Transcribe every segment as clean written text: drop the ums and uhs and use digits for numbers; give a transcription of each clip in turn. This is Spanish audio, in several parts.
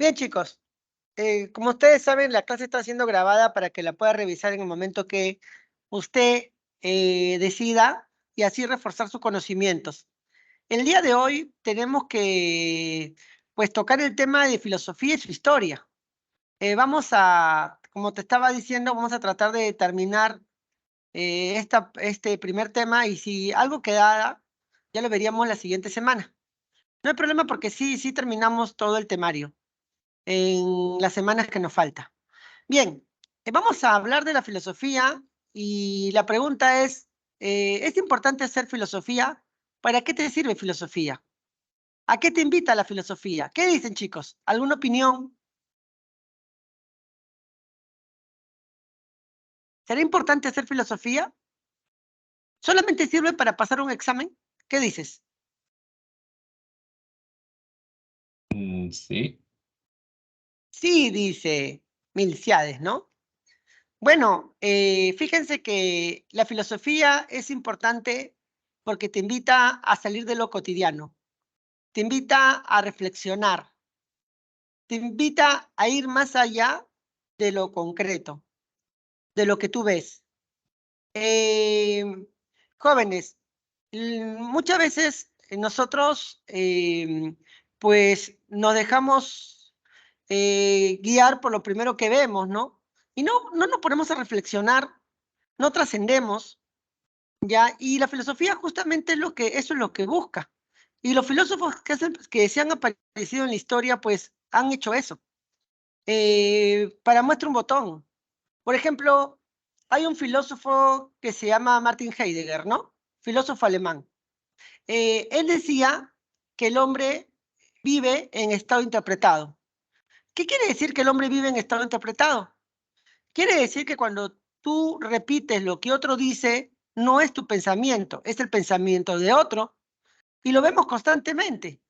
Bien, chicos, como ustedes saben, la clase está siendo grabada para que la pueda revisar en el momento que usted decida y así reforzar sus conocimientos. El día de hoy tenemos que, pues, tocar el tema de filosofía y su historia. Como te estaba diciendo, vamos a tratar de terminar este primer tema y si algo queda, ya lo veríamos la siguiente semana. No hay problema porque sí terminamos todo el temario en las semanas que nos falta. Bien, vamos a hablar de la filosofía y la pregunta ¿es importante hacer filosofía? ¿Para qué te sirve filosofía? ¿A qué te invita la filosofía? ¿Qué dicen, chicos? ¿Alguna opinión? ¿Será importante hacer filosofía? ¿Solamente sirve para pasar un examen? ¿Qué dices? Sí. Sí, dice Milciades, ¿no? Bueno, fíjense que la filosofía es importante porque te invita a salir de lo cotidiano, te invita a reflexionar, te invita a ir más allá de lo concreto, de lo que tú ves. Jóvenes, muchas veces nosotros pues nos dejamos guiar por lo primero que vemos, ¿no? Y no nos ponemos a reflexionar, no trascendemos, ¿ya? Y la filosofía justamente eso es lo que busca. Y los filósofos que se han aparecido en la historia, pues han hecho eso. Para muestra un botón. Por ejemplo, hay un filósofo que se llama Martin Heidegger, ¿no? Filósofo alemán. Él decía que el hombre vive en estado interpretado. ¿Qué quiere decir que el hombre vive en estado interpretado? Quiere decir que cuando tú repites lo que otro dice, no es tu pensamiento, es el pensamiento de otro, y lo vemos constantemente.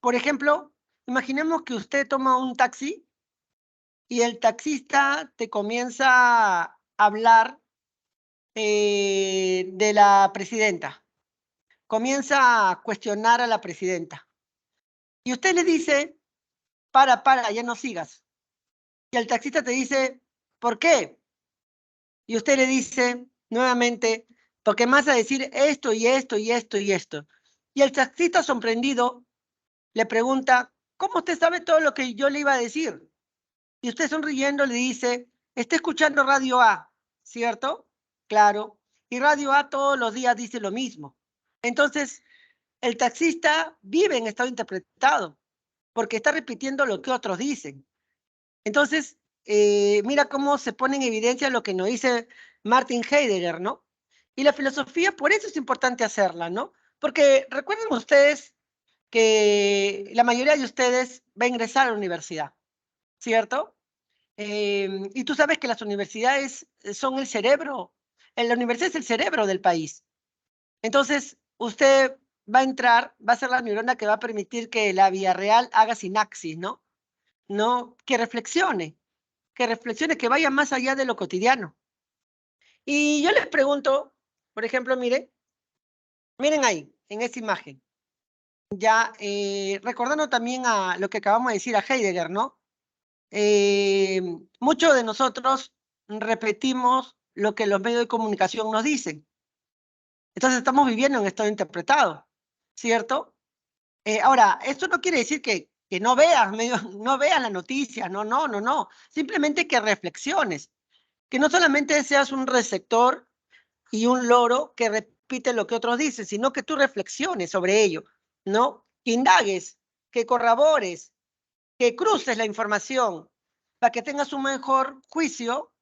Por ejemplo, imaginemos que usted toma un taxi y el taxista te comienza a hablar de la presidenta, comienza a cuestionar a la presidenta, y usted le dice, para, ya no sigas. Y el taxista te dice, ¿por qué? Y usted le dice nuevamente, porque me vas a decir esto y esto y esto y esto. Y el taxista sorprendido le pregunta, ¿cómo usted sabe todo lo que yo le iba a decir? Y usted sonriendo le dice, está escuchando Radio A, ¿cierto? Claro. Y Radio A todos los días dice lo mismo. Entonces, el taxista vive en estado interpretado, porque está repitiendo lo que otros dicen. Entonces, mira cómo se pone en evidencia lo que nos dice Martin Heidegger, ¿no? Y la filosofía, por eso es importante hacerla, ¿no? Porque recuerden ustedes que la mayoría de ustedes va a ingresar a la universidad, ¿cierto? Y tú sabes que las universidades son el cerebro, la universidad es el cerebro del país. Entonces, usted va a entrar, va a ser la neurona que va a permitir que la vía real haga sinapsis, ¿no? ¿No? Que reflexione, que vaya más allá de lo cotidiano. Y yo les pregunto, por ejemplo, miren ahí, en esta imagen, ya recordando también a lo que acabamos de decir a Heidegger, ¿no? Muchos de nosotros repetimos lo que los medios de comunicación nos dicen. Entonces estamos viviendo en estado interpretado, ¿cierto? Ahora, esto no quiere decir que no veas no veas la noticia, no. Simplemente que reflexiones, que no solamente seas un receptor y un loro que repite lo que otros dicen, sino que tú reflexiones sobre ello, ¿no? Que indagues, que corrobores, que cruces la información para que tengas un mejor juicio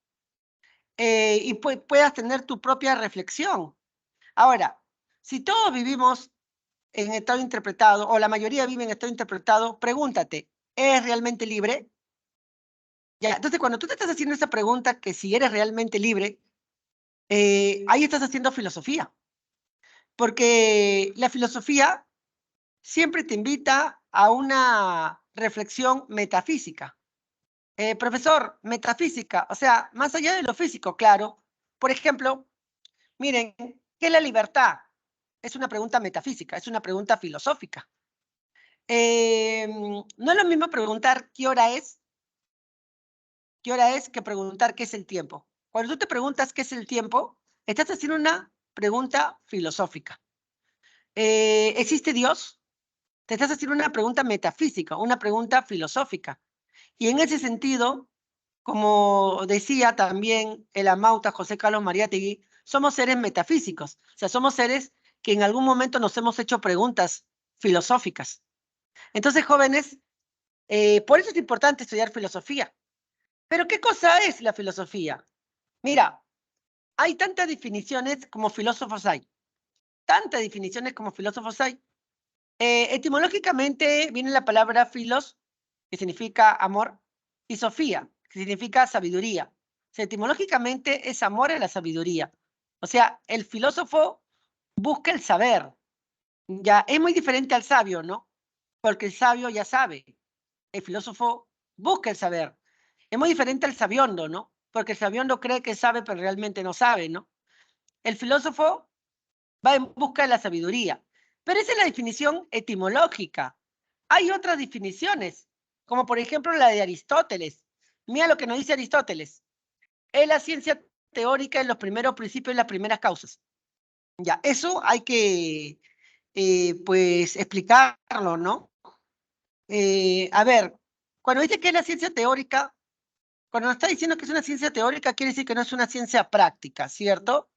y puedas tener tu propia reflexión. Ahora, si todos vivimos en estado interpretado, o la mayoría vive en estado interpretado, pregúntate, ¿eres realmente libre? Ya, entonces, cuando tú te estás haciendo esa pregunta, que si eres realmente libre, ahí estás haciendo filosofía, porque la filosofía siempre te invita a una reflexión metafísica. Profesor, metafísica, o sea, más allá de lo físico, claro. Por ejemplo, miren, ¿qué es la libertad? Es una pregunta metafísica, es una pregunta filosófica. No es es lo mismo preguntar qué hora es que preguntar qué es el tiempo. Cuando tú te preguntas qué es el tiempo, estás haciendo una pregunta filosófica. ¿Existe Dios? Te estás haciendo una pregunta metafísica, una pregunta filosófica. Y en ese sentido, como decía también el amauta José Carlos Mariátegui, somos seres metafísicos. O sea, somos seres que en algún momento nos hemos hecho preguntas filosóficas. Entonces, jóvenes, por eso es importante estudiar filosofía. Pero ¿qué cosa es la filosofía? Mira, hay tantas definiciones como filósofos hay. Tantas definiciones como filósofos hay. Etimológicamente viene la palabra filos, que significa amor, y sofía, que significa sabiduría. O sea, etimológicamente es amor a la sabiduría. O sea, el filósofo busca el saber. Ya es muy diferente al sabio, ¿no? Porque el sabio ya sabe. El filósofo busca el saber. Es muy diferente al sabiondo, ¿no? Porque el sabiondo cree que sabe, pero realmente no sabe, ¿no? El filósofo va en busca de la sabiduría. Pero esa es la definición etimológica. Hay otras definiciones, como por ejemplo la de Aristóteles. Mira lo que nos dice Aristóteles. Es la ciencia teórica en los primeros principios y las primeras causas. Ya, eso hay que, pues, explicarlo, ¿no? A ver, cuando dice que es la ciencia teórica, cuando nos está diciendo que es una ciencia teórica, quiere decir que no es una ciencia práctica, ¿cierto?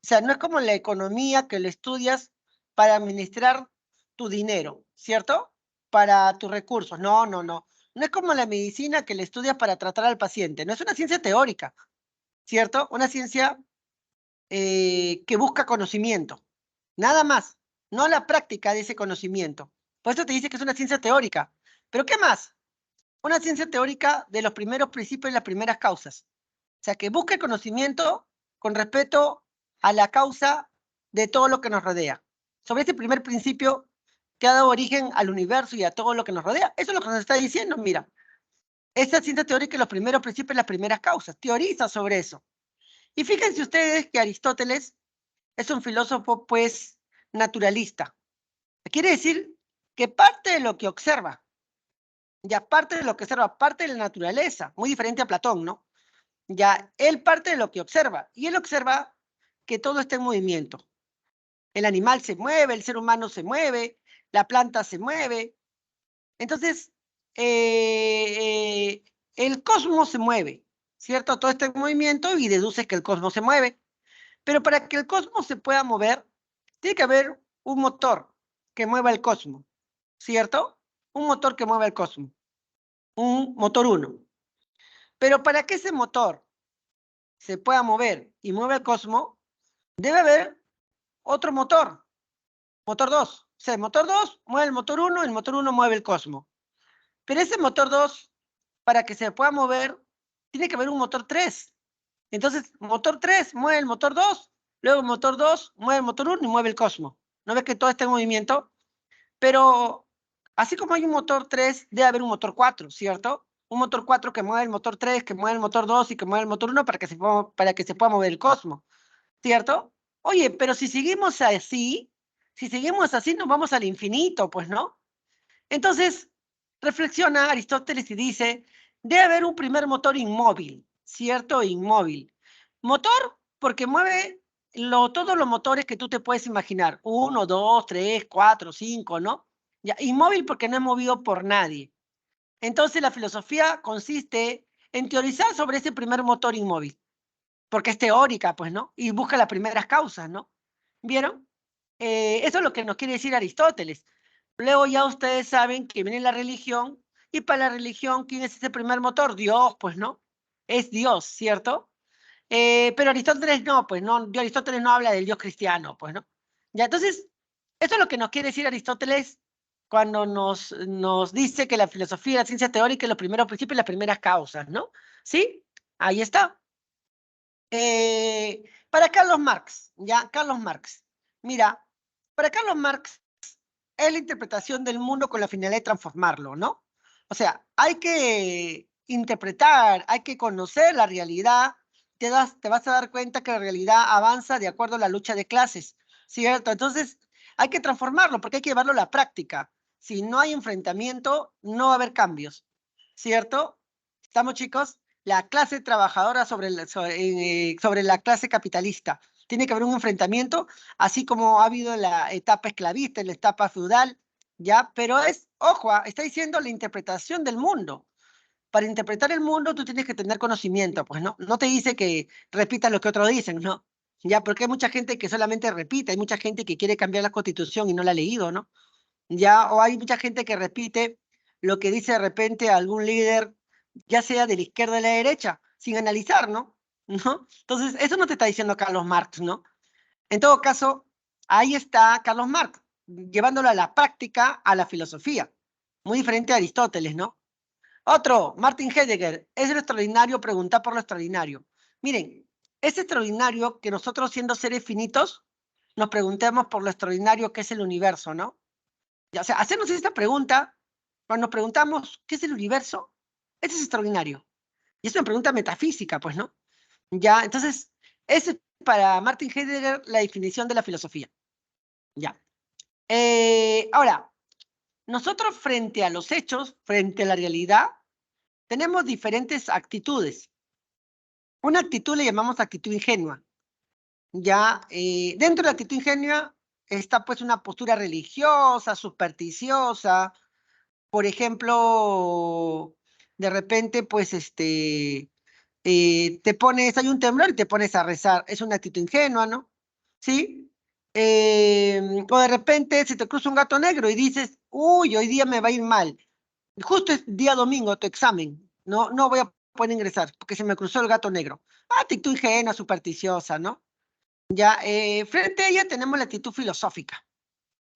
O sea, no es como la economía que lo estudias para administrar tu dinero, ¿cierto? Para tus recursos. No, no, no. No es como la medicina que le estudias para tratar al paciente. No es una ciencia teórica, ¿cierto? Una ciencia que busca conocimiento. Nada más. No la práctica de ese conocimiento. Por eso te dice que es una ciencia teórica. ¿Pero qué más? Una ciencia teórica de los primeros principios y las primeras causas. O sea, que busca el conocimiento con respecto a la causa de todo lo que nos rodea. Sobre este primer principio que ha dado origen al universo y a todo lo que nos rodea. Eso es lo que nos está diciendo, mira. Esta ciencia teórica de los primeros principios y las primeras causas. Teoriza sobre eso. Y fíjense ustedes que Aristóteles es un filósofo, pues, naturalista. Quiere decir que parte de lo que observa, ya parte de lo que observa, parte de la naturaleza, muy diferente a Platón, ¿no? Ya, él parte de lo que observa, y él observa que todo está en movimiento. El animal se mueve, el ser humano se mueve, la planta se mueve. Entonces, el cosmos se mueve, ¿cierto? Todo está en movimiento y deduces que el cosmos se mueve. Pero para que el cosmos se pueda mover, tiene que haber un motor que mueva el cosmos, ¿cierto? Un motor que mueva el cosmos, un motor 1. Pero para que ese motor se pueda mover y mueva el cosmos, debe haber otro motor, motor 2. O sea, el motor 2 mueve el motor 1, el motor 1 mueve el cosmos. Pero ese motor 2, para que se pueda mover, tiene que haber un motor 3. Entonces, motor 3 mueve el motor 2, luego el motor 2 mueve el motor 1 y mueve el cosmos. ¿No ves que todo está en movimiento? Pero así como hay un motor 3, debe haber un motor 4, ¿cierto? Un motor 4 que mueve el motor 3, que mueve el motor 2 y que mueve el motor 1 para que se pueda mover el cosmos, ¿cierto? Oye, pero si seguimos así, nos vamos al infinito, pues, ¿no? Entonces, reflexiona Aristóteles y dice, debe haber un primer motor inmóvil, ¿cierto? Inmóvil. Motor porque mueve todos los motores que tú te puedes imaginar. 1, 2, 3, 4, 5, ¿no? Ya, inmóvil porque no es movido por nadie. Entonces, la filosofía consiste en teorizar sobre ese primer motor inmóvil, porque es teórica, pues, ¿no? Y busca las primeras causas, ¿no? ¿Vieron? Eso es lo que nos quiere decir Aristóteles. Luego ya ustedes saben que viene la religión, y para la religión, ¿quién es ese primer motor? Dios, pues, ¿no? Es Dios, ¿cierto? Pero Aristóteles no, pues, no, Aristóteles no habla del Dios cristiano, pues, ¿no? Ya, entonces, esto es lo que nos quiere decir Aristóteles cuando nos dice que la filosofía, la ciencia teórica, los primeros principios y las primeras causas, ¿no? ¿Sí? Ahí está. Para Carlos Marx, ya, Carlos Marx. Mira, para Carlos Marx es la interpretación del mundo con la finalidad de transformarlo, ¿no? O sea, hay que interpretar, hay que conocer la realidad, te vas a dar cuenta que la realidad avanza de acuerdo a la lucha de clases, ¿cierto? Entonces, hay que transformarlo porque hay que llevarlo a la práctica. si no hay enfrentamiento, no va a haber cambios, ¿cierto? ¿Estamos, chicos? La clase trabajadora sobre la clase capitalista. Tiene que haber un enfrentamiento, así como ha habido en la etapa esclavista, en la etapa feudal, ¿ya? Pero ojo, está diciendo la interpretación del mundo. Para interpretar el mundo tú tienes que tener conocimiento, pues no, no te dice que repitas lo que otros dicen, ¿no? Ya, porque hay mucha gente que solamente repite, hay mucha gente que quiere cambiar la constitución y no la ha leído, ¿no? Ya, o hay mucha gente que repite lo que dice de repente algún líder, ya sea de la izquierda o de la derecha, sin analizar, ¿no? ¿No? Entonces, eso no te está diciendo Carlos Marx, ¿no? En todo caso, ahí está Carlos Marx, llevándolo a la práctica, a la filosofía. Muy diferente a Aristóteles, ¿no? Otro, Martin Heidegger, es lo extraordinario preguntar por lo extraordinario. Miren, es extraordinario que nosotros siendo seres finitos nos preguntemos por lo extraordinario que es el universo, ¿no? O sea, hacernos esta pregunta, cuando nos preguntamos, ¿qué es el universo? Eso es extraordinario. Y es una pregunta metafísica, pues, ¿no? Ya, entonces, esa es para Martin Heidegger la definición de la filosofía. Ya. Ahora, nosotros frente a los hechos, frente a la realidad, tenemos diferentes actitudes. Una actitud le llamamos actitud ingenua. Ya, dentro de la actitud ingenua está pues una postura religiosa, supersticiosa. Por ejemplo, de repente, pues, te pones, hay un temblor y te pones a rezar. Es una actitud ingenua, ¿no? ¿Sí? O de repente se te cruza un gato negro y dices, uy, hoy día me va a ir mal. Justo es día domingo, tu examen. No, no voy a poder ingresar porque se me cruzó el gato negro. Actitud ingenua, supersticiosa, ¿no? Ya, frente a ella tenemos la actitud filosófica.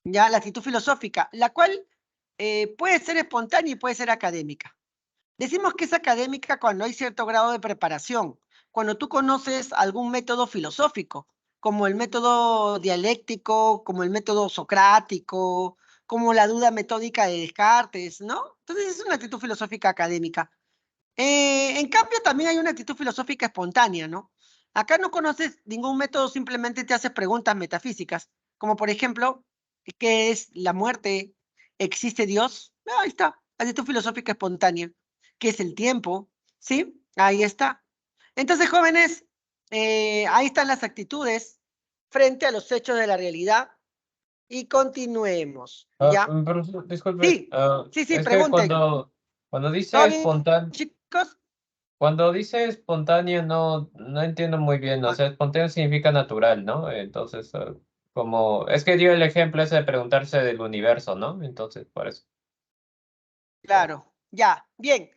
Ya, la actitud filosófica, la cual puede ser espontánea y puede ser académica. Decimos que es académica cuando hay cierto grado de preparación, cuando tú conoces algún método filosófico, como el método dialéctico, como el método socrático, como la duda metódica de Descartes, ¿no? Entonces es una actitud filosófica académica. En cambio, también hay una actitud filosófica espontánea, ¿no? Acá no conoces ningún método, simplemente te haces preguntas metafísicas, como por ejemplo, ¿qué es la muerte? ¿Existe Dios? No, ahí está, actitud filosófica espontánea. ¿Qué es el tiempo? ¿Sí? Ahí está. Entonces, jóvenes, ahí están las actitudes frente a los hechos de la realidad y continuemos, ¿ya? Profesor, disculpe, Sí, sí, sí, es que pregunten. cuando dice ¿Todo bien, espontáneo, chicos? cuando dice espontáneo no entiendo muy bien, o sea, espontáneo significa natural, ¿no? Entonces, como, es que dio el ejemplo ese de preguntarse del universo, ¿no? Entonces, por eso. Claro, ya, bien.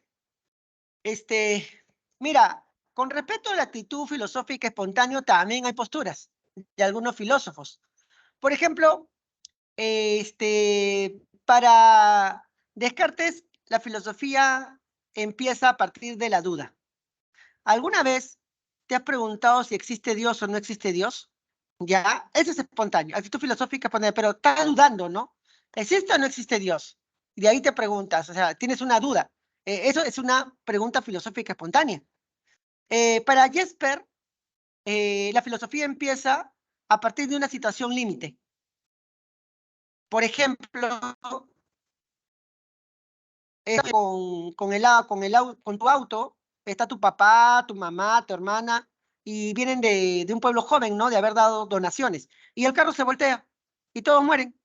Mira, con respecto a la actitud filosófica espontánea, también hay posturas de algunos filósofos. Por ejemplo, para Descartes, la filosofía empieza a partir de la duda. ¿Alguna vez te has preguntado si existe Dios o no existe Dios? Ya, eso es espontáneo, actitud filosófica espontánea, pero estás dudando, ¿no? ¿Existe o no existe Dios? Y de ahí te preguntas, o sea, tienes una duda. Eso es una pregunta filosófica espontánea. Para Jesper, la filosofía empieza a partir de una situación límite. Por ejemplo, con tu auto, está tu papá, tu mamá, tu hermana, y vienen de un pueblo joven, ¿no? De haber dado donaciones. Y el carro se voltea y todos mueren,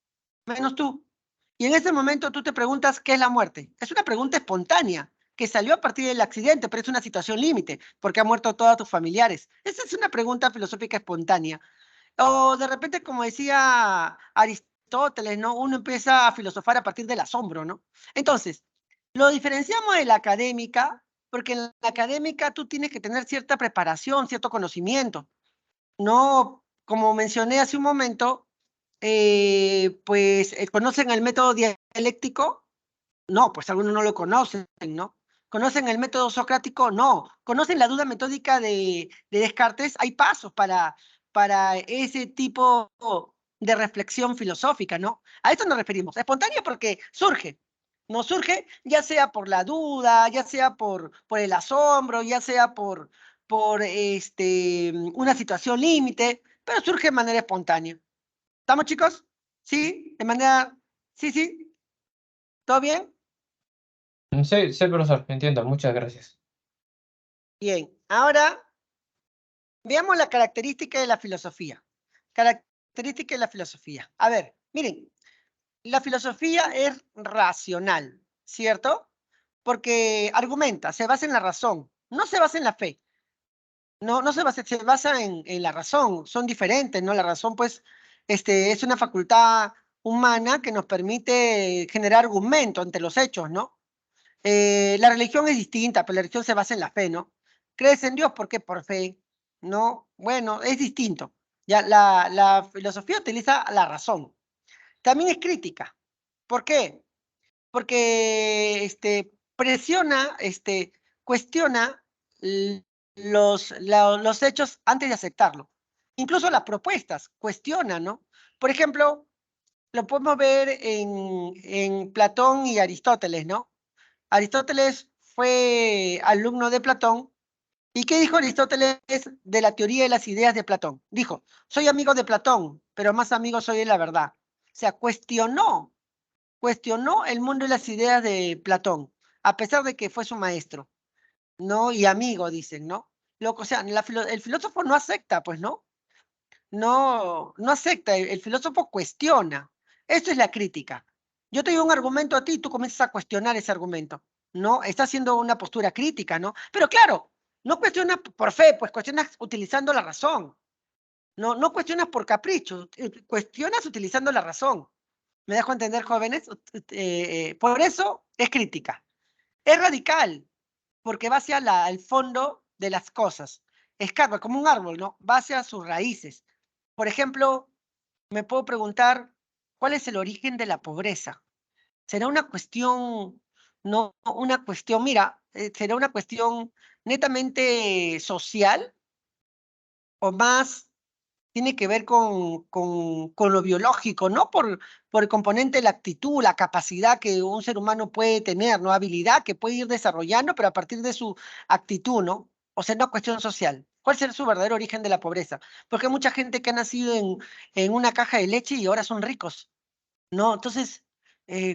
menos tú. Y en ese momento tú te preguntas, ¿qué es la muerte? Es una pregunta espontánea, que salió a partir del accidente, pero es una situación límite, porque han muerto todos tus familiares. Esa es una pregunta filosófica espontánea. O de repente, como decía Aristóteles, ¿no? Uno empieza a filosofar a partir del asombro, ¿no? Entonces, lo diferenciamos de la académica, porque en la académica tú tienes que tener cierta preparación, cierto conocimiento. No, como mencioné hace un momento, pues, ¿conocen el método dialéctico? No, pues algunos no lo conocen, ¿no? ¿Conocen el método socrático? No. ¿Conocen la duda metódica de Descartes? Hay pasos para ese tipo de reflexión filosófica, ¿no? A esto nos referimos. Espontánea porque surge. Nos surge ya sea por la duda, ya sea por el asombro, ya sea por una situación límite, pero surge de manera espontánea. ¿Estamos, chicos? ¿Sí? De manera... Sí, sí. ¿Todo bien? Sí, sí, profesor, entiendo. Muchas gracias. Bien. Ahora veamos la característica de la filosofía. Característica de la filosofía. A ver, miren, la filosofía es racional, ¿cierto? Porque argumenta, se basa en la razón, no se basa en la fe. No se basa en la razón, son diferentes, ¿no? La razón, pues, es una facultad humana que nos permite generar argumento ante los hechos, ¿no? La religión es distinta, pero la religión se basa en la fe, ¿no? ¿Crees en Dios? ¿Por qué? Por fe, ¿no? Bueno, es distinto. Ya, la filosofía utiliza la razón. También es crítica. ¿Por qué? Porque presiona, cuestiona los hechos antes de aceptarlo. Incluso las propuestas, cuestiona, ¿no? Por ejemplo, lo podemos ver en Platón y Aristóteles, ¿no? Aristóteles fue alumno de Platón. ¿Y qué dijo Aristóteles de la teoría de las ideas de Platón? Dijo, soy amigo de Platón, pero más amigo soy de la verdad. O sea, cuestionó el mundo y las ideas de Platón, a pesar de que fue su maestro, ¿no? Y amigo, dicen, ¿no? O sea, el filósofo no acepta, pues, ¿no? No acepta, el filósofo cuestiona. Esto es la crítica. Yo te doy un argumento a ti y tú comienzas a cuestionar ese argumento, ¿no? Está haciendo una postura crítica, ¿no? Pero claro, no cuestionas por fe, pues cuestionas utilizando la razón. No cuestionas por capricho, cuestionas utilizando la razón. ¿Me dejo entender, jóvenes? Por eso es crítica. Es radical, porque va hacia el fondo de las cosas. Escarba, como un árbol, ¿no? Va hacia sus raíces. Por ejemplo, me puedo preguntar, ¿cuál es el origen de la pobreza? ¿Será una cuestión, no una cuestión, mira, será una cuestión netamente social o más tiene que ver con lo biológico, no por el componente de la actitud, la capacidad que un ser humano puede tener, ¿no? Habilidad que puede ir desarrollando, pero a partir de su actitud, ¿no? O sea, una cuestión social. ¿Cuál será su verdadero origen de la pobreza? Porque hay mucha gente que ha nacido en una caja de leche y ahora son ricos, ¿no? Entonces,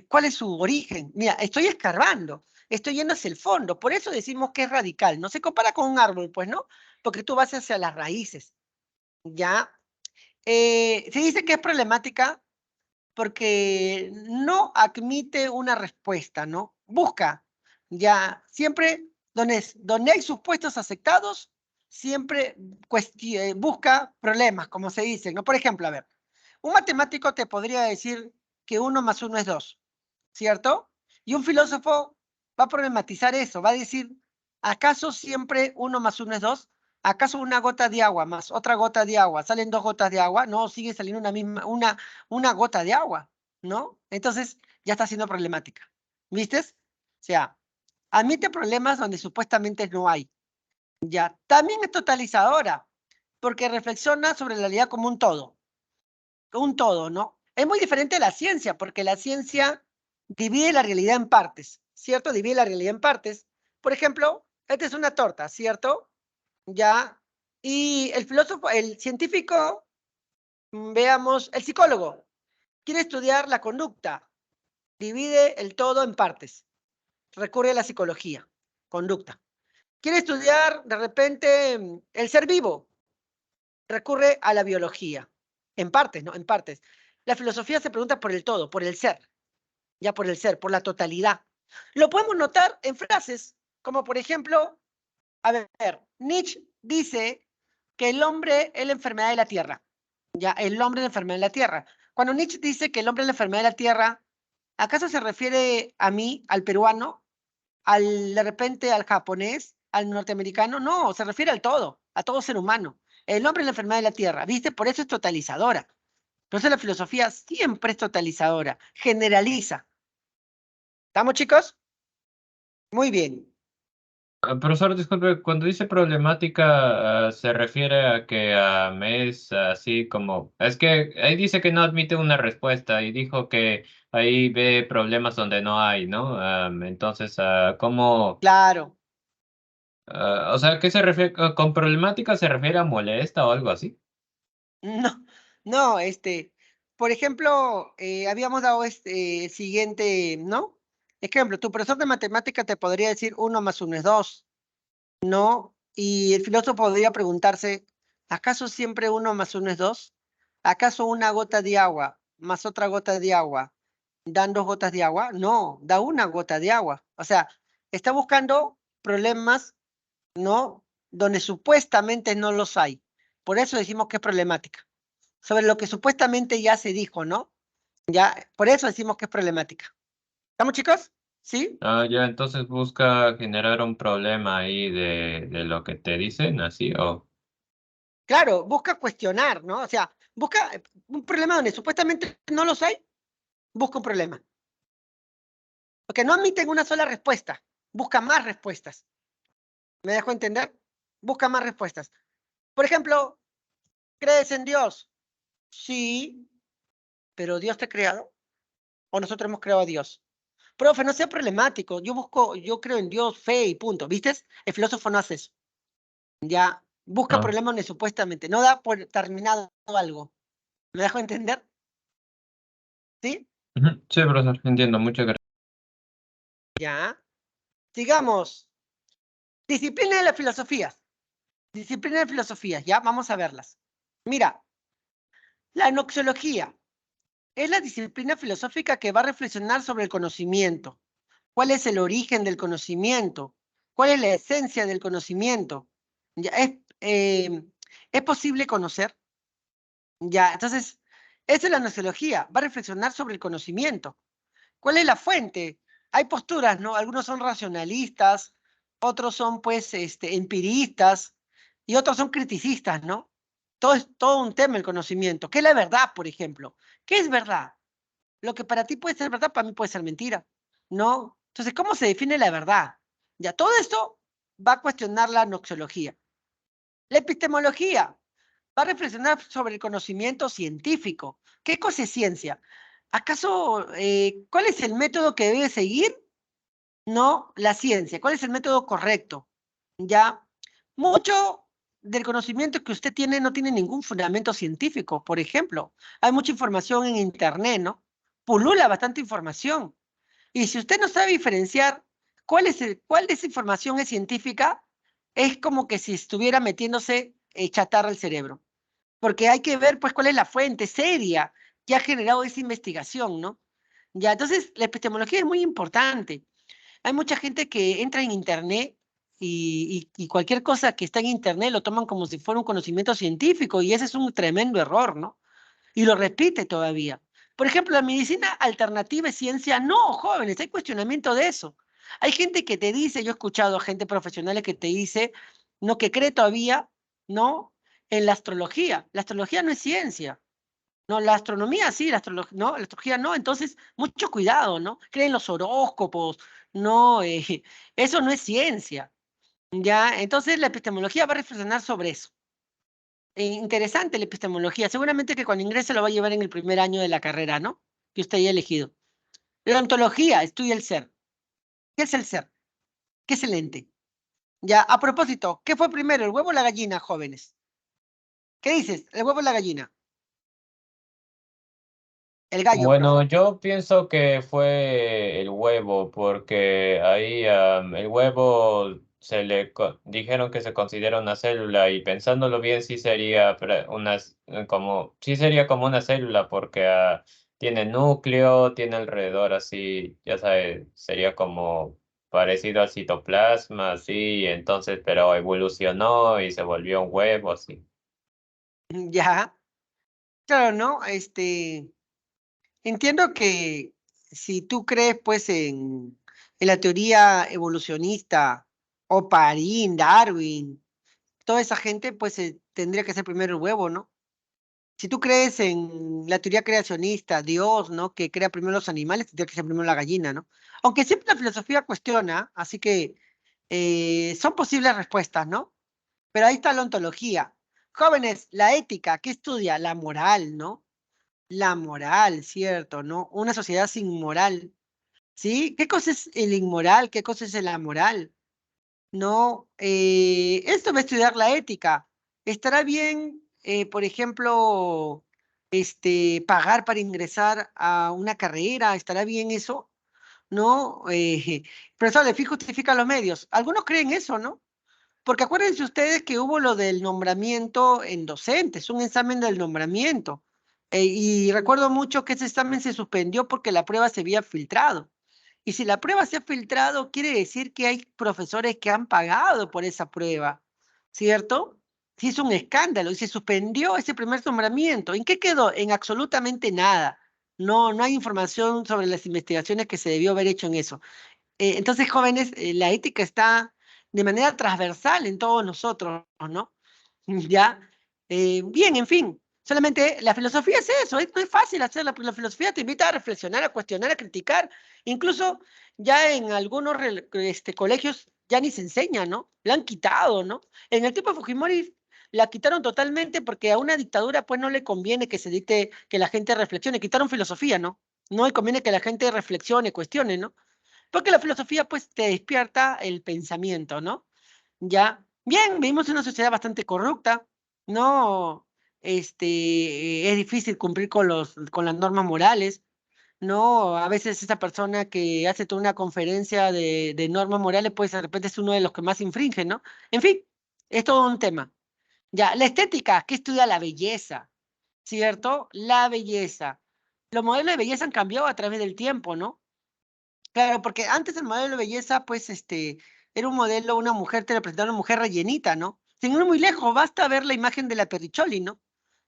¿cuál es su origen? Mira, estoy escarbando, estoy yendo hacia el fondo, por eso decimos que es radical. No se compara con un árbol, pues, ¿no? Porque tú vas hacia las raíces, ¿ya? Se dice que es problemática porque no admite una respuesta, ¿no? Busca, ya, siempre donde hay supuestos aceptados, siempre busca problemas, como se dice, ¿no? Por ejemplo, a ver, un matemático te podría decir que 1 más 1 es 2, ¿cierto? Y un filósofo va a problematizar eso, va a decir, ¿acaso siempre 1 más 1 es 2? ¿Acaso una gota de agua más otra gota de agua salen 2 gotas de agua? No, sigue saliendo una gota de agua, ¿no? Entonces ya está siendo problemática. ¿Viste? O sea, admite problemas donde supuestamente no hay. Ya, también es totalizadora, porque reflexiona sobre la realidad como un todo, ¿no? Es muy diferente a la ciencia, porque la ciencia divide la realidad en partes, ¿cierto? Divide la realidad en partes. Por ejemplo, esta es una torta, ¿cierto? Ya. Y el filósofo, el científico, veamos, el psicólogo, quiere estudiar la conducta, divide el todo en partes, recurre a la psicología, conducta. Quiere estudiar, de repente, el ser vivo, recurre a la biología, en partes, ¿no? En partes. La filosofía se pregunta por el todo, por el ser, ya por el ser, por la totalidad. Lo podemos notar en frases, como por ejemplo, a ver, Nietzsche dice que el hombre es la enfermedad de la tierra, ya, el hombre es la enfermedad de la tierra. Cuando Nietzsche dice que el hombre es la enfermedad de la tierra, ¿acaso se refiere a mí, al peruano, de repente al japonés, al norteamericano? No, se refiere al todo, a todo ser humano. El hombre es la enfermedad de la tierra, ¿viste? Por eso es totalizadora. Entonces la filosofía siempre es totalizadora, generaliza. ¿Estamos, chicos? Muy bien. Profesor, disculpe, cuando dice problemática, se refiere a que me es así como... Es que ahí dice que no admite una respuesta y dijo que ahí ve problemas donde no hay, ¿no? Entonces, ¿cómo...? Claro. O sea, ¿qué se refiere? ¿Con problemática se refiere a molesta o algo así? No, no, por ejemplo, habíamos dado este siguiente, ¿no? Ejemplo, tu profesor de matemática te podría decir 1 más 1 es 2, ¿no? Y el filósofo podría preguntarse, ¿acaso siempre 1 más 1 es 2? ¿Acaso una gota de agua más otra gota de agua dan 2 gotas de agua? No, da una gota de agua. O sea, está buscando problemas, ¿no? Donde supuestamente no los hay. Por eso decimos que es problemática. Sobre lo que supuestamente ya se dijo, ¿no? Ya, por eso decimos que es problemática. ¿Estamos, chicos? ¿Sí? Ah, ya, entonces busca generar un problema ahí de lo que te dicen, así, o... Claro, busca cuestionar, ¿no? O sea, busca un problema donde supuestamente no los hay, busca un problema. Porque no admiten una sola respuesta, busca más respuestas. ¿Me dejo entender? Busca más respuestas. Por ejemplo, ¿crees en Dios? Sí, pero ¿Dios te ha creado? ¿O nosotros hemos creado a Dios? Profe, no sea problemático. Yo creo en Dios, fe y punto. ¿Viste? El filósofo no hace eso. Ya busca Ah, problemas donde supuestamente no da por terminado algo. ¿Me dejo entender? ¿Sí? ujú. Sí, profesor, entiendo, muchas gracias. Ya. Sigamos. Disciplina de las filosofías. Disciplina de filosofías. Ya, vamos a verlas. Mira, la noxiología es la disciplina filosófica que va a reflexionar sobre el conocimiento. ¿Cuál es el origen del conocimiento? ¿Cuál es la esencia del conocimiento? Ya, ¿es posible conocer? Ya, entonces, esa es la noxiología. Va a reflexionar sobre el conocimiento. ¿Cuál es la fuente? Hay posturas, ¿no? Algunos son racionalistas, otros son, pues, empiristas, y otros son criticistas, ¿no? Todo es todo un tema el conocimiento. ¿Qué es la verdad, por ejemplo? ¿Qué es verdad? Lo que para ti puede ser verdad, para mí puede ser mentira, ¿no? Entonces, ¿cómo se define la verdad? Ya, todo esto va a cuestionar la noxiología. La epistemología va a reflexionar sobre el conocimiento científico. ¿Qué cosa es ciencia? ¿Acaso cuál es el método que debe seguir? No, la ciencia. ¿Cuál es el método correcto? Ya, mucho del conocimiento que usted tiene no tiene ningún fundamento científico. Por ejemplo, hay mucha información en internet, ¿no? Pulula bastante información. Y si usted no sabe diferenciar cuál de esa información es científica, es como que si estuviera metiéndose chatarra al cerebro. Porque hay que ver, pues, cuál es la fuente seria que ha generado esa investigación, ¿no? Ya, entonces, la epistemología es muy importante. Hay mucha gente que entra en internet y cualquier cosa que está en internet lo toman como si fuera un conocimiento científico y ese es un tremendo error, ¿no? Y lo repite todavía. Por ejemplo, la medicina alternativa es ciencia. No, jóvenes, hay cuestionamiento de eso. Hay gente que te dice, yo he escuchado a gente profesional que te dice, no, que cree todavía, ¿no? En la astrología. La astrología no es ciencia. No, la astronomía sí, no, la astrología no. Entonces, mucho cuidado, ¿no? Creen los horóscopos, no, eso no es ciencia. Ya, entonces la epistemología va a reflexionar sobre eso. Interesante la epistemología. Seguramente que cuando ingrese lo va a llevar en el primer año de la carrera, ¿no? Que usted haya elegido. La ontología estudia el ser. ¿Qué es el ser? ¿Qué es el ente? Ya, a propósito, ¿qué fue primero, el huevo o la gallina, jóvenes? ¿Qué dices? ¿El huevo o la gallina? El gallo, Bueno, profe. yo pienso que fue el huevo, porque ahí el huevo dijeron que se considera una célula y pensándolo bien sí sería sí sería como una célula porque tiene núcleo, tiene alrededor así, ya sabes, sería como parecido al citoplasma, así, entonces, pero evolucionó y se volvió un huevo, así. Ya, claro, ¿no? Entiendo que si tú crees, pues, en la teoría evolucionista, Oparín, Darwin, toda esa gente, pues, tendría que ser primero el huevo, ¿no? Si tú crees en la teoría creacionista, Dios, ¿no? Que crea primero los animales, tendría que ser primero la gallina, ¿no? Aunque siempre la filosofía cuestiona, así que son posibles respuestas, ¿no? Pero ahí está la ontología. Jóvenes, la ética, ¿qué estudia? La moral, ¿no? La moral, ¿cierto? ¿No? Una sociedad sin moral, ¿sí? ¿Qué cosa es el inmoral? ¿Qué cosa es la moral? No, esto va a estudiar la ética. ¿Estará bien, por ejemplo, pagar para ingresar a una carrera? ¿Estará bien eso? ¿no? Profesor, el fin justifica los medios. Algunos creen eso, ¿no? Porque acuérdense ustedes que hubo lo del nombramiento en docentes, un examen del nombramiento. Y recuerdo mucho que ese examen se suspendió porque la prueba se había filtrado. Y si la prueba se ha filtrado, quiere decir que hay profesores que han pagado por esa prueba, ¿cierto? Sí, es un escándalo y se suspendió ese primer nombramiento. ¿En qué quedó? En absolutamente nada. No, no hay información sobre las investigaciones que se debió haber hecho en eso. Entonces, jóvenes, la ética está de manera transversal en todos nosotros, ¿no? Ya. Bien, en fin, solamente la filosofía es eso, no es fácil hacerla, porque la filosofía te invita a reflexionar, a cuestionar, a criticar. Incluso ya en algunos colegios ya ni se enseña, ¿no? La han quitado, ¿no? En el tiempo de Fujimori la quitaron totalmente porque a una dictadura pues no le conviene que se dicte, que la gente reflexione. Quitaron filosofía, ¿no? No le conviene que la gente reflexione, cuestione, ¿no? Porque la filosofía, pues, te despierta el pensamiento, ¿no? Ya, bien, vivimos en una sociedad bastante corrupta, ¿no? Es difícil cumplir con las normas morales, ¿no? A veces esa persona que hace toda una conferencia de normas morales, pues, de repente es uno de los que más infringe, ¿no? En fin, es todo un tema. Ya, la estética, ¿qué estudia la belleza? ¿Cierto? La belleza. Los modelos de belleza han cambiado a través del tiempo, ¿no? Claro, porque antes el modelo de belleza, pues, era un modelo, una mujer, te representaba una mujer rellenita, ¿no? Sin ir muy lejos, basta ver la imagen de la Perricholi, ¿no?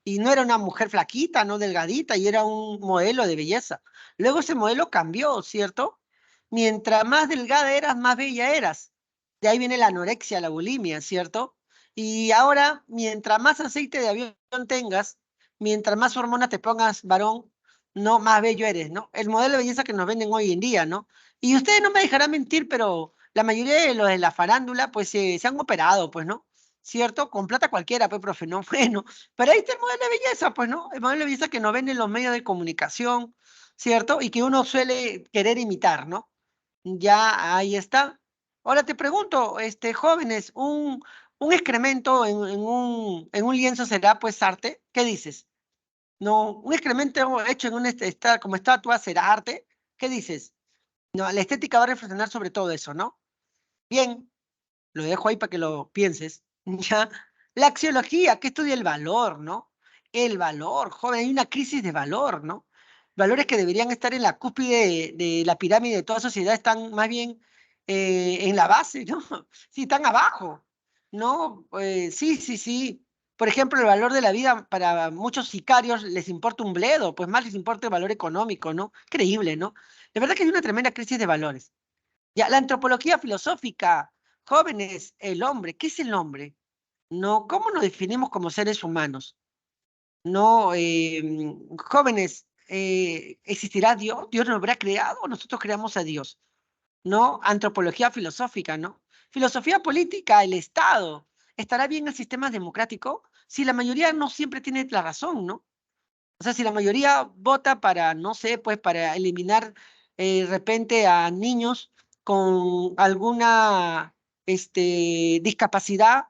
Y no era una mujer flaquita, no delgadita, y era un modelo de belleza. Luego ese modelo cambió, ¿cierto? Mientras más delgada eras, más bella eras. De ahí viene la anorexia, la bulimia, ¿cierto? Y ahora, mientras más aceite de avión tengas, mientras más hormonas te pongas varón, no, más bello eres, ¿no? El modelo de belleza que nos venden hoy en día, ¿no? Y ustedes no me dejarán mentir, pero la mayoría de los de la farándula, pues se han operado, pues, ¿no? ¿Cierto? Con plata cualquiera, pues, profe, ¿no? Bueno, pero ahí está el modelo de belleza, pues, ¿no? El modelo de belleza que nos venden los medios de comunicación, ¿cierto? Y que uno suele querer imitar, ¿no? Ya ahí está. Ahora te pregunto, jóvenes, un excremento en un lienzo será, pues, arte. ¿Qué dices? No, un excremento hecho en como estatua será arte. ¿Qué dices? No, la estética va a reflexionar sobre todo eso, ¿no? Bien, lo dejo ahí para que lo pienses. Ya. La axiología, que estudia el valor, ¿no? El valor, joven, hay una crisis de valor, ¿no? Valores que deberían estar en la cúspide de la pirámide de toda sociedad están más bien en la base, ¿no? Sí, están abajo, ¿no? Sí, sí, sí. Por ejemplo, el valor de la vida para muchos sicarios les importa un bledo, pues más les importa el valor económico, ¿no? Creíble, ¿no? De verdad que hay una tremenda crisis de valores. Ya, la antropología filosófica, jóvenes, el hombre, ¿qué es el hombre? No, ¿cómo nos definimos como seres humanos? No, jóvenes, ¿existirá Dios? ¿Dios nos habrá creado o nosotros creamos a Dios? No, antropología filosófica, ¿no? Filosofía política, el Estado. ¿Estará bien el sistema democrático? Si la mayoría no siempre tiene la razón, ¿no? O sea, si la mayoría vota para, no sé, pues para eliminar de repente a niños con alguna discapacidad,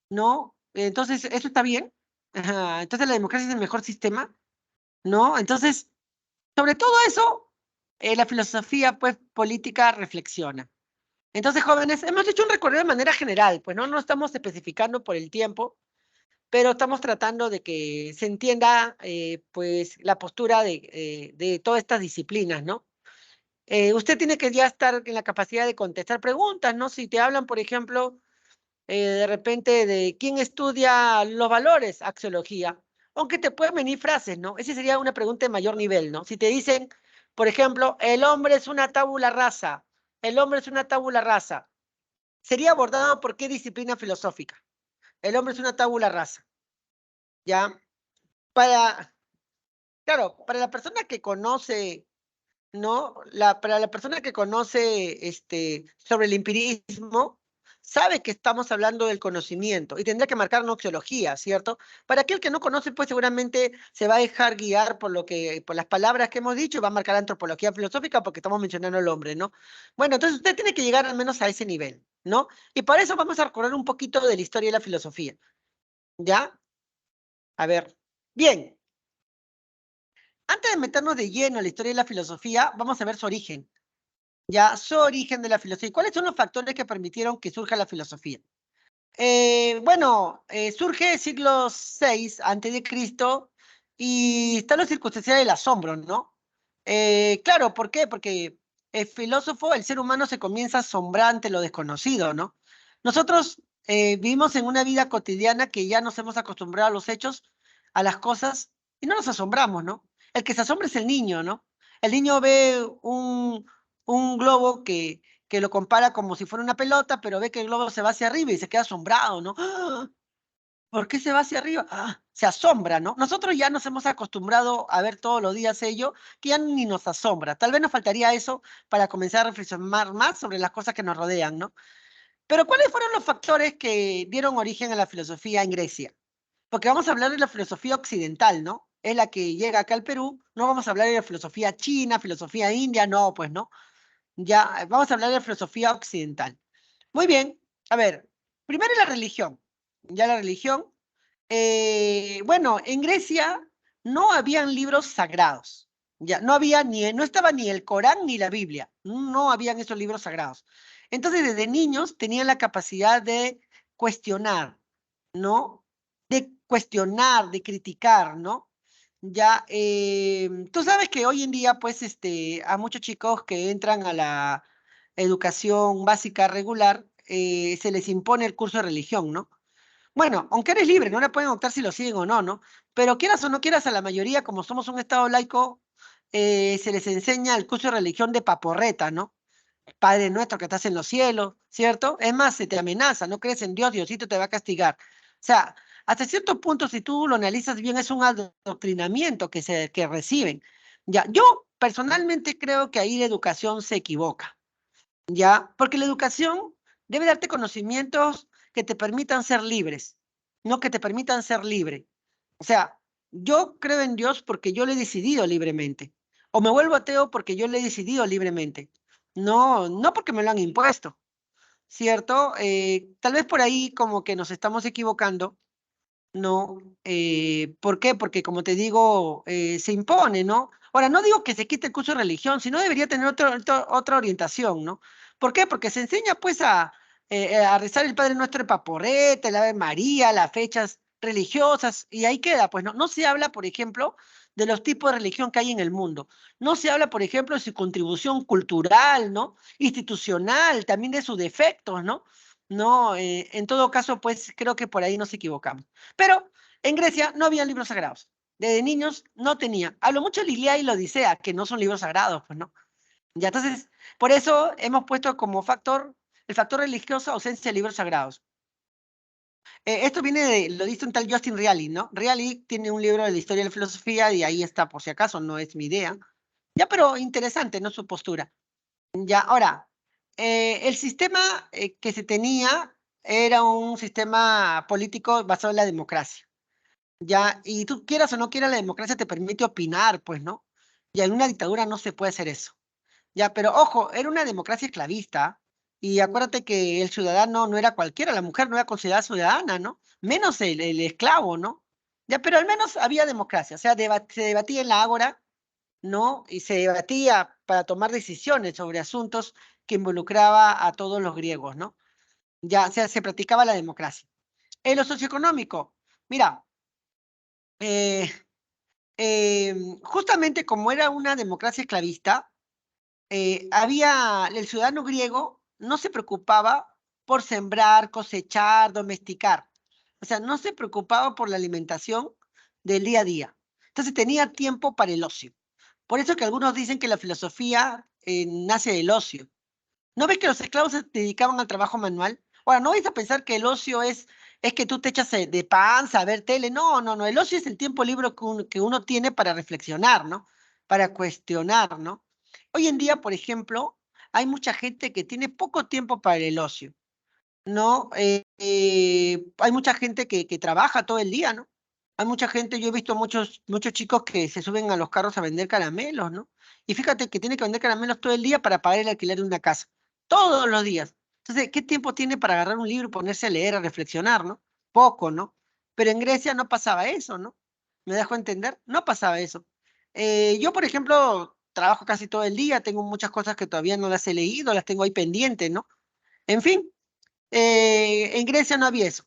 ¿no? Entonces, ¿eso está bien? Ajá, entonces la democracia es el mejor sistema, ¿no? Entonces, sobre todo eso, la filosofía, pues, política reflexiona. Entonces, jóvenes, hemos hecho un recorrido de manera general, pues no estamos especificando por el tiempo, pero estamos tratando de que se entienda, pues, la postura de todas estas disciplinas, ¿no? Usted tiene que ya estar en la capacidad de contestar preguntas, ¿no? Si te hablan, por ejemplo, de repente de quién estudia los valores, axiología, aunque te pueden venir frases, ¿no? Esa sería una pregunta de mayor nivel, ¿no? Si te dicen, por ejemplo, el hombre es una tabula rasa, el hombre es una tabula rasa, sería abordado por qué disciplina filosófica. El hombre es una tabula rasa, ¿ya? Para, claro, para la persona que conoce, ¿no? Para la persona que conoce sobre el empirismo, sabe que estamos hablando del conocimiento y tendrá que marcar una axiología, ¿cierto? Para aquel que no conoce, pues seguramente se va a dejar guiar por las palabras que hemos dicho y va a marcar antropología filosófica porque estamos mencionando al hombre, ¿no? Bueno, entonces usted tiene que llegar al menos a ese nivel, ¿no? Y para eso vamos a recorrer un poquito de la historia y la filosofía, ¿ya? A ver, bien. Antes de meternos de lleno en la historia y la filosofía, vamos a ver su origen. Ya, su origen de la filosofía. ¿Cuáles son los factores que permitieron que surja la filosofía? Bueno, surge siglo VI antes de Cristo y está la circunstancia del asombro, ¿no? Claro, ¿por qué? Porque el filósofo, el ser humano se comienza a asombrar ante lo desconocido, ¿no? Nosotros vivimos en una vida cotidiana que ya nos hemos acostumbrado a los hechos, a las cosas, y no nos asombramos, ¿no? El que se asombra es el niño, ¿no? El niño ve un globo que lo compara como si fuera una pelota, pero ve que el globo se va hacia arriba y se queda asombrado, ¿no? ¡Ah! ¿Por qué se va hacia arriba? ¡Ah! Se asombra, ¿no? Nosotros ya nos hemos acostumbrado a ver todos los días ello, que ya ni nos asombra. Tal vez nos faltaría eso para comenzar a reflexionar más sobre las cosas que nos rodean, ¿no? Pero ¿cuáles fueron los factores que dieron origen a la filosofía en Grecia? Porque vamos a hablar de la filosofía occidental, ¿no? Es la que llega acá al Perú, no vamos a hablar de la filosofía china, filosofía india, no, pues no. Ya, vamos a hablar de la filosofía occidental. Muy bien, a ver, primero la religión. Ya la religión. Bueno, en Grecia no habían libros sagrados. Ya, no había no estaba ni el Corán ni la Biblia. No habían esos libros sagrados. Entonces, desde niños tenían la capacidad de cuestionar, ¿no? De cuestionar, de criticar, ¿no? Ya, tú sabes que hoy en día, pues, a muchos chicos que entran a la educación básica regular, se les impone el curso de religión, ¿no? Bueno, aunque eres libre, no le pueden optar si lo siguen o no, ¿no? Pero quieras o no quieras, a la mayoría, como somos un estado laico, se les enseña el curso de religión de paporreta, ¿no? Padre nuestro que estás en los cielos, ¿cierto? Es más, se te amenaza, no crees en Dios, Diosito te va a castigar. O sea, hasta cierto punto, si tú lo analizas bien, es un adoctrinamiento que reciben. Ya, yo personalmente creo que ahí la educación se equivoca, ¿ya? Porque la educación debe darte conocimientos que te permitan ser libres, no que te permitan ser libre. O sea, yo creo en Dios porque yo lo he decidido libremente. O me vuelvo ateo porque yo lo he decidido libremente. No, no porque me lo han impuesto, ¿cierto? Tal vez por ahí como que nos estamos equivocando, ¿no? ¿Por qué? Porque como te digo, se impone, ¿no? Ahora, no digo que se quite el curso de religión, sino debería tener otra orientación, ¿no? ¿Por qué? Porque se enseña pues a rezar el Padre Nuestro de Paporreta, el Ave María, las fechas religiosas, y ahí queda, pues, ¿no? No se habla, por ejemplo, de los tipos de religión que hay en el mundo. No se habla, por ejemplo, de su contribución cultural, ¿no? Institucional, también de sus defectos, ¿no? No, en todo caso, pues creo que por ahí nos equivocamos. Pero en Grecia no había libros sagrados. Desde niños no tenía. Hablo mucho de la Ilíada y la Odisea, que no son libros sagrados, pues no. Ya, entonces, por eso hemos puesto como factor, el factor religioso, ausencia de libros sagrados. Esto viene lo dice un tal Justin Reilly, ¿no? Reilly tiene un libro de la historia de la filosofía y ahí está, por si acaso, no es mi idea. Ya, pero interesante, ¿no? Su postura. Ya, ahora, el sistema que se tenía era un sistema político basado en la democracia. Ya, y tú quieras o no quieras, la democracia te permite opinar, pues, ¿no? Y en una dictadura no se puede hacer eso. Ya, pero ojo, era una democracia esclavista, y acuérdate que el ciudadano no era cualquiera, la mujer no era considerada ciudadana, ¿no? Menos el esclavo, ¿no? Ya, pero al menos había democracia, o sea, se debatía en la ágora, ¿no? Y se debatía para tomar decisiones sobre asuntos que involucraba a todos los griegos, ¿no? Ya, o sea, se practicaba la democracia. En lo socioeconómico, mira, eh, justamente como era una democracia esclavista, el ciudadano griego no se preocupaba por sembrar, cosechar, domesticar. O sea, no se preocupaba por la alimentación del día a día. Entonces tenía tiempo para el ocio. Por eso que algunos dicen que la filosofía nace del ocio. ¿No ves que los esclavos se dedicaban al trabajo manual? Ahora, no vais a pensar que el ocio es que tú te echas de panza a ver tele. No, no, no. El ocio es el tiempo libre que uno tiene para reflexionar, ¿no? Para cuestionar, ¿no? Hoy en día, por ejemplo, hay mucha gente que tiene poco tiempo para el ocio, ¿no? Hay mucha gente que trabaja todo el día, ¿no? Hay mucha gente, yo he visto muchos chicos que se suben a los carros a vender caramelos, ¿no? Y fíjate que tiene que vender caramelos todo el día para pagar el alquiler de una casa, todos los días. Entonces, ¿qué tiempo tiene para agarrar un libro y ponerse a leer, a reflexionar, ¿no? Poco, ¿no? Pero en Grecia no pasaba eso, ¿no? ¿Me dejo entender? No pasaba eso. Yo, por ejemplo, trabajo casi todo el día, tengo muchas cosas que todavía no las he leído, las tengo ahí pendientes, ¿no? En fin, en Grecia no había eso.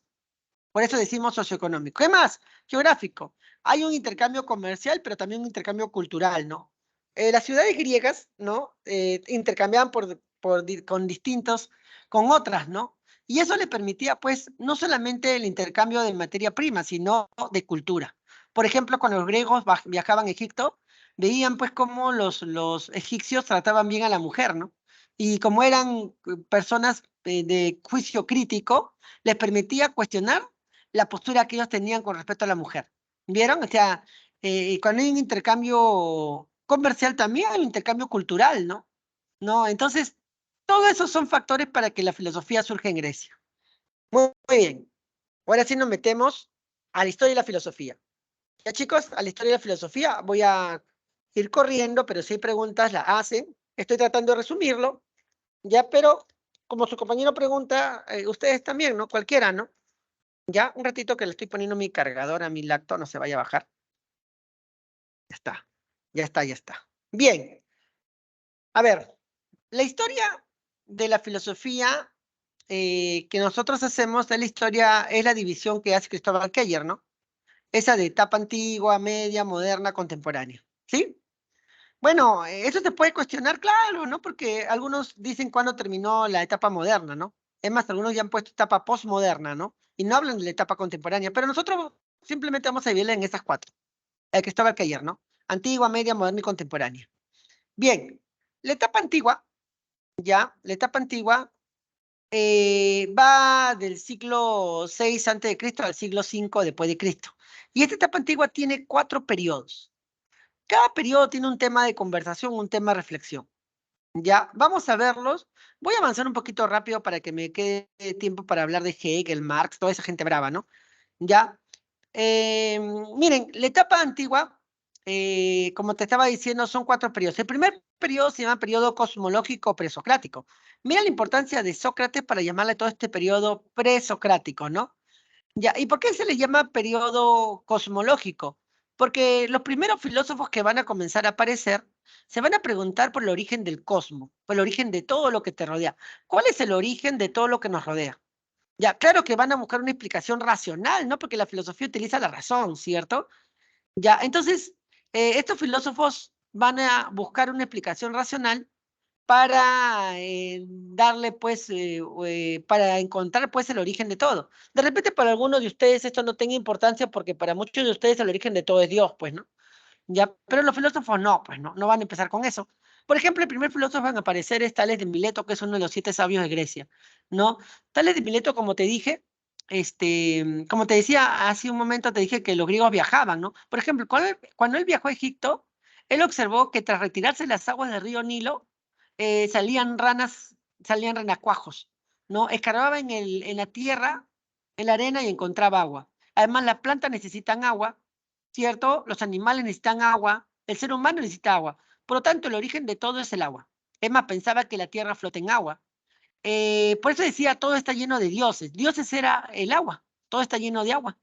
Por eso decimos socioeconómico. ¿Qué más? Geográfico. Hay un intercambio comercial, pero también un intercambio cultural, ¿no? Las ciudades griegas, ¿no? Intercambiaban con distintos, con otras, ¿no? Y eso le permitía, pues, no solamente el intercambio de materia prima, sino de cultura. Por ejemplo, cuando los griegos viajaban a Egipto, veían, pues, cómo los egipcios trataban bien a la mujer, ¿no? Y como eran personas de juicio crítico, les permitía cuestionar la postura que ellos tenían con respecto a la mujer. ¿Vieron? O sea, cuando hay un intercambio comercial también hay un intercambio cultural, ¿no? ¿No? Entonces, todos esos son factores para que la filosofía surja en Grecia. Muy bien. Ahora sí nos metemos a la historia de la filosofía. Ya chicos, a la historia de la filosofía voy a ir corriendo, pero si hay preguntas la hacen. Estoy tratando de resumirlo, ya, pero como su compañero pregunta, ustedes también, ¿no? Cualquiera, ¿no? Ya, un ratito que le estoy poniendo mi cargador a mi laptop, no se vaya a bajar. Ya está, ya está, ya está. Bien, a ver, la historia de la filosofía que nosotros hacemos de la historia es la división que hace Cristóbal Keller, ¿no? Esa de etapa antigua, media, moderna, contemporánea, ¿sí? Bueno, eso se puede cuestionar, claro, ¿no? Porque algunos dicen cuándo terminó la etapa moderna, ¿no? Es más, algunos ya han puesto etapa postmoderna, ¿no? Y no hablan de la etapa contemporánea, pero nosotros simplemente vamos a dividirla en esas cuatro. El Cristóbal Keller, ¿no? Antigua, media, moderna y contemporánea. Bien, la etapa antigua, ya, la etapa antigua va del siglo VI antes de Cristo al siglo V después de Cristo. Y esta etapa antigua tiene 4 periodos. Cada periodo tiene un tema de conversación, un tema de reflexión. Ya, vamos a verlos. Voy a avanzar un poquito rápido para que me quede tiempo para hablar de Hegel, Marx, toda esa gente brava, ¿no? Ya. Miren, la etapa antigua, como te estaba diciendo, son 4 periodos. El primer periodo se llama periodo cosmológico presocrático. Mira la importancia de Sócrates para llamarle a todo este periodo presocrático, ¿no? Ya, ¿y por qué se le llama periodo cosmológico? Porque los primeros filósofos que van a comenzar a aparecer se van a preguntar por el origen del cosmos, por el origen de todo lo que te rodea. ¿Cuál es el origen de todo lo que nos rodea? Ya, claro que van a buscar una explicación racional, ¿no? Porque la filosofía utiliza la razón, ¿cierto? Ya, entonces, estos filósofos van a buscar una explicación racional para darle, pues, para encontrar, pues, el origen de todo. De repente, para algunos de ustedes esto no tenga importancia porque para muchos de ustedes el origen de todo es Dios, pues, ¿no? Ya, pero los filósofos no, pues no van a empezar con eso. Por ejemplo, el primer filósofo en aparecer es Tales de Mileto, que es uno de los 7 sabios de Grecia, ¿no? Tales de Mileto, como te dije, como te decía hace un momento, te dije que los griegos viajaban, ¿no? Por ejemplo, cuando él viajó a Egipto, él observó que tras retirarse las aguas del río Nilo, salían ranas, salían renacuajos, ¿no? Escarbaba en la tierra, en la arena y encontraba agua. Además, las plantas necesitan agua, ¿cierto? Los animales necesitan agua, el ser humano necesita agua. Por lo tanto, el origen de todo es el agua. Es más, pensaba que la tierra flota en agua. Por eso decía, todo está lleno de dioses. Dioses era el agua, todo está lleno de agua,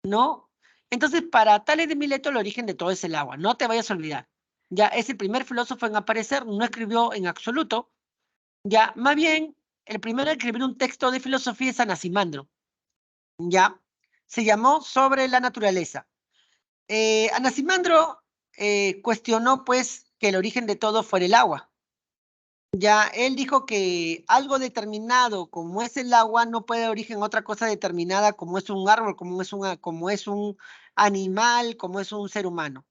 ¿no? Entonces, para Tales de Mileto, el origen de todo es el agua. No te vayas a olvidar. Ya es el primer filósofo en aparecer, no escribió en absoluto. Ya, más bien, el primero en escribir un texto de filosofía es Anaximandro. Ya, se llamó Sobre la naturaleza. Anaximandro cuestionó, pues, que el origen de todo fuera el agua. Ya, él dijo que algo determinado como es el agua no puede dar origen a otra cosa determinada como es un árbol, como es un animal, como es un ser humano.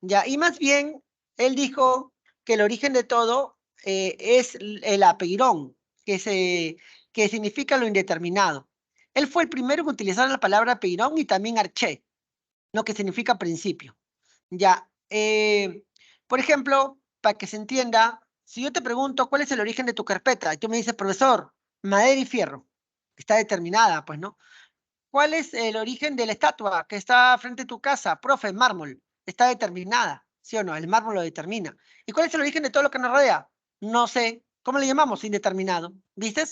Ya, y más bien, él dijo que el origen de todo es el apeirón, que significa lo indeterminado. Él fue el primero en utilizar la palabra apeirón y también arché, lo que significa principio. Ya, por ejemplo, para que se entienda, si yo te pregunto cuál es el origen de tu carpeta y tú me dices, profesor, madera y fierro, está determinada, pues, ¿no? ¿Cuál es el origen de la estatua que está frente a tu casa? Profe, mármol, está determinada, ¿sí o no? El mármol lo determina. ¿Y cuál es el origen de todo lo que nos rodea? No sé. ¿Cómo le llamamos? Indeterminado. ¿Viste?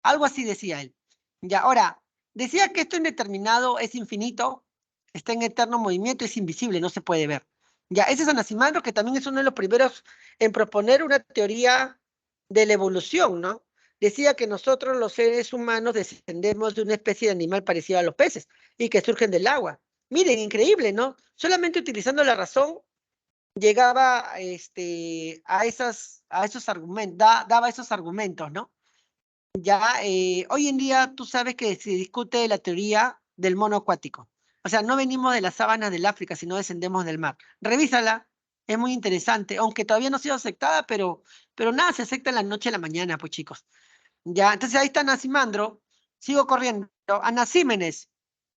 Algo así decía él. Ya, ahora, decía que esto indeterminado es infinito, está en eterno movimiento, es invisible, no se puede ver. Ya, ese es Anaximandro, que también es uno de los primeros en proponer una teoría de la evolución, ¿no? Decía que nosotros los seres humanos descendemos de una especie de animal parecido a los peces y que surgen del agua. Miren, increíble, ¿no? Solamente utilizando la razón llegaba a esos argumentos, daba esos argumentos, ¿no? Ya, hoy en día tú sabes que se discute la teoría del mono acuático. O sea, no venimos de las sábanas del África, sino descendemos del mar. Revísala, es muy interesante, aunque todavía no ha sido aceptada, pero nada se acepta en la noche a la mañana, pues chicos. Ya, entonces ahí está Anaximandro, sigo corriendo, Anaxímenes,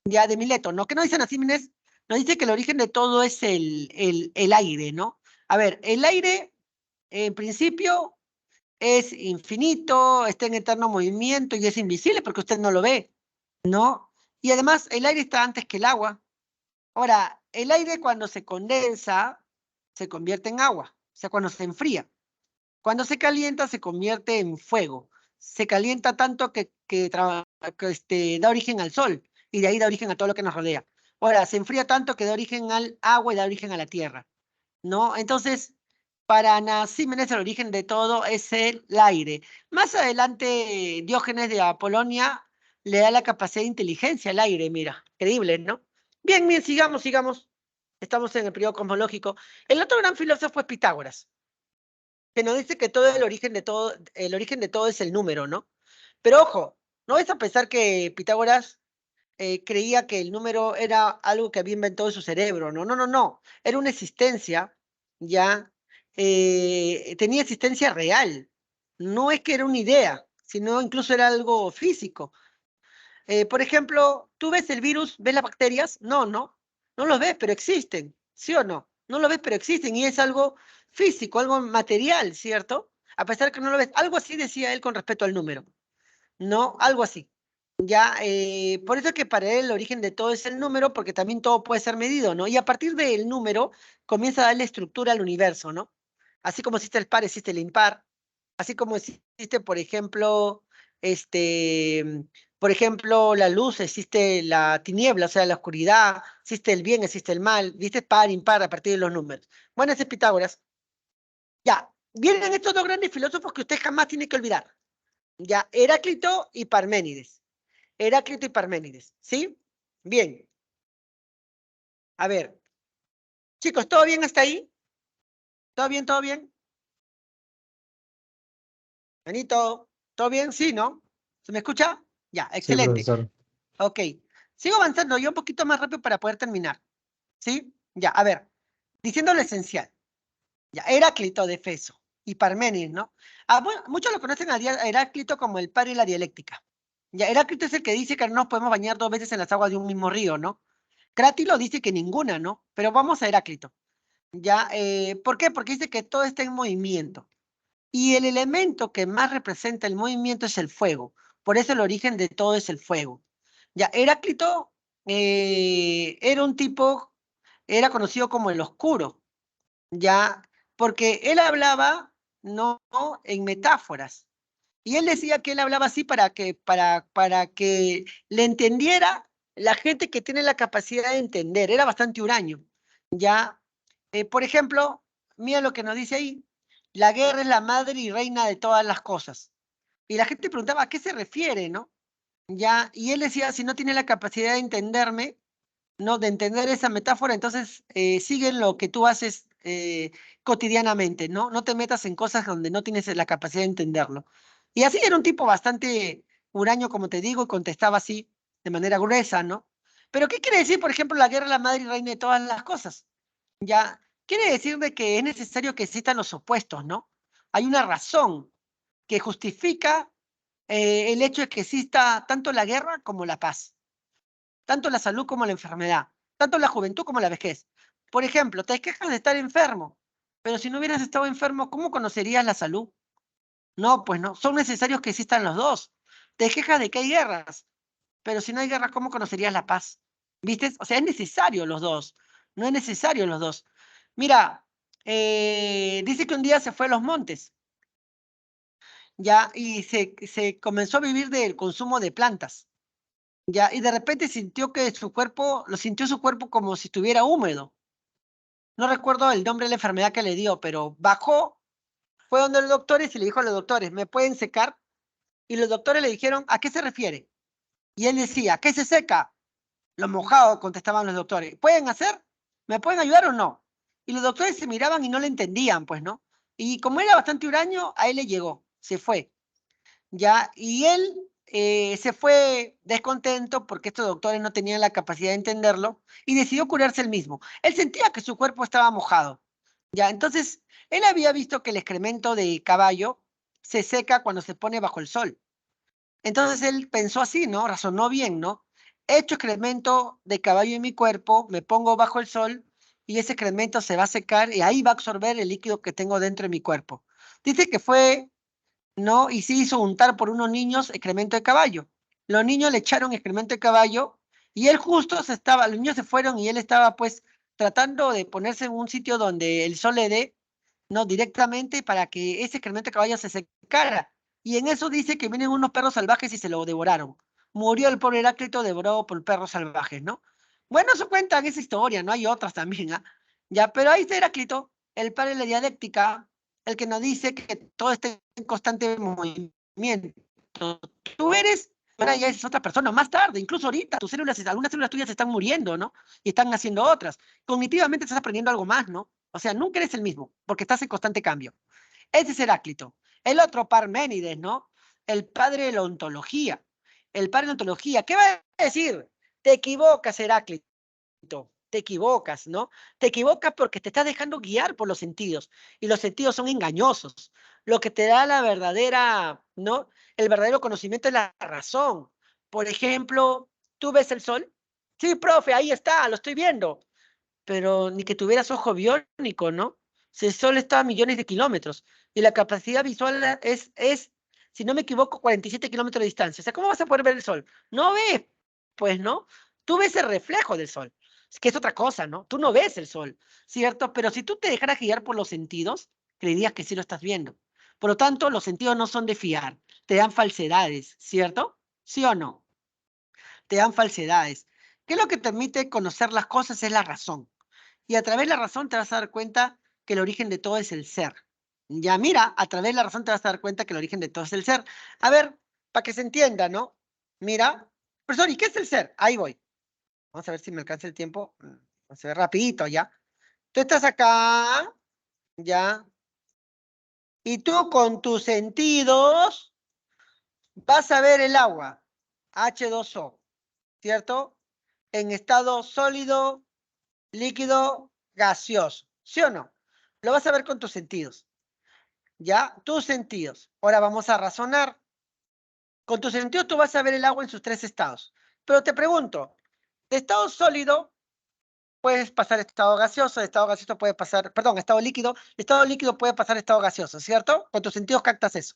ya de Mileto, ¿no? ¿Qué nos dice Anaxímenes? Nos dice que el origen de todo es el aire, ¿no? A ver, el aire, en principio, es infinito, está en eterno movimiento y es invisible porque usted no lo ve, ¿no? Y además el aire está antes que el agua. Ahora, el aire cuando se condensa se convierte en agua, o sea, cuando se enfría. Cuando se calienta se convierte en fuego. Se calienta tanto que da origen al sol y de ahí da origen a todo lo que nos rodea. Ahora, se enfría tanto que da origen al agua y da origen a la tierra, ¿no? Entonces, para Anaxímenes el origen de todo es el aire. Más adelante, Diógenes de Apolonia le da la capacidad de inteligencia al aire, mira, increíble, ¿no? Bien, bien, sigamos. Estamos en el periodo cosmológico. El otro gran filósofo es Pitágoras, que nos dice que todo el origen de todo es el número, ¿no? Pero ojo, no es a pensar que Pitágoras creía que el número era algo que había inventado en su cerebro, no, no, no, no, era una existencia, ya, tenía existencia real, no es que era una idea, sino incluso era algo físico. Por ejemplo, ¿tú ves el virus, ves las bacterias? No, no los ves, pero existen, ¿sí o no? No lo ves, pero existen y es algo físico, algo material, ¿cierto? A pesar que no lo ves, algo así decía él con respecto al número, ¿no? Algo así. Ya, por eso es que para él el origen de todo es el número, porque también todo puede ser medido, ¿no? Y a partir del número comienza a darle estructura al universo, ¿no? Así como existe el par, existe el impar, así como existe, por ejemplo, la luz, existe la tiniebla, o sea, la oscuridad, existe el bien, existe el mal, ¿viste? Par, impar, a partir de los números. Bueno, ese es Pitágoras. Ya, vienen estos dos grandes filósofos que usted jamás tiene que olvidar. Ya, Heráclito y Parménides. Heráclito y Parménides, ¿sí? Bien, a ver. Chicos, ¿todo bien hasta ahí? ¿Todo bien, todo bien? Benito, ¿todo bien? Sí, ¿no? ¿Se me escucha? Ya, Sí, excelente. profesor. Ok. Sigo avanzando yo un poquito más rápido para poder terminar. ¿Sí? Ya, a ver. Diciendo lo esencial. Ya, Heráclito de Feso y Parménides, ¿no? Ah, bueno, muchos lo conocen a Heráclito como el padre de la dialéctica. Ya, Heráclito es el que dice que no nos podemos bañar dos veces en las aguas de un mismo río, ¿no? Crátilo dice que ninguna, ¿no? Pero vamos a Heráclito. Ya, ¿por qué? Porque dice que todo está en movimiento. Y el elemento que más representa el movimiento es el fuego. Por eso el origen de todo es el fuego. Ya, Heráclito era un tipo, era conocido como el oscuro, ya, porque él hablaba no en metáforas. Y él decía que él hablaba así para que le entendiera la gente que tiene la capacidad de entender. Era bastante huraño. Ya, por ejemplo, mira lo que nos dice ahí. La guerra es la madre y reina de todas las cosas. Y la gente preguntaba a qué se refiere, ¿no? Ya, y él decía, si no tiene la capacidad de entenderme, ¿no? De entender esa metáfora, entonces sigue lo que tú haces cotidianamente, ¿no? No te metas en cosas donde no tienes la capacidad de entenderlo. Y así era un tipo bastante huraño, como te digo, y contestaba así, de manera gruesa, ¿no? Pero ¿qué quiere decir, por ejemplo, la guerra es la madre y reina de todas las cosas? Ya, quiere decir de que es necesario que existan los opuestos, ¿no? Hay una razón que justifica el hecho de que exista tanto la guerra como la paz, tanto la salud como la enfermedad, tanto la juventud como la vejez. Por ejemplo, te quejas de estar enfermo, pero si no hubieras estado enfermo, ¿cómo conocerías la salud? No, pues no, son necesarios que existan los dos. Te quejas de que hay guerras, pero si no hay guerra, ¿cómo conocerías la paz? ¿Viste? O sea, es necesario los dos, no es necesario los dos. Mira, dice que un día se fue a los montes, ya, y se comenzó a vivir del consumo de plantas. Ya, y de repente sintió que su cuerpo, lo sintió su cuerpo como si estuviera húmedo. no recuerdo el nombre de la enfermedad que le dio, pero bajó, fue donde los doctores y le dijo a los doctores, ¿me pueden secar? Y los doctores le dijeron, ¿a qué se refiere? Y él decía, ¿qué se seca? Lo mojado, contestaban los doctores. ¿Pueden hacer? ¿Me pueden ayudar o no? Y los doctores se miraban y no le entendían, pues, ¿no? Y como era bastante huraño, a él le llegó, se fue. Ya, y él se fue descontento porque estos doctores no tenían la capacidad de entenderlo y decidió curarse él mismo. Él sentía que su cuerpo estaba mojado. Ya, entonces, él había visto que el excremento de caballo se seca cuando se pone bajo el sol. Entonces él pensó así, ¿no? Razonó bien, ¿no? Echo excremento de caballo en mi cuerpo, me pongo bajo el sol y ese excremento se va a secar y ahí va a absorber el líquido que tengo dentro de mi cuerpo. Dice que fue, ¿no? Y se hizo untar por unos niños excremento de caballo. Los niños le echaron excremento de caballo y él justo los niños se fueron y él estaba pues tratando de ponerse en un sitio donde el sol le dé, ¿no? Directamente para que ese excremento de caballo se secara. Y en eso dice que vienen unos perros salvajes y se lo devoraron. Murió el pobre Heráclito devorado por perros salvajes, ¿no? Bueno, eso cuentan esa historia, ¿no? Hay otras también, ¿ah? Ya, pero ahí está Heráclito, el padre de la dialéctica, el que nos dice que todo está en constante movimiento. Tú eres, ahora ya es otra persona, más tarde, incluso ahorita, tus células, algunas células tuyas están muriendo, ¿no? Y están haciendo otras. Cognitivamente estás aprendiendo algo más, ¿no? O sea, nunca eres el mismo, porque estás en constante cambio. Ese es Heráclito. El otro, Parménides, ¿no? El padre de la ontología. El padre de la ontología. ¿Qué va a decir? Te equivocas, Heráclito. Te equivocas, ¿no? Te equivocas porque te estás dejando guiar por los sentidos y los sentidos son engañosos. Lo que te da la verdadera, ¿no? El verdadero conocimiento es la razón. Por ejemplo, ¿tú ves el sol? Sí, profe, ahí está, lo estoy viendo. Pero ni que tuvieras ojo biónico, ¿no? Si el sol está a millones de kilómetros y la capacidad visual si no me equivoco, 47 kilómetros de distancia. O sea, ¿cómo vas a poder ver el sol? No ves, pues, ¿no? Tú ves el reflejo del sol, que es otra cosa, ¿no? Tú no ves el sol, ¿cierto? Pero si tú te dejaras guiar por los sentidos, creerías que sí lo estás viendo. Por lo tanto, los sentidos no son de fiar, te dan falsedades, ¿cierto? ¿Sí o no? Te dan falsedades. ¿Qué es lo que permite conocer las cosas? Es la razón. Y a través de la razón te vas a dar cuenta que el origen de todo es el ser. Ya mira, a través de la razón te vas a dar cuenta que el origen de todo es el ser. A ver, para que se entienda, ¿no? Mira, profesor, ¿y qué es el ser? Ahí voy. Vamos a ver si me alcanza el tiempo. Vamos a ver rapidito, ¿ya? Tú estás acá, ¿ya? Y tú con tus sentidos vas a ver el agua, H2O, ¿cierto? En estado sólido, líquido, gaseoso, ¿sí o no? Lo vas a ver con tus sentidos, ¿ya? Tus sentidos. Ahora vamos a razonar. Con tus sentidos tú vas a ver el agua en sus tres estados. Pero te pregunto, de estado sólido puedes pasar a estado gaseoso, de estado gaseoso puede pasar, perdón, de estado líquido puede pasar a estado gaseoso, ¿cierto? Con tus sentidos captas eso.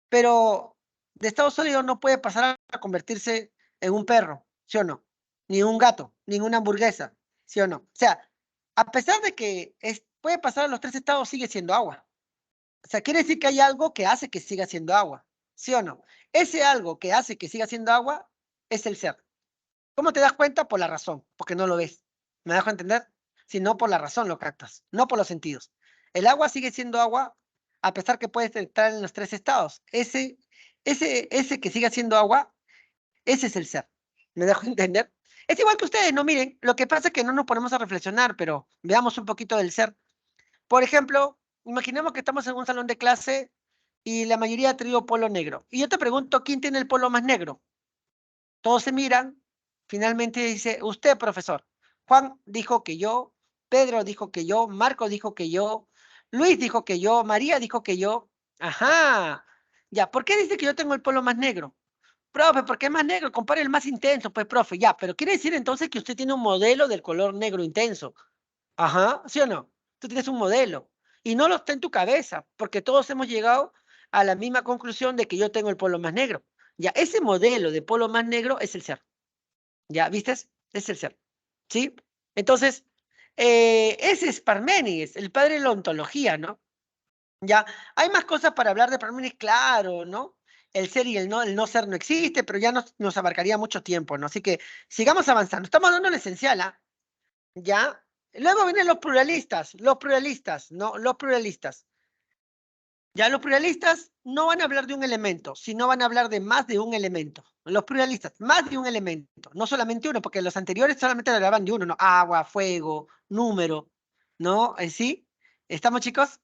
Pero de estado sólido no puede pasar a convertirse en un perro, ¿sí o no? Ni un gato, ni una hamburguesa, ¿sí o no? O sea, a pesar de que puede pasar a los tres estados, sigue siendo agua. O sea, quiere decir que hay algo que hace que siga siendo agua, ¿sí o no? Ese algo que hace que siga siendo agua es el ser. ¿Cómo te das cuenta? Por la razón, porque no lo ves. ¿Me dejo entender? Si no, por la razón lo captas, no por los sentidos. El agua sigue siendo agua a pesar que puede estar en los tres estados. Ese que siga siendo agua, ese es el ser. ¿Me dejo entender? Es igual que ustedes, no miren, lo que pasa es que no nos ponemos a reflexionar, pero veamos un poquito del ser. Por ejemplo, imaginemos que estamos en un salón de clase y la mayoría ha traído polo negro. Y yo te pregunto, ¿quién tiene el polo más negro? Todos se miran, finalmente dice, usted, profesor. Juan dijo que yo, Pedro dijo que yo, Marco dijo que yo, Luis dijo que yo, María dijo que yo. Ajá, ya, ¿por qué dice que yo tengo el polo más negro? Profe, ¿por qué más negro? Compare el más intenso, pues, profe, ya, pero quiere decir entonces que usted tiene un modelo del color negro intenso. Ajá, ¿sí o no? Tú tienes un modelo y no lo está en tu cabeza, porque todos hemos llegado a la misma conclusión de que yo tengo el polo más negro. Ya, ese modelo de polo más negro es el ser. ¿Ya? ¿Viste? Es el ser. ¿Sí? Entonces, ese es Parménides, el padre de la ontología, ¿no? Ya, hay más cosas para hablar de Parménides, claro, ¿no? El ser y el no ser no existe, pero ya nos abarcaría mucho tiempo, ¿no? Así que sigamos avanzando. Estamos dando lo esencial, ¿ah? Ya, Luego vienen los pluralistas, ¿no? Los pluralistas. Ya los pluralistas no van a hablar de un elemento, sino van a hablar de más de un elemento. Los pluralistas, más de un elemento, no solamente uno, porque los anteriores solamente hablaban de uno, ¿no? Agua, fuego, número, ¿no? ¿Sí? ¿Estamos, chicos?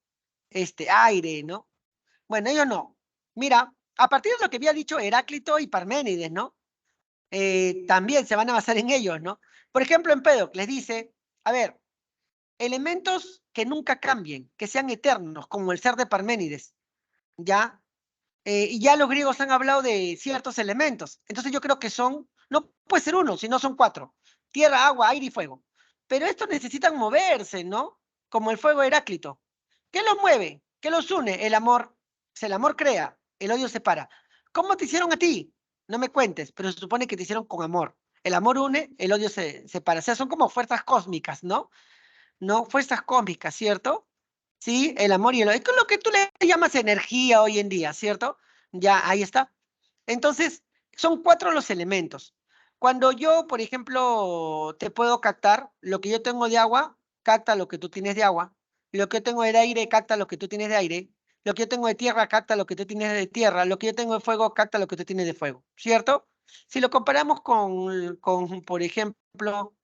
Aire, ¿no? Bueno, ellos no. Mira, a partir de lo que había dicho Heráclito y Parménides, ¿no? También se van a basar en ellos, ¿no? Por ejemplo, Empédocles dice, a ver, elementos que nunca cambien, que sean eternos, como el ser de Parménides, ¿ya? Y ya los griegos han hablado de ciertos elementos. Entonces yo creo que no puede ser uno, sino son 4. Tierra, agua, aire y fuego. Pero estos necesitan moverse, ¿no? Como el fuego de Heráclito. ¿Qué los mueve? ¿Qué los une? El amor. Si el amor crea, el odio separa. ¿Cómo te hicieron a ti? No me cuentes, pero se supone que te hicieron con amor. El amor une, el odio se separa. O sea, son como fuerzas cósmicas, ¿no? No, fuerzas cósmicas, ¿cierto? Sí, el amor y el odio. Es lo que tú le llamas energía hoy en día, ¿cierto? Ya, ahí está. Entonces, son 4 los elementos. Cuando yo, por ejemplo, te puedo captar, lo que yo tengo de agua, capta lo que tú tienes de agua. Lo que yo tengo de aire, capta lo que tú tienes de aire. Lo que yo tengo de tierra, capta lo que tú tienes de tierra. Lo que yo tengo de fuego, capta lo que tú tienes de fuego, ¿cierto? Si lo comparamos por ejemplo,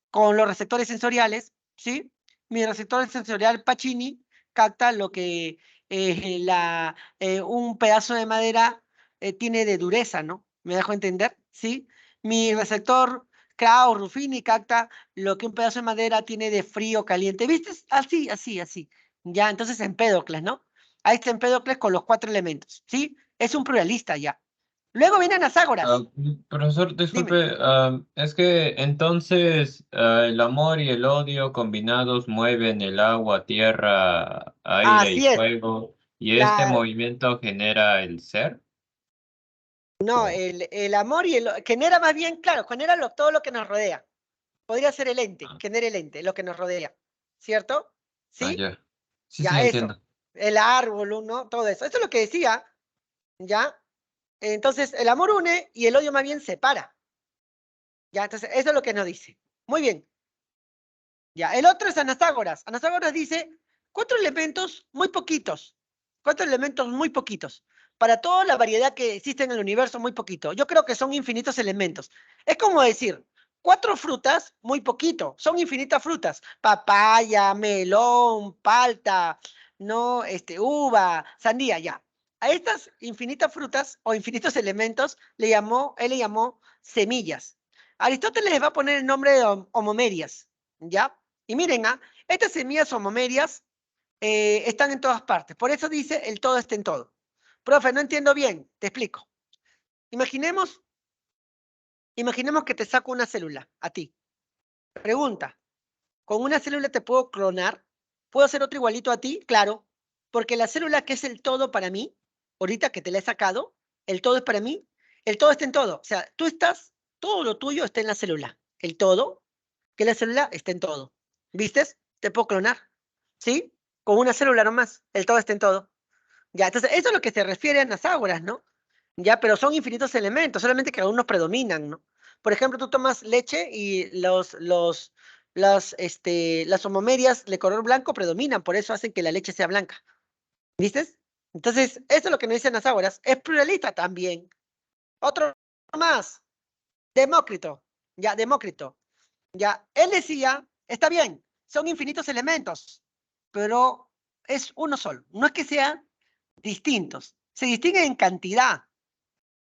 con los receptores sensoriales, ¿sí? Mi receptor sensorial Pacini capta lo que un pedazo de madera tiene de dureza, ¿no? ¿Me dejo entender? ¿Sí? Mi receptor Krauss-Ruffini capta lo que un pedazo de madera tiene de frío, caliente. ¿Viste? Así, así, así. Ya, entonces Empédocles, ¿no? Ahí está Empédocles con los 4 elementos, ¿sí? Es un pluralista ya. Luego vienen Ah, Anágoras. profesor, Dime. disculpe, es que entonces el amor y el odio combinados mueven el agua, tierra, aire y Así es. fuego, y este La, movimiento genera el ser. No, ¿O? el amor y genera más bien, claro, genera todo lo que nos rodea. Podría ser el ente, Ah, genera el ente, lo que nos rodea. ¿Cierto? ¿Sí? ya. Sí, sí, Ya, eso. entiendo. El árbol, ¿no? Todo eso. Eso es lo que decía, ¿ya? Entonces, el amor une y el odio más bien separa. ¿Ya? Entonces, eso es lo que nos dice. Muy bien. Ya, el otro es Anaxágoras. Anaxágoras dice 4 elementos muy poquitos. 4 elementos muy poquitos. Para toda la variedad que existe en el universo, muy poquito. Yo creo que son infinitos elementos. Es como decir, 4 frutas, muy poquito. Son infinitas frutas. Papaya, melón, palta, no, uva, sandía, ya. A estas infinitas frutas o infinitos elementos él le llamó semillas. Aristóteles les va a poner el nombre de homomerias, ¿ya? Y miren, estas semillas homomerias están en todas partes. Por eso dice el todo está en todo. Profe, no entiendo bien. Te explico. Imaginemos, imaginemos que te saco una célula a ti. Pregunta, ¿con una célula te puedo clonar? ¿Puedo hacer otro igualito a ti? Claro, porque la célula que es el todo para mí, ahorita que te la he sacado, el todo es para mí, el todo está en todo. O sea, todo lo tuyo está en la célula. El todo, que la célula está en todo. ¿Vistes? Te puedo clonar. ¿Sí? Con una célula nomás. El todo está en todo. Ya, entonces, eso es lo que se refiere a Anaxágoras, ¿no? Ya, pero son infinitos elementos, solamente que algunos predominan, ¿no? Por ejemplo, tú tomas leche y las homomerias de color blanco predominan, por eso hacen que la leche sea blanca. ¿Viste? Entonces, eso es lo que nos dice Anaxágoras. Es pluralista también. Otro más, Demócrito. Ya, Demócrito. Ya, él decía, está bien, son infinitos elementos, pero es uno solo. No es que sean distintos, se distinguen en cantidad,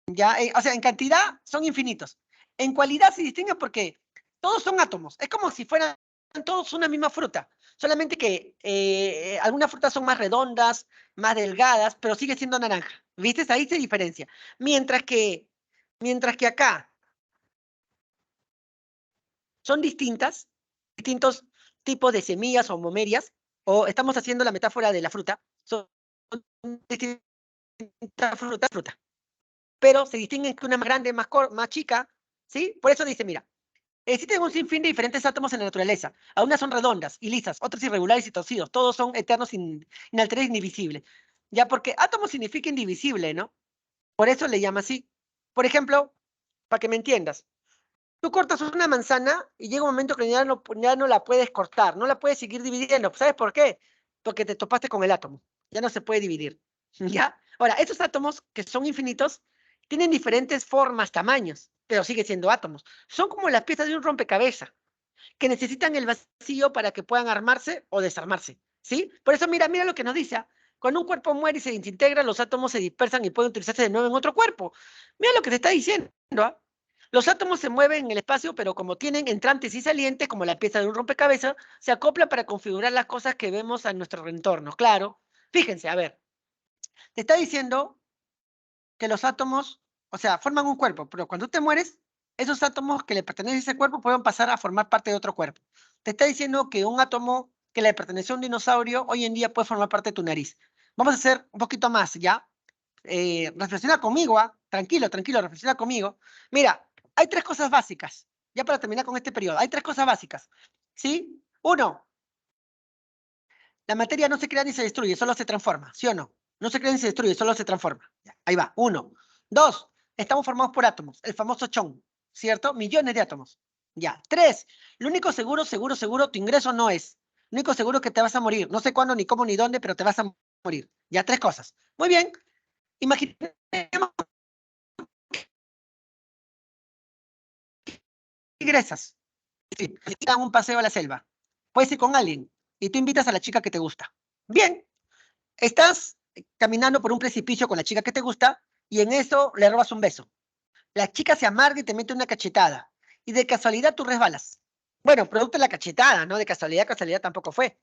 ya, o sea, en cantidad son infinitos. En cualidad se distinguen porque todos son átomos. Es como si fueran todos una misma fruta, solamente que algunas frutas son más redondas, más delgadas, pero sigue siendo naranja. ¿Viste? Ahí se diferencia. Mientras que, mientras que acá son distintos tipos de semillas o momerias, o estamos haciendo la metáfora de la fruta, son distintas fruta, pero se distinguen que una más grande, más chica, ¿sí? Por eso dice, mira, existen un sinfín de diferentes átomos en la naturaleza. Algunas son redondas y lisas, otras irregulares y torcidos. Todos son eternos, inalterables, indivisibles. Ya, porque átomo significa indivisible, ¿no? Por eso le llama así. Por ejemplo, para que me entiendas, Tú cortas una manzana y llega un momento que ya no la puedes cortar, no la puedes seguir dividiendo. ¿Sabes por qué? Porque te topaste con el átomo. Ya no se puede dividir. ¿Ya? Ahora, estos átomos que son infinitos tienen diferentes formas, tamaños, pero siguen siendo átomos. Son como las piezas de un rompecabezas que necesitan el vacío para que puedan armarse o desarmarse. ¿Sí? Por eso mira lo que nos dice. Cuando un cuerpo muere y se desintegra, los átomos se dispersan y pueden utilizarse de nuevo en otro cuerpo. Mira lo que te está diciendo. ¿Ah? Los átomos se mueven en el espacio, pero como tienen entrantes y salientes, como la pieza de un rompecabezas, se acoplan para configurar las cosas que vemos a nuestro entorno. Claro, fíjense, a ver, te está diciendo que los átomos, o sea, forman un cuerpo, pero cuando tú te mueres, esos átomos que le pertenecen a ese cuerpo pueden pasar a formar parte de otro cuerpo. Te está diciendo que un átomo que le perteneció a un dinosaurio, hoy en día puede formar parte de tu nariz. Vamos a hacer un poquito más, ¿ya? Reflexiona conmigo, ¿ah? Tranquilo, reflexiona conmigo. Mira, hay tres cosas básicas, ya para terminar con este periodo. Hay tres cosas básicas, ¿sí? Uno, la materia no se crea ni se destruye, solo se transforma, ¿sí o no? No se crea ni se destruye, solo se transforma. Ya, ahí va, uno. Dos, estamos formados por átomos, el famoso chon, ¿cierto? Millones de átomos. Ya. Tres, lo único seguro, tu ingreso no es. Lo único seguro es que te vas a morir. No sé cuándo, ni cómo, ni dónde, pero te vas a morir. Ya, tres cosas. Muy bien. Imaginemos que ingresas. Sí, te dan un paseo a la selva. Puedes ir con alguien y tú invitas a la chica que te gusta. Bien, estás caminando por un precipicio con la chica que te gusta y en eso le robas un beso. La chica se amarga y te mete una cachetada. Y de casualidad tú resbalas. Bueno, producto de la cachetada, ¿no? De casualidad tampoco fue.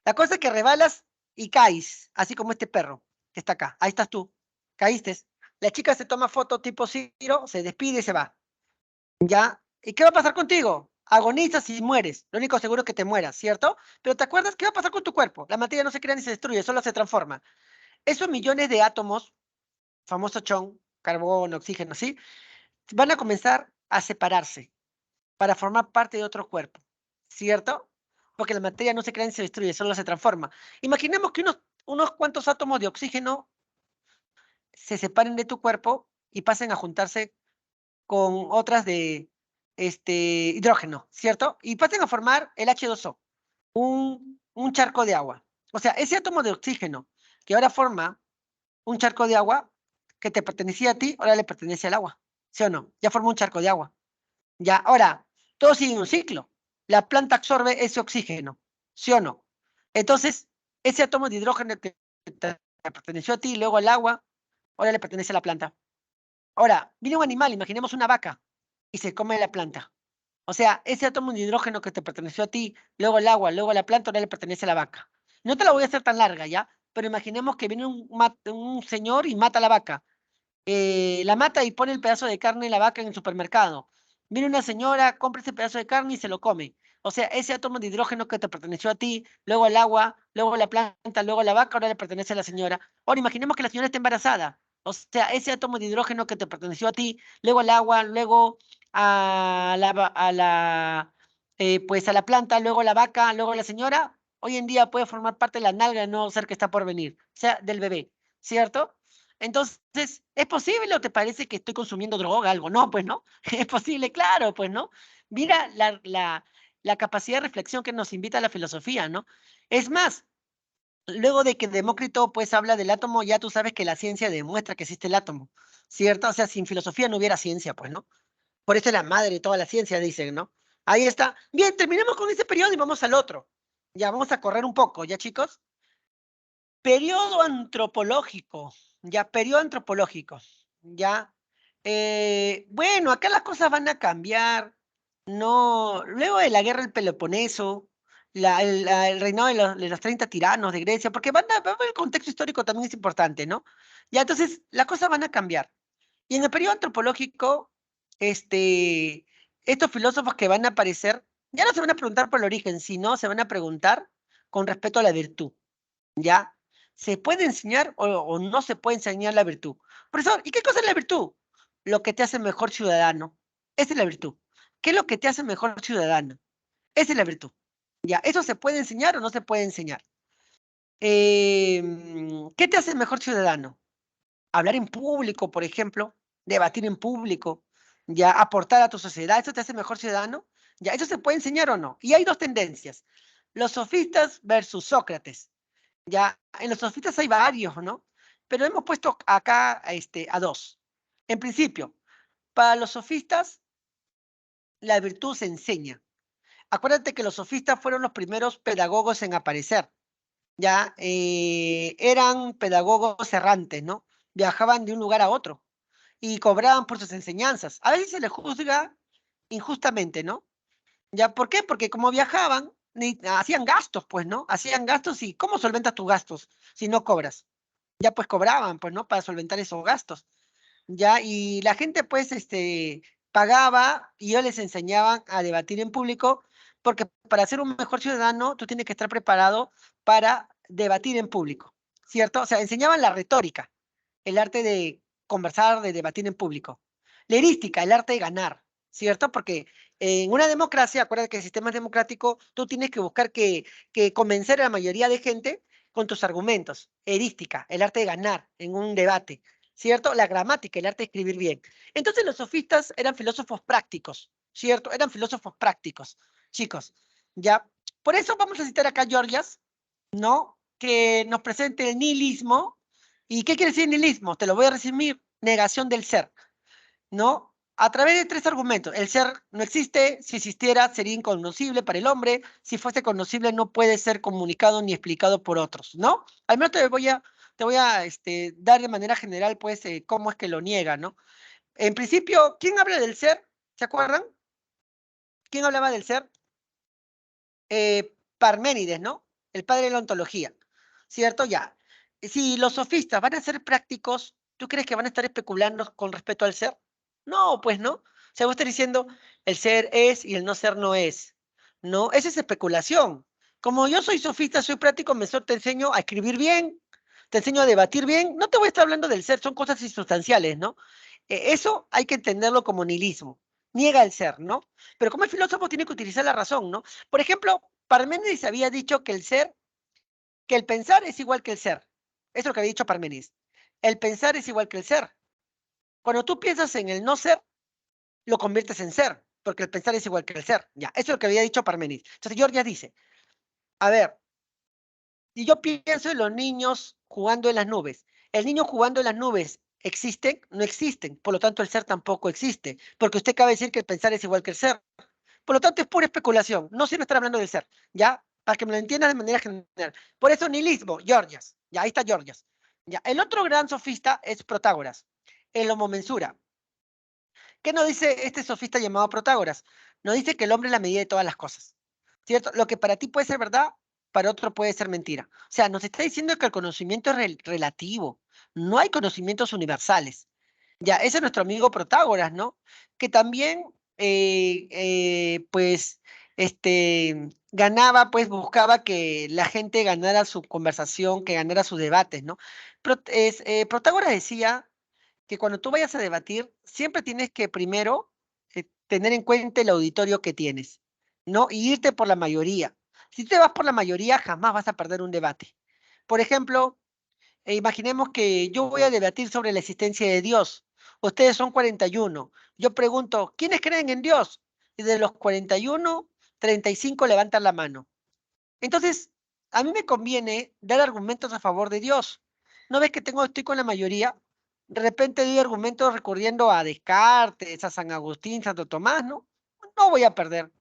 La cosa es que rebalas y caes, así como este perro que está acá. Ahí estás tú. Caíste. La chica se toma foto tipo Ciro, se despide y se va. ¿Ya? ¿Y qué va a pasar contigo? Agonizas y mueres. Lo único seguro es que te mueras, ¿cierto? Pero ¿te acuerdas qué va a pasar con tu cuerpo? La materia no se crea ni se destruye, solo se transforma. Esos millones de átomos, famoso chon, carbono, oxígeno, ¿sí? Van a comenzar a separarse para formar parte de otro cuerpo, ¿cierto? Porque la materia no se crea ni se destruye, solo se transforma. Imaginemos que unos cuantos átomos de oxígeno se separen de tu cuerpo y pasen a juntarse con otras de hidrógeno, ¿cierto? Y pasen a formar el H2O, un charco de agua. O sea, ese átomo de oxígeno que ahora forma un charco de agua que te pertenecía a ti, ahora le pertenece al agua. ¿Sí o no? Ya formó un charco de agua. Ya, ahora, todo sigue un ciclo. La planta absorbe ese oxígeno. ¿Sí o no? Entonces, ese átomo de hidrógeno que te perteneció a ti, luego al agua, ahora le pertenece a la planta. Ahora, viene un animal, imaginemos una vaca, y se come la planta. O sea, ese átomo de hidrógeno que te perteneció a ti, luego el agua, luego la planta, ahora le pertenece a la vaca. No te la voy a hacer tan larga, ¿ya? Pero imaginemos que viene un señor y mata a la vaca. La mata y pone el pedazo de carne de la vaca en el supermercado. Viene una señora, compra ese pedazo de carne y se lo come. O sea, ese átomo de hidrógeno que te perteneció a ti, luego al agua, luego a la planta, luego a la vaca, ahora le pertenece a la señora. Ahora imaginemos que la señora está embarazada. O sea, ese átomo de hidrógeno que te perteneció a ti, luego al agua, luego pues a la planta, luego a la vaca, luego a la señora, hoy en día puede formar parte de la nalga del nuevo ser que está por venir, o sea, del bebé, ¿cierto? Entonces, ¿es posible o te parece que estoy consumiendo droga, algo? No, pues no. Es posible, claro, pues no. Mira la capacidad de reflexión que nos invita a la filosofía, ¿no? Es más, luego de que Demócrito pues habla del átomo, ya tú sabes que la ciencia demuestra que existe el átomo, ¿cierto? O sea, sin filosofía no hubiera ciencia, pues, ¿no? Por eso es la madre de toda la ciencia, dicen, ¿no? Ahí está. Bien, terminemos con este periodo y vamos al otro. Ya, vamos a correr un poco, ¿ya, chicos? Periodo antropológico, ya, periodo antropológico, ya. Bueno, acá las cosas van a cambiar, no, luego de la guerra del Peloponeso, el reinado de los 30 tiranos de Grecia, porque el contexto histórico también es importante, ¿no? Ya, entonces, las cosas van a cambiar. Y en el periodo antropológico, estos filósofos que van a aparecer, ya no se van a preguntar por el origen, sino se van a preguntar con respecto a la virtud, ¿ya? ¿Se puede enseñar o no se puede enseñar la virtud? Profesor, ¿y qué cosa es la virtud? Lo que te hace mejor ciudadano. Esa es la virtud. ¿Qué es lo que te hace mejor ciudadano? Esa es la virtud. ¿Ya? ¿Eso se puede enseñar o no se puede enseñar? ¿Qué te hace mejor ciudadano? Hablar en público, por ejemplo, debatir en público, ya aportar a tu sociedad, eso te hace mejor ciudadano, ya eso se puede enseñar o no. Y hay dos tendencias, los sofistas versus Sócrates, ya en los sofistas hay varios, ¿no? Pero hemos puesto acá a dos. En principio, para los sofistas, la virtud se enseña. Acuérdate que los sofistas fueron los primeros pedagogos en aparecer, ya eran pedagogos errantes, ¿no? Viajaban de un lugar a otro y cobraban por sus enseñanzas. A veces se les juzga injustamente, ¿no? ¿Ya por qué? Porque como viajaban, hacían gastos, pues, ¿no? Hacían gastos y ¿cómo solventas tus gastos si no cobras? Ya pues cobraban, pues, ¿no? Para solventar esos gastos. Ya, y la gente, pues, pagaba y ellos les enseñaban a debatir en público, porque para ser un mejor ciudadano, tú tienes que estar preparado para debatir en público, ¿cierto? O sea, enseñaban la retórica, el arte de conversar, de debatir en público. La erística, el arte de ganar, ¿cierto? Porque en una democracia, acuérdate que el sistema es democrático, tú tienes que buscar que convencer a la mayoría de gente con tus argumentos. Erística, el arte de ganar en un debate, ¿cierto? La gramática, el arte de escribir bien. Entonces los sofistas eran filósofos prácticos, ¿cierto? Eran filósofos prácticos, chicos, ¿ya? Por eso vamos a citar acá a Georgias, ¿no? Que nos presente el nihilismo. ¿Y qué quiere decir nihilismo? Te lo voy a resumir. Negación del ser, ¿no? A través de tres argumentos. El ser no existe, si existiera sería incognoscible para el hombre, si fuese conocible no puede ser comunicado ni explicado por otros, ¿no? Al menos te voy a dar de manera general, pues, cómo es que lo niega, ¿no? En principio, ¿quién habla del ser? ¿Se acuerdan? ¿Quién hablaba del ser? Parménides, ¿no? El padre de la ontología, ¿cierto? Ya. Si los sofistas van a ser prácticos, ¿tú crees que van a estar especulando con respecto al ser? No, pues no. O sea, vos estás diciendo, el ser es y el no ser no es. No, esa es especulación. Como yo soy sofista, soy práctico, te enseño a escribir bien, te enseño a debatir bien. No te voy a estar hablando del ser, son cosas insustanciales, ¿no? Eso hay que entenderlo como nihilismo. Niega el ser, ¿no? Pero como el filósofo tiene que utilizar la razón, ¿no? Por ejemplo, Parménides había dicho que el pensar es igual que el ser. Eso es lo que había dicho Parménides. El pensar es igual que el ser. Cuando tú piensas en el no ser, lo conviertes en ser, porque el pensar es igual que el ser. Ya, eso es lo que había dicho Parménides. Entonces Georgia dice, a ver, si yo pienso en los niños jugando en las nubes, ¿el niño jugando en las nubes existen? No existen. Por lo tanto, el ser tampoco existe, porque usted acaba de decir que el pensar es igual que el ser. Por lo tanto, es pura especulación. No sirve estar hablando del ser, ¿ya? Para que me lo entiendan de manera general. Por eso, nihilismo, Georgias. Ya, ahí está Georgias. Ya, el otro gran sofista es Protágoras, el Homo Mensura. ¿Qué nos dice este sofista llamado Protágoras? Nos dice que el hombre es la medida de todas las cosas, ¿cierto? Lo que para ti puede ser verdad, para otro puede ser mentira. O sea, nos está diciendo que el conocimiento es relativo. No hay conocimientos universales. Ya, ese es nuestro amigo Protágoras, ¿no? Que también, pues, ganaba, pues, buscaba que la gente ganara su conversación, que ganara sus debates, ¿no? Protágoras decía que cuando tú vayas a debatir, siempre tienes que primero tener en cuenta el auditorio que tienes, ¿no? Y irte por la mayoría. Si te vas por la mayoría, jamás vas a perder un debate. Por ejemplo, imaginemos que yo voy a debatir sobre la existencia de Dios. Ustedes son 41. Yo pregunto, ¿quiénes creen en Dios? Y de los 41, 35 levantan la mano. Entonces, a mí me conviene dar argumentos a favor de Dios. ¿No ves que estoy con la mayoría? De repente doy argumentos recurriendo a Descartes, a San Agustín, Santo Tomás, ¿no? No voy a perder.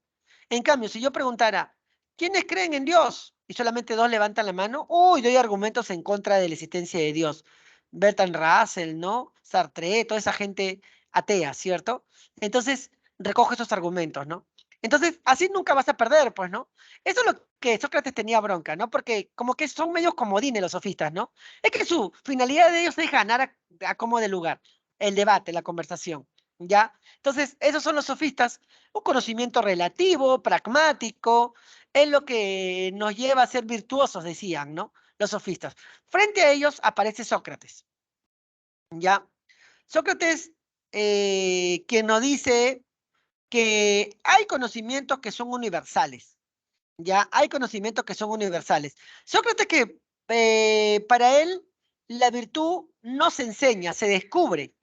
En cambio, si yo preguntara, ¿quiénes creen en Dios? Y solamente dos levantan la mano, uy, doy argumentos en contra de la existencia de Dios. Bertrand Russell, ¿no? Sartre, toda esa gente atea, ¿cierto? Entonces, recoge esos argumentos, ¿no? Entonces, así nunca vas a perder, pues, ¿no? Eso es lo que Sócrates tenía bronca, ¿no? Porque como que son medios comodines los sofistas, ¿no? Es que su finalidad de ellos es ganar a como de lugar, el debate, la conversación, ¿ya? Entonces, esos son los sofistas, un conocimiento relativo, pragmático, es lo que nos lleva a ser virtuosos, decían, ¿no? Los sofistas. Frente a ellos aparece Sócrates, ¿ya? Sócrates, quien nos dice que hay conocimientos que son universales, ¿ya? Hay conocimientos que son universales. Sócrates que para él la virtud no se enseña, se descubre.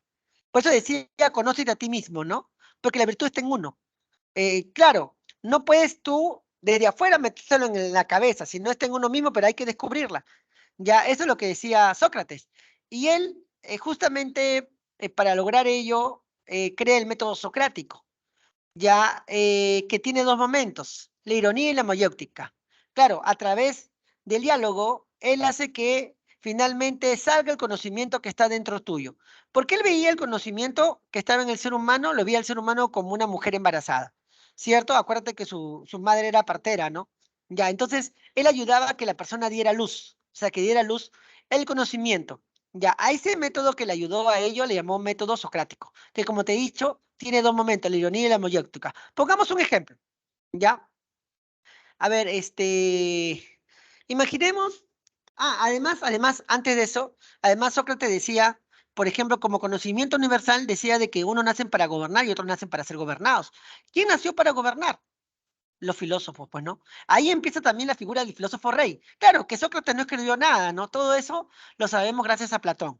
Por eso decía, conócete a ti mismo, ¿no? porque la virtud está en uno. Claro, no puedes tú desde afuera metérselo en la cabeza, si no está en uno mismo, pero hay que descubrirla. Ya, eso es lo que decía Sócrates. Y él, justamente para lograr ello, crea el método socrático, ya que tiene dos momentos, la ironía y la mayéutica. Claro, a través del diálogo, él hace que finalmente salga el conocimiento que está dentro tuyo. Porque él veía el conocimiento que estaba en el ser humano, lo veía el ser humano como una mujer embarazada, ¿cierto? Acuérdate que su madre era partera, ¿no? Ya, entonces él ayudaba a que la persona diera luz, o sea, que diera luz el conocimiento. Ya, a ese método que le ayudó a ello le llamó método socrático, que como te he dicho, tiene dos momentos, la ironía y la mayéutica. Pongamos un ejemplo, ¿ya? A ver, imaginemos, además, antes de eso, además Sócrates decía, por ejemplo, como conocimiento universal, decía de que unos nacen para gobernar y otros nacen para ser gobernados. ¿Quién nació para gobernar? Los filósofos, pues, ¿no? Ahí empieza también la figura del filósofo rey. Claro, que Sócrates no escribió nada, ¿no? Todo eso lo sabemos gracias a Platón,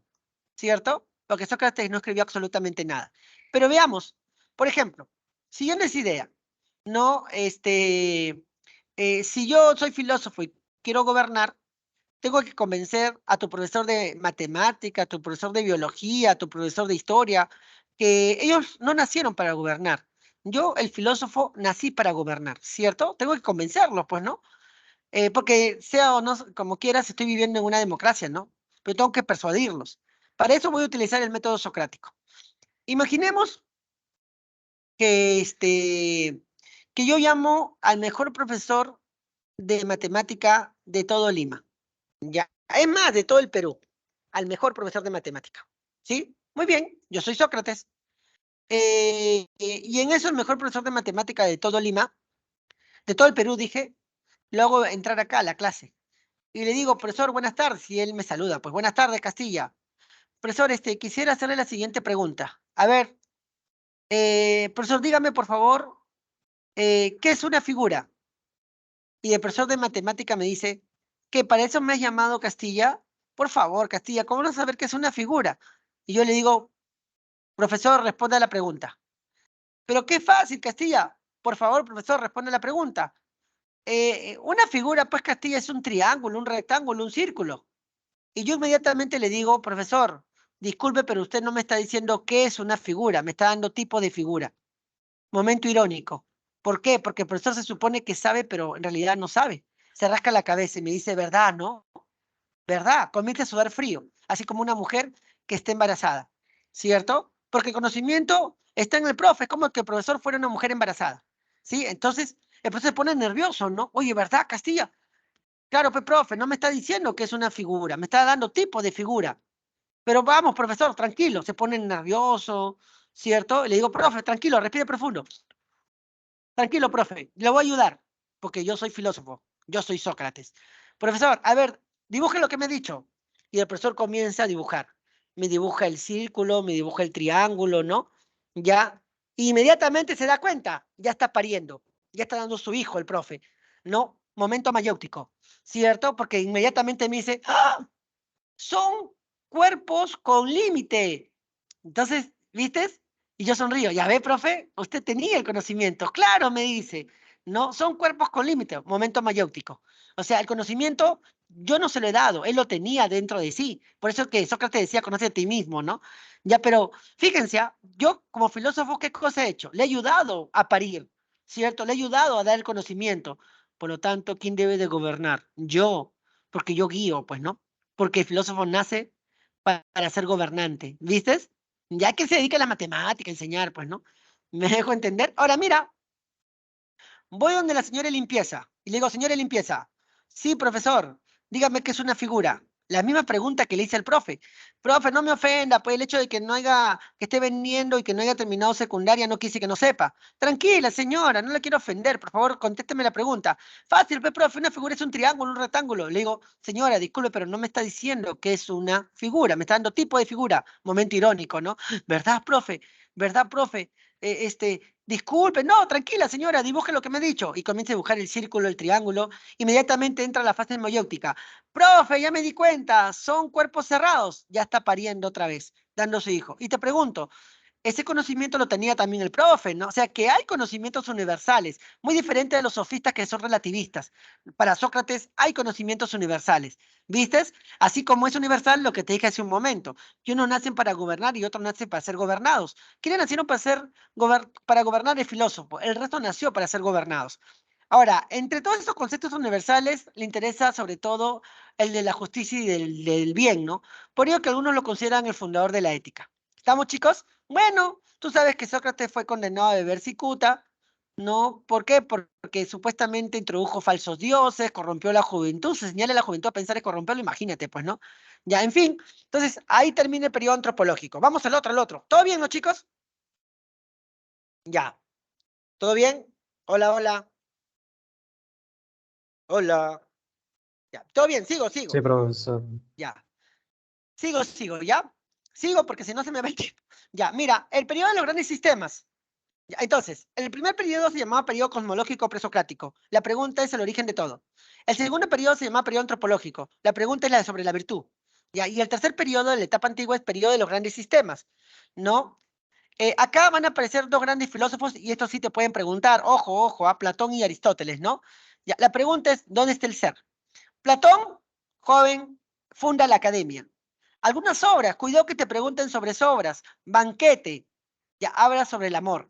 ¿cierto? Porque Sócrates no escribió absolutamente nada. Pero veamos, por ejemplo, siguiendo esa idea, ¿no? Si yo soy filósofo y quiero gobernar, tengo que convencer a tu profesor de matemática, a tu profesor de biología, a tu profesor de historia, que ellos no nacieron para gobernar. Yo, el filósofo, nací para gobernar, ¿cierto? Tengo que convencerlos, pues, ¿no? Porque sea o no, como quieras, estoy viviendo en una democracia, ¿no? Pero tengo que persuadirlos. Para eso voy a utilizar el método socrático. Imaginemos que, que yo llamo al mejor profesor de matemática de todo Lima. Ya, es más, de todo el Perú, al mejor profesor de matemática. ¿Sí? Muy bien, yo soy Sócrates. Y en eso el mejor profesor de matemática de todo Lima, de todo el Perú, dije, lo hago entrar acá a la clase. Y le digo, profesor, buenas tardes. Y él me saluda, pues buenas tardes, Castilla. Profesor, quisiera hacerle la siguiente pregunta. A ver, profesor, dígame, por favor, ¿qué es una figura? Y el profesor de matemática me dice, ¿que para eso me has llamado, Castilla? Por favor, Castilla, ¿cómo no saber qué es una figura? Y yo le digo, profesor, responda a la pregunta. Pero qué fácil, Castilla. Por favor, profesor, responde a la pregunta. Una figura, pues, Castilla, es un triángulo, un rectángulo, un círculo. Y yo inmediatamente le digo, profesor, disculpe, pero usted no me está diciendo qué es una figura, me está dando tipo de figura. Momento irónico. ¿Por qué? Porque el profesor se supone que sabe, pero en realidad no sabe. Se rasca la cabeza y me dice, ¿verdad, no? ¿Verdad? Comienza a sudar frío, así como una mujer que está embarazada, ¿cierto? Porque el conocimiento está en el profe, es como que el profesor fuera una mujer embarazada, ¿sí? Entonces, el profesor se pone nervioso, ¿no? Oye, ¿verdad, Castilla? Claro, pues, profe, no me está diciendo que es una figura, me está dando tipo de figura. Pero vamos, profesor, tranquilo, se pone nervioso, ¿cierto? Y le digo, profe, tranquilo, respire profundo. Tranquilo, profe, le voy a ayudar, porque yo soy filósofo, yo soy Sócrates. Profesor, a ver, dibuje lo que me ha dicho. Y el profesor comienza a dibujar. Me dibuja el círculo, me dibuja el triángulo, ¿no? Ya, inmediatamente se da cuenta, ya está pariendo, ya está dando su hijo el profe, ¿no? Momento mayéutico, ¿cierto? Porque inmediatamente me dice, ¡ah! Son cuerpos con límite. Entonces, ¿viste? Y yo sonrío, ya ve, profe, usted tenía el conocimiento. Claro, me dice, no, son cuerpos con límite, momento mayéutico. O sea, el conocimiento yo no se lo he dado, él lo tenía dentro de sí. Por eso que Sócrates decía, conoce a ti mismo, ¿no? Ya, pero fíjense, yo como filósofo, ¿qué cosa he hecho? Le he ayudado a parir, ¿cierto? Le he ayudado a dar el conocimiento. Por lo tanto, ¿quién debe de gobernar? Yo, porque yo guío, pues, ¿no? Porque el filósofo nace para ser gobernante, ¿viste? Ya que se dedica a la matemática, a enseñar, pues, ¿no? ¿Me dejo entender? Ahora, mira, voy donde la señora de limpieza y le digo, señora de limpieza, sí, profesor, dígame qué es una figura. La misma pregunta que le hice al profe. Profe, no me ofenda, pues el hecho de que no haya, que esté vendiendo y que no haya terminado secundaria no quise que no sepa. Tranquila, señora, no la quiero ofender, por favor, contésteme la pregunta. Fácil, pues, profe, una figura es un triángulo, un rectángulo. Le digo, señora, disculpe, pero no me está diciendo que es una figura, me está dando tipo de figura. Momento irónico, ¿no? ¿Verdad, profe? ¿Verdad, profe? Disculpe, no, tranquila señora, dibuje lo que me ha dicho. Y comienza a dibujar el círculo, el triángulo. Inmediatamente entra la fase mayéutica. Profe, ya me di cuenta, son cuerpos cerrados. Ya está pariendo otra vez, dando su hijo. Y te pregunto, ese conocimiento lo tenía también el profe, ¿no? O sea, que hay conocimientos universales, muy diferente de los sofistas que son relativistas. Para Sócrates hay conocimientos universales, ¿vistes? Así como es universal lo que te dije hace un momento, que unos nacen para gobernar y otros nacen para ser gobernados. ¿Quiénes nacieron para gobernar el filósofo? El resto nació para ser gobernados. Ahora, entre todos estos conceptos universales, le interesa sobre todo el de la justicia y del bien, ¿no? Por ello que algunos lo consideran el fundador de la ética. ¿Estamos, chicos? Bueno, tú sabes que Sócrates fue condenado a beber cicuta, ¿no? ¿Por qué? Porque supuestamente introdujo falsos dioses, corrompió la juventud, se señala a la juventud a pensar y corromperlo, imagínate, pues, ¿no? Ya, en fin, entonces ahí termina el periodo antropológico. Vamos al otro, al otro. ¿Todo bien, no, chicos? Ya. ¿Todo bien? Hola, hola. Hola. Ya. ¿Todo bien? Sigo, Sí, sigo. profesor. Ya. Sigo, ¿ya? Sigo porque si no se me va el tiempo. Ya, mira, el periodo de los grandes sistemas. Ya, entonces, el primer periodo se llamaba periodo cosmológico presocrático. La pregunta es el origen de todo. El segundo periodo se llamaba periodo antropológico. La pregunta es la sobre la virtud. Ya, y el tercer periodo de la etapa antigua es periodo de los grandes sistemas. ¿No? Acá van a aparecer dos grandes filósofos y estos sí te pueden preguntar, ojo, ojo, a Platón y Aristóteles, ¿no? Ya, la pregunta es, ¿dónde está el ser? Platón, joven, funda la academia. Algunas obras, cuidado que te pregunten sobre obras. Banquete, ya habla sobre el amor.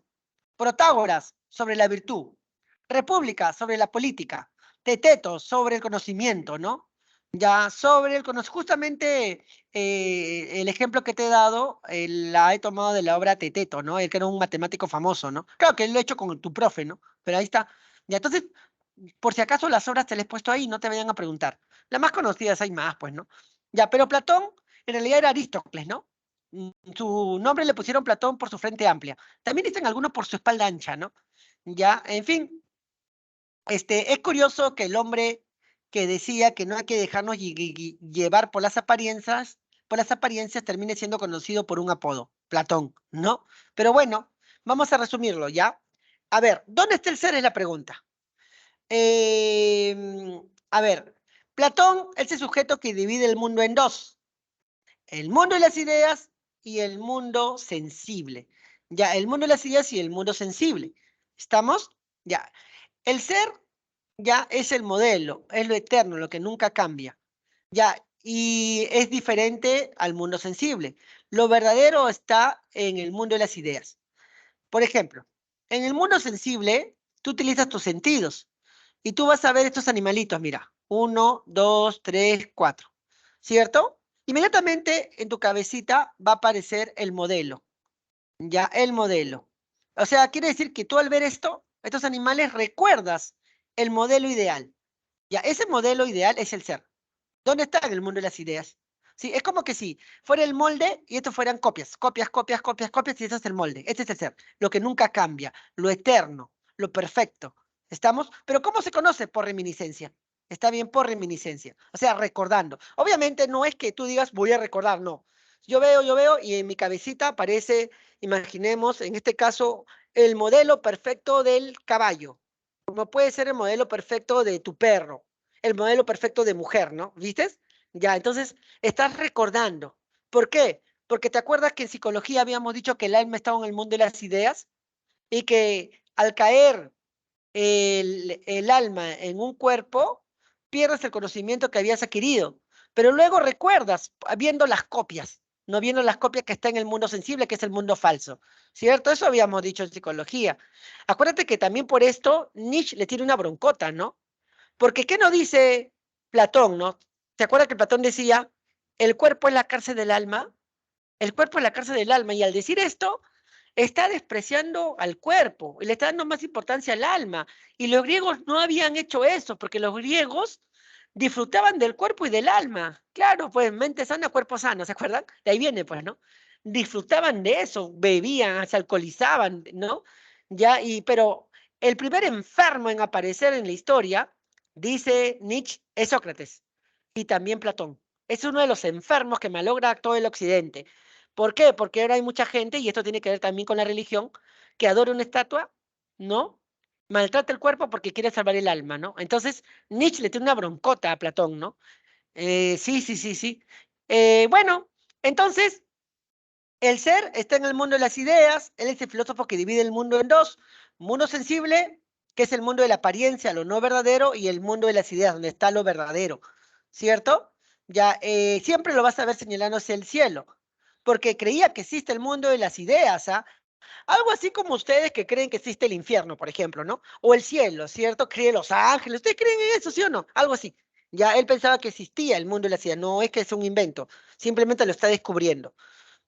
Protágoras, sobre la virtud. República, sobre la política. Teteto, sobre el conocimiento, ¿no? Ya sobre el conocimiento, justamente el ejemplo que te he dado, la he tomado de la obra Teteto, ¿no? El que era un matemático famoso, ¿no? Claro que lo he hecho con tu profe, ¿no? Pero ahí está. Ya, entonces, por si acaso las obras te las he puesto ahí, no te vayan a preguntar. Las más conocidas hay más, pues, ¿no? Ya, pero Platón en realidad era Aristócles, ¿no? Su nombre le pusieron Platón por su frente amplia. También dicen algunos por su espalda ancha, ¿no? Ya, en fin, es curioso que el hombre que decía que no hay que dejarnos llevar por las apariencias termine siendo conocido por un apodo, Platón, ¿no? Pero bueno, vamos a resumirlo, ¿ya? A ver, ¿dónde está el ser? Es la pregunta. A ver, Platón es el sujeto que divide el mundo en dos, el mundo de las ideas y el mundo sensible. Ya, el mundo de las ideas y el mundo sensible. ¿Estamos? Ya. El ser ya es el modelo, es lo eterno, lo que nunca cambia. Ya, y es diferente al mundo sensible. Lo verdadero está en el mundo de las ideas. Por ejemplo, en el mundo sensible, tú utilizas tus sentidos y tú vas a ver estos animalitos, mira, 1, 2, 3, 4, ¿cierto? Inmediatamente en tu cabecita va a aparecer el modelo, ya, el modelo. O sea, quiere decir que tú al ver esto, estos animales, recuerdas el modelo ideal. Ya, ese modelo ideal es el ser. ¿Dónde está en el mundo de las ideas? Sí, es como que si fuera el molde y estos fueran copias, copias, copias, copias, copias, y ese es el molde. Este es el ser, lo que nunca cambia, lo eterno, lo perfecto. ¿Estamos? Pero ¿cómo se conoce? Por reminiscencia. Está bien, por reminiscencia. O sea, recordando. Obviamente no es que tú digas voy a recordar, no. Yo veo y en mi cabecita aparece, imaginemos, en este caso, el modelo perfecto del caballo. Como puede ser el modelo perfecto de tu perro, el modelo perfecto de mujer, ¿no? ¿Viste? Ya, entonces estás recordando. ¿Por qué? Porque te acuerdas que en psicología habíamos dicho que el alma estaba en el mundo de las ideas y que al caer el alma en un cuerpo, pierdes el conocimiento que habías adquirido, pero luego recuerdas viendo las copias, no viendo las copias que está en el mundo sensible, que es el mundo falso, ¿cierto? Eso habíamos dicho en psicología. Acuérdate que también por esto Nietzsche le tiene una broncota, ¿no? Porque ¿qué nos dice Platón, no? ¿Te acuerdas que Platón decía, el cuerpo es la cárcel del alma? El cuerpo es la cárcel del alma, y al decir esto, está despreciando al cuerpo y le está dando más importancia al alma. Y los griegos no habían hecho eso, porque los griegos disfrutaban del cuerpo y del alma. Claro, pues mente sana, cuerpo sano, ¿se acuerdan? De ahí viene, pues, ¿no? Disfrutaban de eso, bebían, se alcoholizaban, ¿no? Ya, pero el primer enfermo en aparecer en la historia, dice Nietzsche, es Sócrates y también Platón. Es uno de los enfermos que malogra todo el occidente. ¿Por qué? Porque ahora hay mucha gente, y esto tiene que ver también con la religión, que adora una estatua, ¿no? Maltrata el cuerpo porque quiere salvar el alma, ¿no? Entonces, Nietzsche le tiene una broncota a Platón, ¿no? Sí. Bueno, entonces, El ser está en el mundo de las ideas, él es el filósofo que divide el mundo en dos, mundo sensible, que es el mundo de la apariencia, lo no verdadero, y el mundo de las ideas, donde está lo verdadero, ¿cierto? Ya, siempre lo vas a ver señalando hacia el cielo, porque creía que existe el mundo de las ideas, ¿ah? Algo así como ustedes que creen que existe el infierno, por ejemplo, ¿no? O el cielo, ¿cierto? Creen los ángeles, ¿ustedes creen en eso, sí o no? Algo así. Ya él pensaba que existía el mundo de las ideas, no es que es un invento, simplemente lo está descubriendo.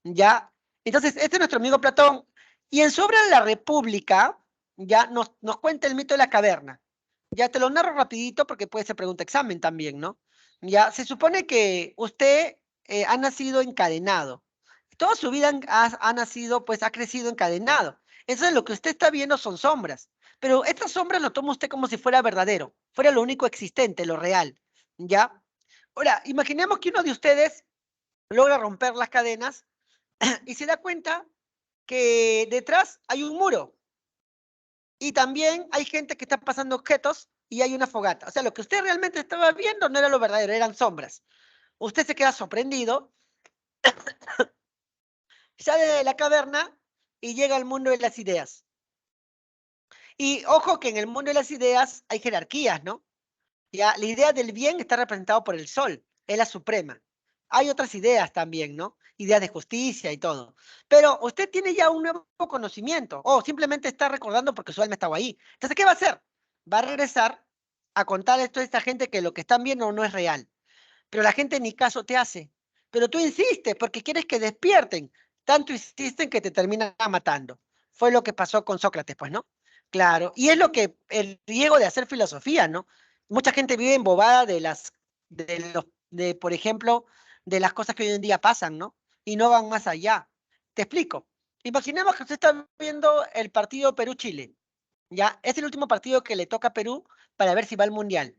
¿Ya? Entonces, este es nuestro amigo Platón. Y en su obra La República, ya nos cuenta el mito de la caverna. Ya te lo narro rapidito porque puede ser pregunta examen también, ¿no? Ya, se supone que usted ha nacido encadenado. Toda su vida ha nacido, pues ha crecido encadenado. Entonces lo que usted está viendo son sombras. Pero estas sombras lo toma usted como si fuera verdadero, fuera lo único existente, lo real. ¿Ya? Ahora, imaginemos que uno de ustedes logra romper las cadenas y se da cuenta que detrás hay un muro y también hay gente que está pasando objetos y hay una fogata. O sea, lo que usted realmente estaba viendo no era lo verdadero, eran sombras. Usted se queda sorprendido, sale de la caverna y llega al mundo de las ideas. Y ojo que en el mundo de las ideas hay jerarquías, ¿no? Ya, la idea del bien está representado por el sol, es la suprema. Hay otras ideas también, ¿no? Ideas de justicia y todo. Pero usted tiene ya un nuevo conocimiento, o simplemente está recordando porque su alma estaba ahí. Entonces, ¿qué va a hacer? Va a regresar a contar esto a esta gente que lo que están viendo no es real. Pero la gente ni caso te hace. Pero tú insistes porque quieres que despierten. Tanto insisten que te terminan matando. Fue lo que pasó con Sócrates, pues, ¿no? Claro. Y es lo que el riesgo de hacer filosofía, ¿no? Mucha gente vive embobada por ejemplo, de las cosas que hoy en día pasan, ¿no? Y no van más allá. Te explico. Imaginemos que usted está viendo el partido Perú-Chile. Ya, es el último partido que le toca a Perú para ver si va al Mundial,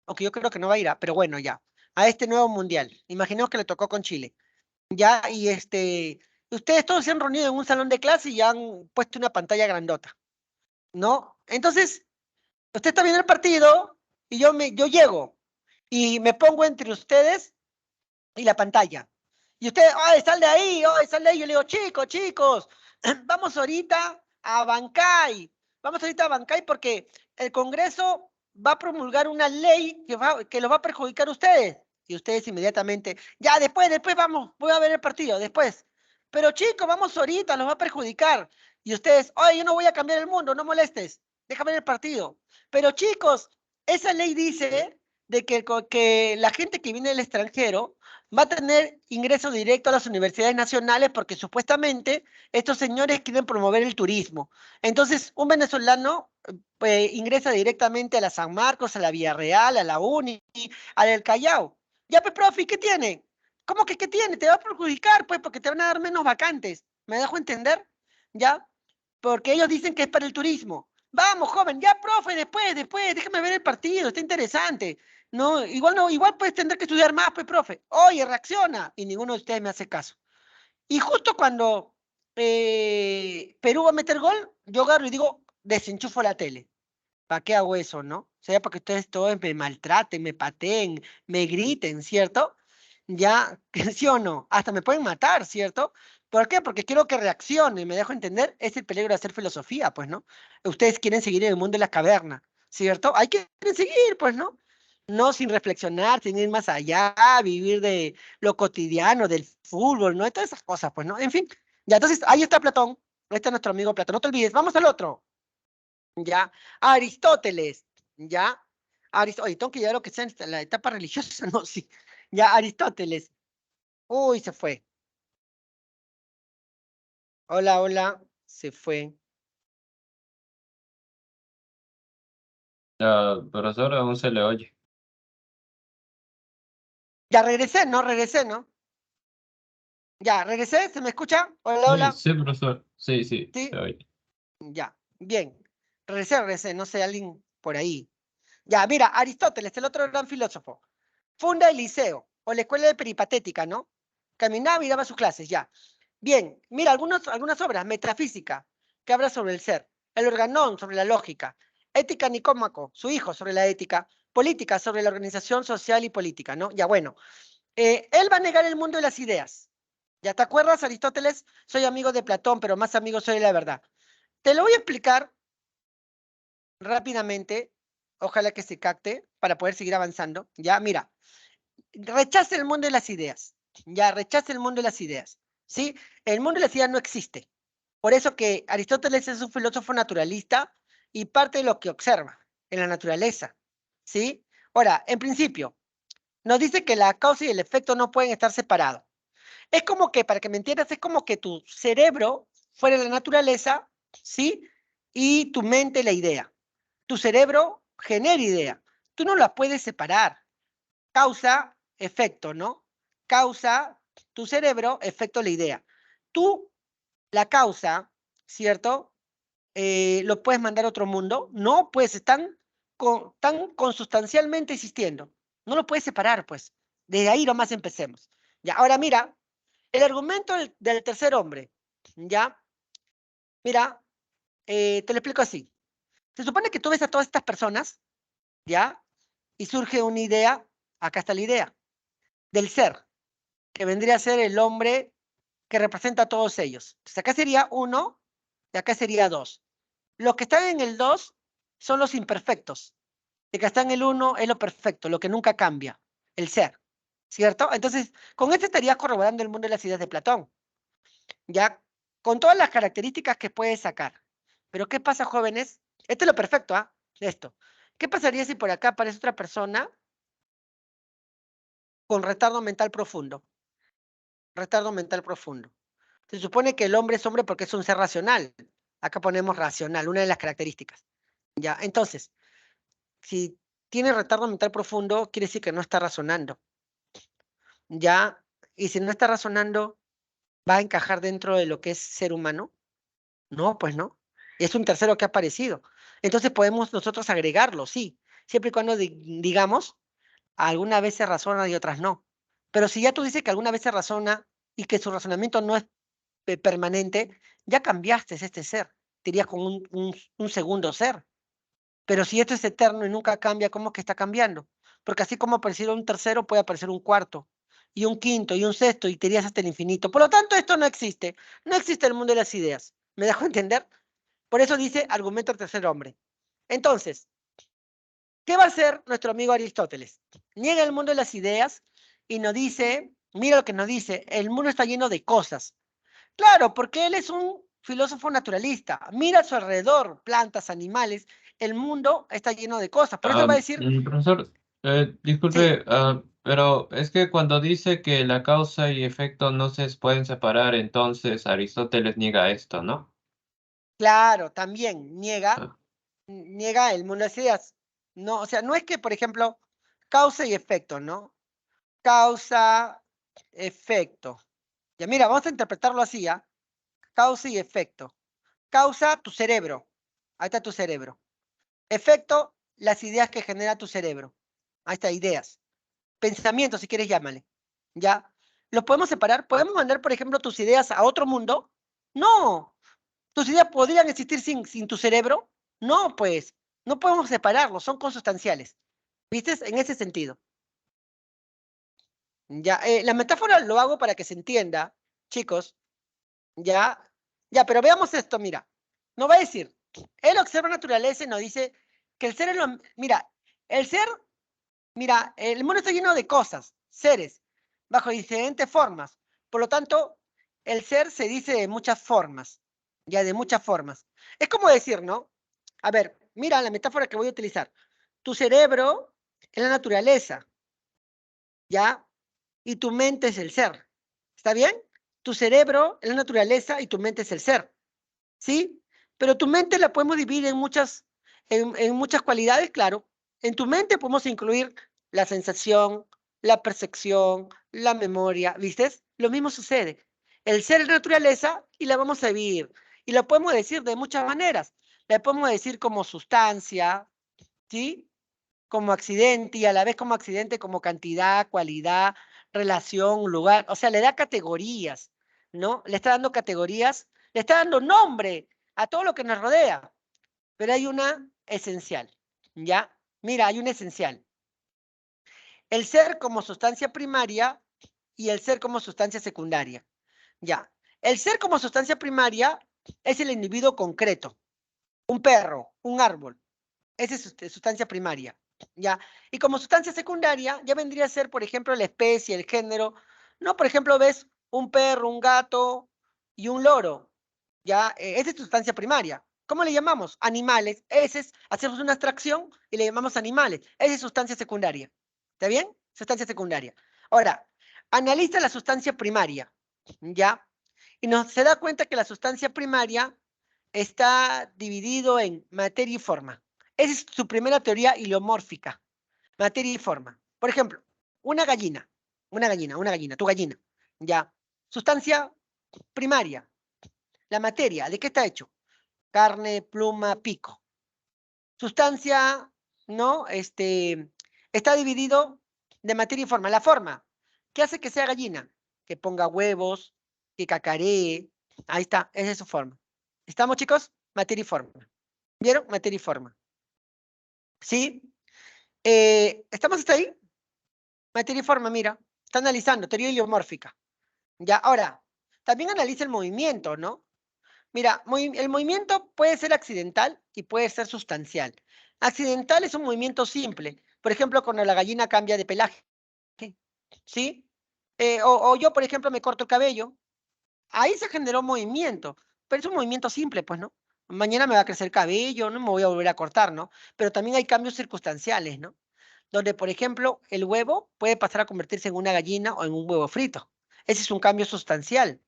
aunque yo creo que no va a ir, pero bueno, ya, a este nuevo mundial. Imaginemos que le tocó con Chile. Ya, y ustedes todos se han reunido en un salón de clase y han puesto una pantalla grandota, ¿no? Entonces, usted está viendo el partido y yo llego y me pongo entre ustedes y la pantalla. Y usted, ¡ay, sal de ahí! ¡Ay, sal de ahí! Yo le digo, chicos, chicos, vamos ahorita a Bancay. Vamos ahorita a Bancay porque el Congreso va a promulgar una ley que los va a perjudicar a ustedes. Y ustedes inmediatamente, ya, después vamos, voy a ver el partido, después. Pero chicos, vamos ahorita, los va a perjudicar. Y ustedes, oye, yo no voy a cambiar el mundo, no molestes, déjame ver el partido. Pero chicos, esa ley dice de que la gente que viene del extranjero va a tener ingreso directo a las universidades nacionales porque supuestamente estos señores quieren promover el turismo. Entonces, un venezolano ingresa directamente a la San Marcos, a la Villarreal, a la Uni, a la del Callao. Ya, pues, profe, ¿qué tiene? ¿Cómo que qué tiene? Te va a perjudicar, pues, porque te van a dar menos vacantes. ¿Me dejo entender? ¿Ya? Porque ellos dicen que es para el turismo. Vamos, joven, ya, profe, después, déjame ver el partido, está interesante. No, igual puedes tener que estudiar más, pues, profe. Oye, reacciona. Y ninguno de ustedes me hace caso. Y justo cuando Perú va a meter gol, yo agarro y digo, desenchufo la tele. ¿Para qué hago eso, no? O sea, para que ustedes todos me maltraten, me pateen, me griten, ¿cierto? Ya, ¿sí o no? Hasta me pueden matar, ¿cierto? ¿Por qué? Porque quiero que reaccionen, me dejo entender, es el peligro de hacer filosofía, pues, ¿no? Ustedes quieren seguir en el mundo de la caverna, ¿cierto? Hay que seguir, pues, ¿no? No sin reflexionar, sin ir más allá, vivir de lo cotidiano, del fútbol, ¿no? Y todas esas cosas, pues, ¿no? En fin, ya, entonces, ahí está Platón, ahí está nuestro amigo Platón, no te olvides, vamos al otro. ¿Ya? Aristóteles, ¿ya? Oye, tengo que llegar a lo que sea en la etapa religiosa, no, sí. Ya, Aristóteles. Uy, se fue. Hola, hola, se fue. Profesor, aún se le oye. Ya regresé, ¿no? Regresé, ¿no? Ya, regresé, ¿se me escucha? Hola, Sí, hola. sí, profesor. Sí, sí, se Sí, oye. ya, bien. Regresé, no sé, alguien por ahí. Ya, mira, Aristóteles, el otro gran filósofo. Funda el liceo, o la escuela de peripatética, ¿no? Caminaba y daba sus clases, ya. Bien, mira, algunas obras, Metafísica, que habla sobre el ser, el Organón sobre la lógica, Ética Nicómaco, su hijo sobre la ética, Política sobre la organización social y política, ¿no? Ya bueno, él va a negar el mundo de las ideas, ¿Ya te acuerdas, Aristóteles? Soy amigo de Platón, pero más amigo soy de la verdad. Te lo voy a explicar rápidamente, ojalá que se capte para poder seguir avanzando. Ya, mira, rechaza el mundo de las ideas. Ya, rechaza el mundo de las ideas. ¿Sí? El mundo de las ideas no existe. Por eso que Aristóteles es un filósofo naturalista y parte de lo que observa en la naturaleza. ¿Sí? Ahora, en principio, nos dice que la causa y el efecto no pueden estar separados. Es como que, para que me entiendas, es como que tu cerebro fuera la naturaleza, ¿sí? Y tu mente la idea. Tu cerebro genera idea. Tú no la puedes separar. Causa, efecto, ¿no? Causa, tu cerebro, efecto, la idea. Tú, la causa, ¿cierto? ¿Lo puedes mandar a otro mundo? No, pues están consustancialmente existiendo. No lo puedes separar, pues. Desde ahí nomás empecemos. Ya, ahora mira, el argumento del tercer hombre, ¿ya? Mira, te lo explico así. Se supone que tú ves a todas estas personas, ¿ya? Y surge una idea, acá está la idea, del ser, que vendría a ser el hombre que representa a todos ellos. Entonces acá sería uno y acá sería dos. Los que están en el dos son los imperfectos. El que está en el uno es lo perfecto, lo que nunca cambia, el ser, ¿cierto? Entonces, con esto estarías corroborando el mundo de las ideas de Platón, ¿ya? Con todas las características que puedes sacar. Pero ¿qué pasa, jóvenes? Esto es lo perfecto, ¿ah? Esto. ¿Qué pasaría si por acá aparece otra persona con retardo mental profundo? Retardo mental profundo. Se supone que el hombre es hombre porque es un ser racional. Acá ponemos racional, una de las características. ¿Ya? Entonces, si tiene retardo mental profundo, quiere decir que no está razonando. ¿Ya? Y si no está razonando, ¿va a encajar dentro de lo que es ser humano? No, pues no. Es un tercero que ha aparecido. Entonces podemos nosotros agregarlo, sí, siempre y cuando digamos, algunas veces razona y otras no. Pero si ya tú dices que alguna vez se razona y que su razonamiento no es permanente, ya cambiaste este ser. Te irías con un segundo ser. Pero si esto es eterno y nunca cambia, ¿cómo es que está cambiando? Porque así como apareció un tercero, puede aparecer un cuarto, y un quinto, y un sexto, y te irías hasta el infinito. Por lo tanto, esto no existe. No existe el mundo de las ideas. ¿Me dejo entender? Por eso dice argumento del tercer hombre. Entonces, ¿qué va a hacer nuestro amigo Aristóteles? Niega el mundo de las ideas y nos dice, mira lo que nos dice, el mundo está lleno de cosas. Claro, porque él es un filósofo naturalista. Mira a su alrededor, plantas, animales, el mundo está lleno de cosas. Por eso él va a decir, Profesor, sí, disculpe, pero es que cuando dice que la causa y efecto no se pueden separar, entonces Aristóteles niega esto, ¿no? claro, también niega, Ah, niega el mundo de las ideas. No, o sea, no es que, por ejemplo, causa y efecto, ¿no? Causa, efecto. Ya mira, vamos a interpretarlo así, ¿ah? Causa y efecto. Causa, tu cerebro. Ahí está tu cerebro. Efecto, las ideas que genera tu cerebro. Ahí está, ideas. Pensamiento, si quieres, llámale. ¿Ya? ¿Los podemos separar? ¿Podemos mandar, por ejemplo, tus ideas a otro mundo? No. ¿Tus ideas podrían existir sin tu cerebro? No, pues. No podemos separarlos, son consustanciales. ¿Viste? En ese sentido. Ya, la metáfora lo hago para que se entienda, chicos. Ya, ya, pero veamos esto, mira. No va a decir, él observa naturaleza y nos dice que el ser es lo, mira, el ser, mira, el mundo está lleno de cosas, seres, bajo diferentes formas. Por lo tanto, el ser se dice de muchas formas, ya de muchas formas. Es como decir, ¿no? A ver, mira la metáfora que voy a utilizar. Tu cerebro es la naturaleza, ¿ya? Y tu mente es el ser. ¿Está bien? Tu cerebro es la naturaleza y tu mente es el ser. ¿Sí? Pero tu mente la podemos dividir en muchas cualidades, claro. En tu mente podemos incluir la sensación, la percepción, la memoria, ¿viste? Lo mismo sucede. El ser es naturaleza y la vamos a vivir. Y lo podemos decir de muchas maneras. La podemos decir como sustancia, ¿sí? Como accidente y a la vez como accidente, como cantidad, cualidad, relación, lugar. O sea, le da categorías, ¿no? Le está dando categorías, le está dando nombre a todo lo que nos rodea. Pero hay una esencial, ¿ya? Mira, hay una esencial. El ser como sustancia primaria y el ser como sustancia secundaria. Ya. El ser como sustancia primaria es el individuo concreto. Un perro, un árbol. Esa es sustancia primaria. ¿Ya? Y como sustancia secundaria, ya vendría a ser, por ejemplo, la especie, el género. No, por ejemplo, ves un perro, un gato y un loro. ¿Ya? Esa es sustancia primaria. ¿Cómo le llamamos? Animales. Hacemos una abstracción y le llamamos animales. Esa es sustancia secundaria. ¿Está bien? Sustancia secundaria. Ahora, analiza la sustancia primaria. ¿Ya? Y se da cuenta que la sustancia primaria está dividido en materia y forma. Esa es su primera teoría heliomórfica, materia y forma. Por ejemplo, una gallina, tu gallina, ya. Sustancia primaria, la materia, ¿de qué está hecho? Carne, pluma, pico. Sustancia, ¿no? Está dividido de materia y forma. La forma, ¿qué hace que sea gallina? Que ponga huevos, que cacaree. Ahí está, esa es su forma. ¿Estamos, chicos? Materia y forma. ¿Vieron? Materia y forma. ¿Sí? ¿Estamos hasta ahí? Materia y forma, mira. Está analizando, teoría heliomórfica. Ya, ahora, también analiza el movimiento, ¿no? Mira, el movimiento puede ser accidental y puede ser sustancial. Accidental es un movimiento simple. Por ejemplo, cuando la gallina cambia de pelaje. ¿Sí? O yo, por ejemplo, me corto el cabello. Ahí se generó movimiento, pero es un movimiento simple, pues, ¿no? Mañana me va a crecer el cabello, no me voy a volver a cortar, ¿no? Pero también hay cambios circunstanciales, ¿no? Donde, por ejemplo, el huevo puede pasar a convertirse en una gallina o en un huevo frito. Ese es un cambio sustancial,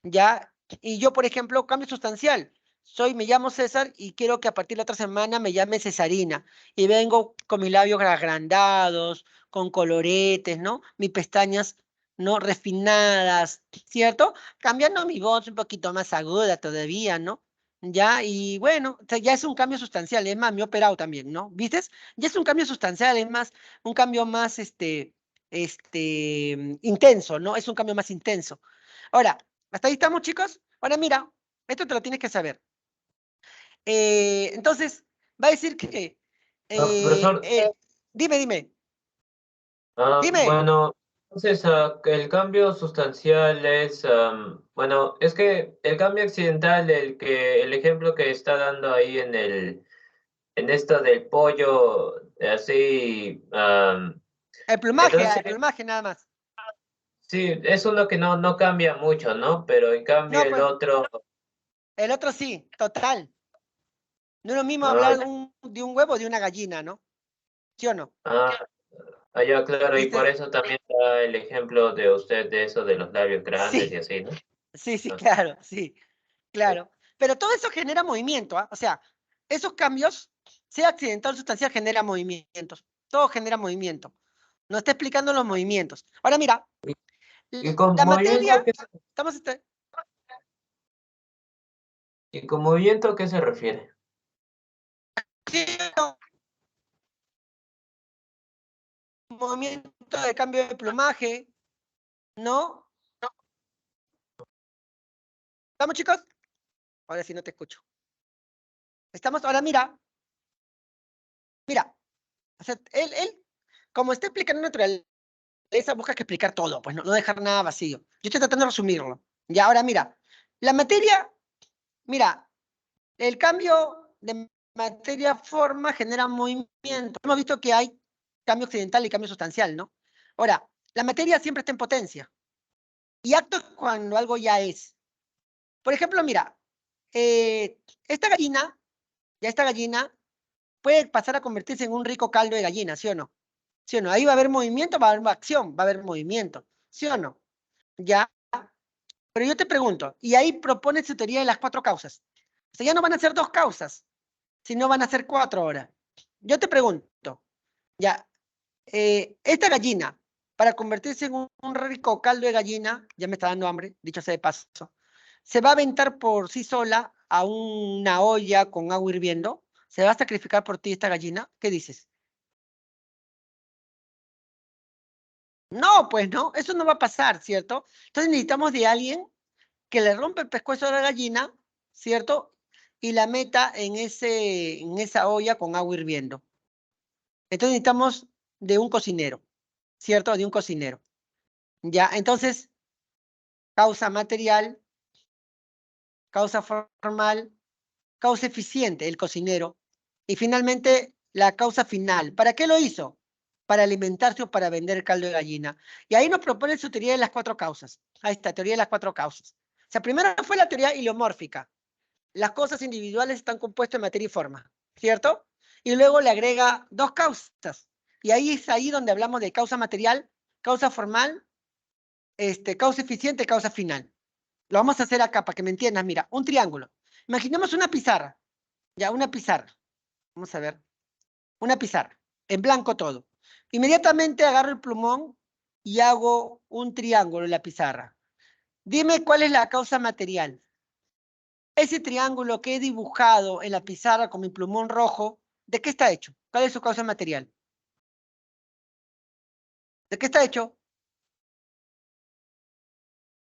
¿ya? Y yo, por ejemplo, cambio sustancial. Me llamo César y quiero que a partir de la otra semana me llame Cesarina. Y vengo con mis labios agrandados, con coloretes, ¿no? Mis pestañas, ¿no? Refinadas, ¿cierto? Cambiando mi voz un poquito más aguda todavía, ¿no? Ya, y bueno, ya es un cambio sustancial, es más, me he operado también, ¿no? ¿Viste? Ya es un cambio sustancial, es más, un cambio más, intenso, ¿no? Es un cambio más intenso. Ahora, ¿hasta ahí estamos, chicos? Ahora mira, esto te lo tienes que saber. Entonces, va a decir que... Profesor, dime, dime, dime. bueno, entonces el cambio sustancial es, bueno, es que el cambio accidental, el ejemplo que está dando ahí en esto del pollo, así, entonces El plumaje nada más. sí, es uno que no cambia mucho, ¿no? Pero en cambio No, el pues, otro, el otro sí, total. No es lo mismo ah, hablar de un huevo o de una gallina, ¿no? ¿Sí o no? ah, ya, claro, y ¿Viste? por eso también da el ejemplo de usted de eso de los labios grandes y Sí, así, ¿no? sí, sí, Ah, claro, sí, claro. Pero todo eso genera movimiento, ¿ah? O sea, esos cambios, sea accidental o sustancial, genera movimientos. Todo genera movimiento. Nos está explicando los movimientos. Ahora mira, y con la materia, movimiento, estamos ¿y con movimiento a qué se refiere? haciendo movimiento de cambio de plumaje, ¿no? ¿Estamos, chicos? Ahora sí no te escucho. Estamos, ahora mira, o sea, como está explicando naturaleza, busca que explicar todo, pues no dejar nada vacío. Yo estoy tratando de resumirlo. Y ahora mira, la materia, mira, el cambio de materia-forma genera movimiento. Hemos visto que hay cambio accidental y cambio sustancial, ¿no? Ahora, la materia siempre está en potencia. Y acto es cuando algo ya es. Por ejemplo, mira, esta gallina, ya esta gallina, puede pasar a convertirse en un rico caldo de gallina, ¿sí o no? ¿Sí o no? Ahí va a haber movimiento, va a haber acción, va a haber movimiento, ¿sí o no? Ya, pero yo te pregunto, y ahí propone su teoría de las cuatro causas. O sea, ya no van a ser dos causas, sino van a ser cuatro ahora. Yo te pregunto, ya, esta gallina, para convertirse en un rico caldo de gallina, ya me está dando hambre, dicho sea de paso, se va a aventar por sí sola a una olla con agua hirviendo, se va a sacrificar por ti esta gallina, ¿qué dices? No, pues no, eso no va a pasar, ¿cierto? Entonces necesitamos de alguien que le rompa el pescuezo a la gallina, ¿cierto? Y la meta en esa olla con agua hirviendo. Entonces necesitamos de un cocinero, ¿cierto? De un cocinero. Ya, entonces, causa material, causa formal, causa eficiente, el cocinero, y finalmente la causa final. ¿Para qué lo hizo? Para alimentarse o para vender caldo de gallina. Y ahí nos propone su teoría de las 4 causas. Ahí está, teoría de las 4 causas. O sea, primero fue la teoría heliomórfica. Las cosas individuales están compuestas en materia y forma, ¿cierto? Y luego le agrega 2 causas. Y ahí es ahí donde hablamos de causa material, causa formal, causa eficiente, causa final. Lo vamos a hacer acá para que me entiendas. Mira, un triángulo. Imaginemos una pizarra. Ya, una pizarra. Vamos a ver. Una pizarra. En blanco todo. Inmediatamente agarro el plumón y hago un triángulo en la pizarra. Dime cuál es la causa material. Ese triángulo que he dibujado en la pizarra con mi plumón rojo, ¿de qué está hecho? ¿Cuál es su causa material? ¿De qué está hecho?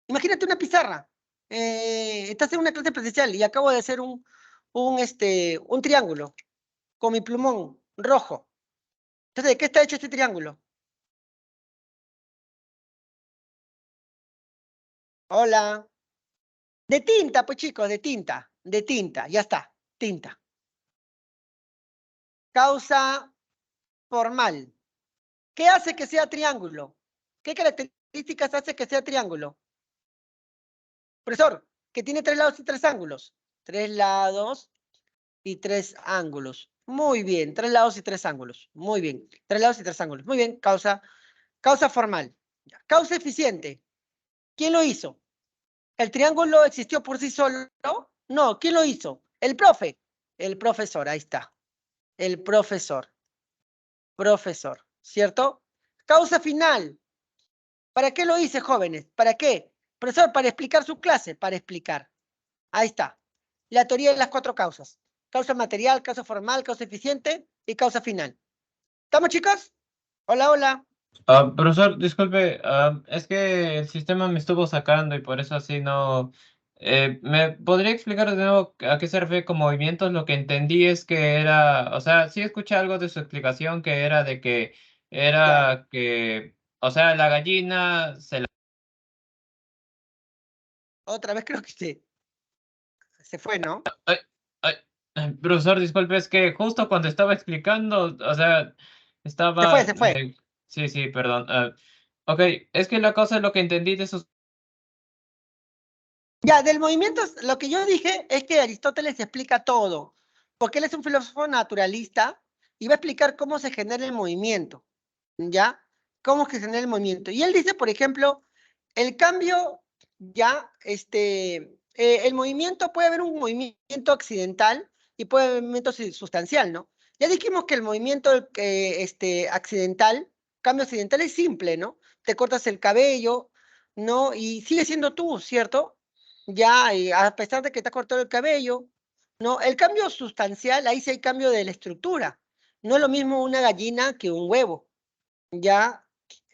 Imagínate una pizarra. Estás en una clase presencial y acabo de hacer un triángulo con mi plumón rojo. Entonces, ¿de qué está hecho este triángulo? Hola. De tinta, pues chicos, de tinta, ya está, tinta. Causa formal. ¿Qué hace que sea triángulo? ¿Qué características hace que sea triángulo? Profesor, que tiene 3 lados y 3 ángulos. 3 lados y 3 ángulos. Muy bien, 3 lados y 3 ángulos. Muy bien, 3 lados y 3 ángulos. Muy bien, causa formal. Causa eficiente. ¿Quién lo hizo? ¿El triángulo existió por sí solo? No, ¿quién lo hizo? El profe. El profesor, ahí está. El profesor. Profesor, ¿cierto? Causa final. ¿Para qué lo hice, jóvenes? ¿Para qué? Profesor, para explicar su clase, para explicar. Ahí está. La teoría de las 4 causas. Causa material, causa formal, causa eficiente y causa final. ¿Estamos, chicos? Hola, hola. Profesor, disculpe, es que el sistema me estuvo sacando y por eso así no... ¿me podría explicar de nuevo a qué se refiere con movimientos? Lo que entendí es que era, o sea, sí escuché algo de su explicación que era de que Ya, era que, o sea, la gallina se la... otra vez creo que se fue, ¿no? Ay, ay, profesor, disculpe, es que justo cuando estaba explicando, o sea, Se fue, estaba... se fue. sí, sí, perdón. Ok, es que la cosa es lo que entendí de sus... Ya, del movimiento, lo que yo dije es que Aristóteles explica todo, porque él es un filósofo naturalista y va a explicar cómo se genera el movimiento, ¿ya? Cómo se genera el movimiento. Y él dice, por ejemplo, el cambio, ya, el movimiento, puede haber un movimiento accidental y puede haber un movimiento sustancial, ¿no? Ya dijimos que el movimiento accidental, cambio accidental es simple, ¿no? Te cortas el cabello, ¿no? Y sigue siendo tú, ¿cierto? Ya, y a pesar de que te has cortado el cabello, ¿no? El cambio sustancial, ahí sí hay cambio de la estructura. No es lo mismo una gallina que un huevo. Ya,